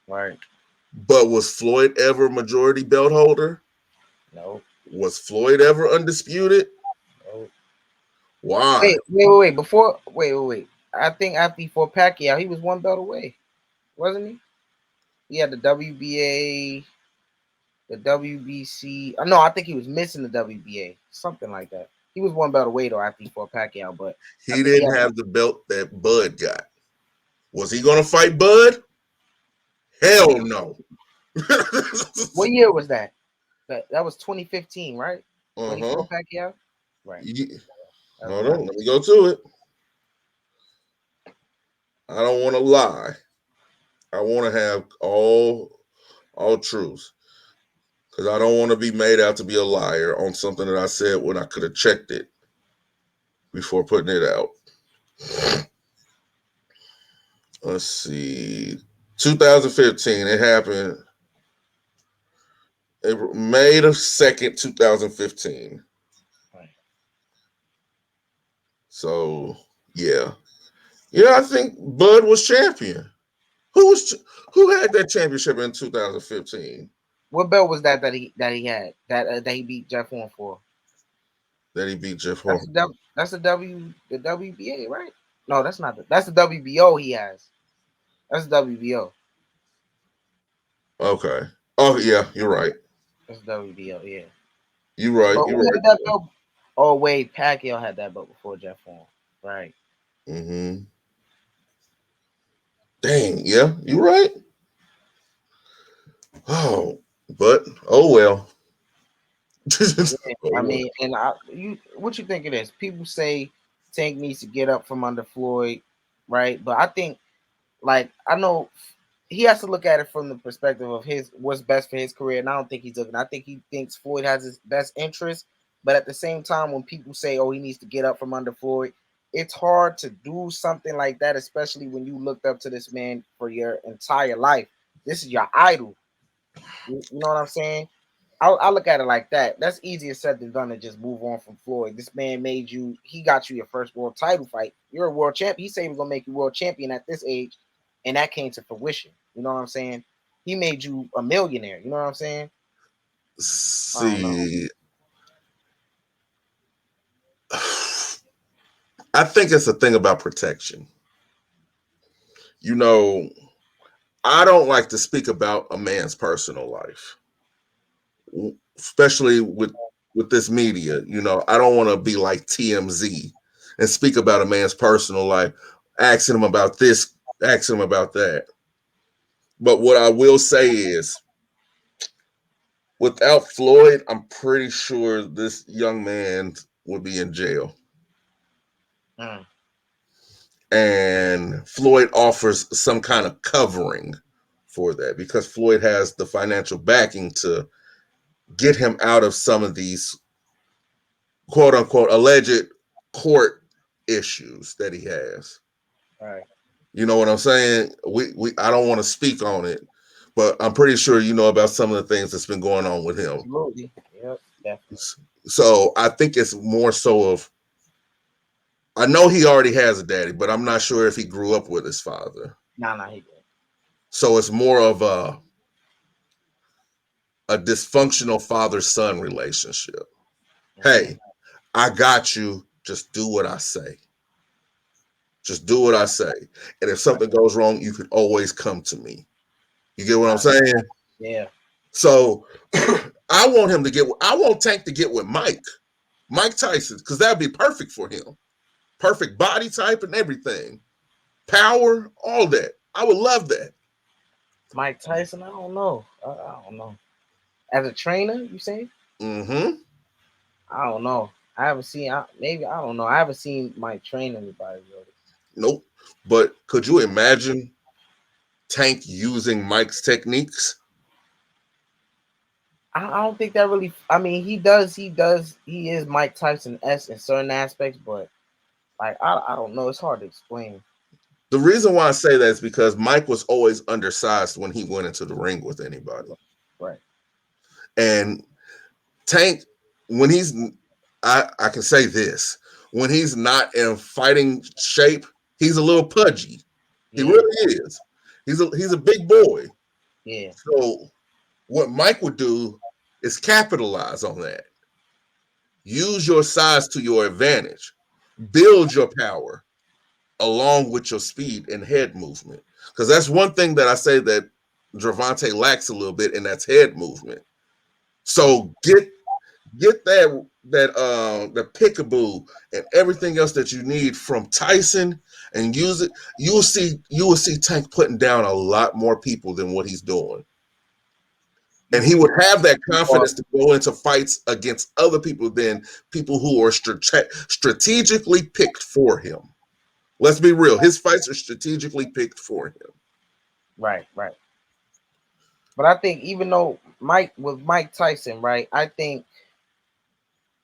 Right. But was Floyd ever majority belt holder? No. Was Floyd ever undisputed? No. Why? Wait. I think after he fought Pacquiao, he was one belt away, wasn't he? He had the WBA, the WBC. No, I think he was missing the WBA, something like that. He was one belt away though after he fought Pacquiao, but he didn't have the belt that Bud got. Was he going to fight Bud? Hell no. What year was that? That was 2015, right? When he fought Pacquiao? Right. Hold on, let me go to it. I don't want to lie. I want to have all truths. Because I don't want to be made out to be a liar on something that I said when I could have checked it before putting it out. Let's see. 2015, it happened. May 2nd, 2015. Right. So, yeah. Yeah, I think Bud was champion. Who had that championship in 2015? What belt was that he had that he beat Jeff Horn for? That he beat Jeff Horn. That's the WBA, right? No, that's not that's the WBO he has. That's the WBO. Okay. Oh yeah, you're right. That's WBO, yeah. You're right. But you're who right. had that belt? Oh wait, Pacquiao had that belt before Jeff Horn. Right. Mm-hmm. Dang, yeah, you're right. Oh, but oh well. I mean, and what you think it is? People say Tank needs to get up from under Floyd, right? But I think, like, I know he has to look at it from the perspective of what's best for his career, and I don't think he's looking. I think he thinks Floyd has his best interest, but at the same time, when people say, "Oh, he needs to get up from under Floyd," it's hard to do something like that, especially when you looked up to this man for your entire life. This is your idol. You know what I'm saying? I look at it like that. That's easier said than done to just move on from Floyd. This man he got you your first world title fight. You're a world champion. He said he was gonna make you world champion at this age, and that came to fruition. You know what I'm saying? He made you a millionaire. You know what I'm saying? See, I think it's a thing about protection. You know, I don't like to speak about a man's personal life, especially with this media. You know, I don't want to be like TMZ and speak about a man's personal life, asking him about this, asking him about that. But what I will say is, without Floyd, I'm pretty sure this young man would be in jail. And Floyd offers some kind of covering for that because Floyd has the financial backing to get him out of some of these quote unquote alleged court issues that he has. Right. You know what I'm saying? I don't want to speak on it, but I'm pretty sure you know about some of the things that's been going on with him. Absolutely. Yep. Definitely. So I think it's more so of, I know he already has a daddy, but I'm not sure if he grew up with his father. Nah, he did. So it's more of a dysfunctional father-son relationship. Hey, I got you. Just do what I say. Just do what I say. And if something goes wrong, you can always come to me. You get what I'm saying? Yeah. So I want Tank to get with Mike Tyson, because that'd be perfect for him. Perfect body type and everything. Power, all that. I would love that. Mike Tyson, I don't know. I don't know. As a trainer, you saying? Mm-hmm. I don't know. I haven't seen. Maybe I don't know. I haven't seen Mike train anybody really. Nope. But could you imagine Tank using Mike's techniques? I don't think that really. I mean, he does. He is Mike Tyson-esque in certain aspects, but like I don't know. It's hard to explain. The reason why I say that is because Mike was always undersized when he went into the ring with anybody. Right. And Tank, when he's, I can say this, when he's not in fighting shape, he's a little pudgy. He really is. He's a big boy. Yeah. So what Mike would do is capitalize on that. Use your size to your advantage. Build your power along with your speed and head movement. Because that's one thing that I say that Gervonta lacks a little bit, and that's head movement. So get that pickaboo and everything else that you need from Tyson and use it. You will see Tank putting down a lot more people than what he's doing. And he would have that confidence to go into fights against other people than people who are strategically picked for him. Let's be real. His fights are strategically picked for him. Right. But I think even though Mike Tyson, right, I think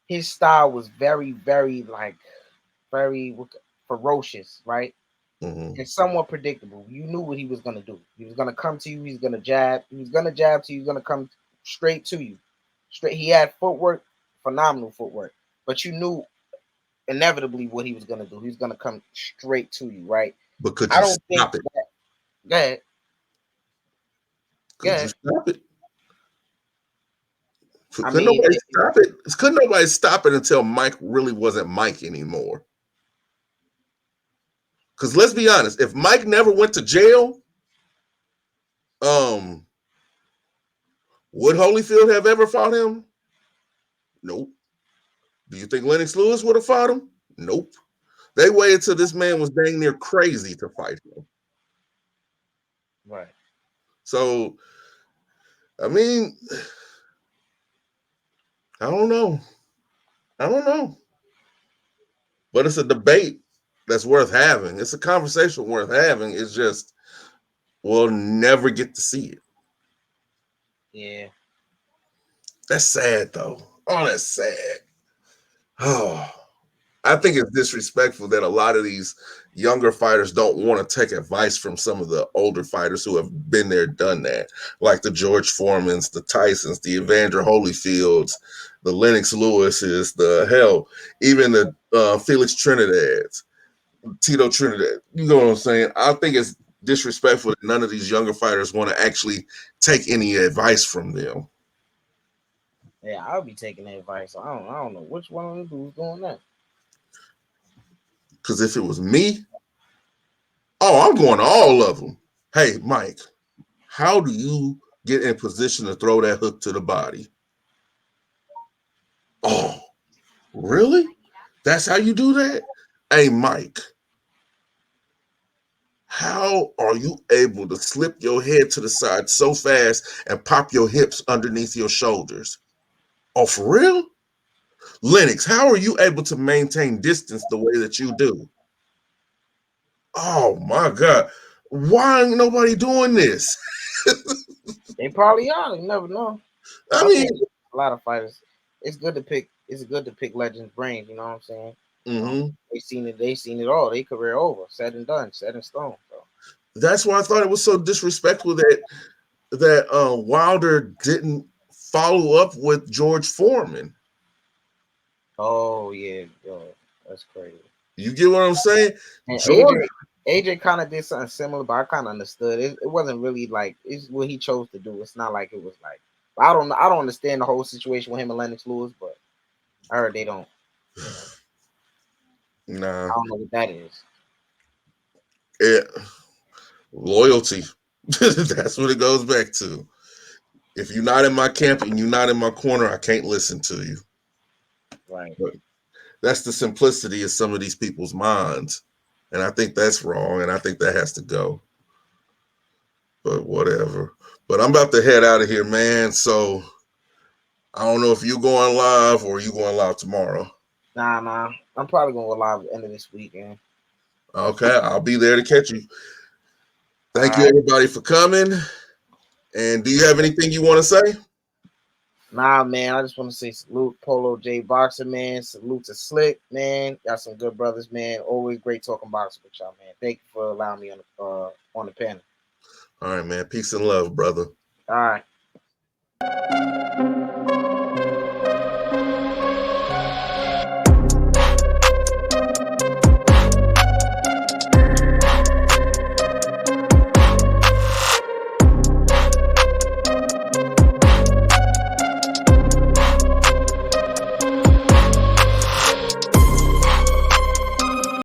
his style was very, very very ferocious, right? Mm-hmm. And somewhat predictable. You knew what he was gonna do. He was gonna come to you. He's gonna jab. He was gonna jab to you. He's gonna come straight to you. Straight. He had footwork, phenomenal footwork. But you knew inevitably what he was gonna do. He was gonna come straight to you, right? But could I you don't stop think it? that. Go ahead. Could you stop it? I Couldn't mean, nobody stop it? Couldn't nobody stop it until Mike really wasn't Mike anymore? Because let's be honest, if Mike never went to jail, would Holyfield have ever fought him? Nope. Do you think Lennox Lewis would have fought him? Nope. They waited till this man was dang near crazy to fight him. right. So, I mean, I don't know. But it's a debate that's worth having. It's a conversation worth having. It's just we'll never get to see it. Yeah. That's sad, though. Oh, that's sad. Oh, I think it's disrespectful that a lot of these younger fighters don't want to take advice from some of the older fighters who have been there, done that, like the George Foremans, the Tysons, the Evander Holyfields, the Lennox Lewises, even the Felix Trinidad's, Tito Trinidad. You know what I'm saying? I think it's disrespectful that none of these younger fighters want to actually take any advice from them. Yeah, I'll be taking that advice. I don't know which one of them dudes doing that. Because if it was me, I'm going to all of them. Hey, Mike, how do you get in position to throw that hook to the body? Oh, really? That's how you do that? Hey, Mike, how are you able to slip your head to the side so fast and pop your hips underneath your shoulders? Oh, for real? Lennox, how are you able to maintain distance the way that you do? Oh my God. Why ain't nobody doing this? They probably are. You never know. I mean, A lot of fighters. It's good to pick. It's good to pick legends' brains. You know what I'm saying? They seen it. They seen it all. They career over, said and done, set in stone. So. That's why I thought it was so disrespectful that Wilder didn't follow up with George Foreman. Oh yeah, yo, that's crazy. You get what I'm saying? And George, AJ kind of did something similar, but I kind of understood. It wasn't really like it's what he chose to do. It's not like it was like I don't understand the whole situation with him and Lennox Lewis, but I heard they don't. nah, I don't know what that is. loyalty. That's what it goes back to. If you're not in my camp and you're not in my corner, I can't listen to you. Right. But that's the simplicity of some of these people's minds. And I think that's wrong. And I think that has to go. But whatever. But I'm about to head out of here, man. So I don't know if you're going live or you going live tomorrow. Nah. I'm probably gonna go live at the end of this weekend. Okay, I'll be there to catch you. Thank you, Right. everybody, for coming. And do you have anything you want to say? Nah, man. I just want to say salute Polo J Boxer, man. Salute to Slick, man. Got some good brothers, man. Always great talking boxing with y'all, man. Thank you for allowing me on the panel. All right, man. Peace and love, brother. All right.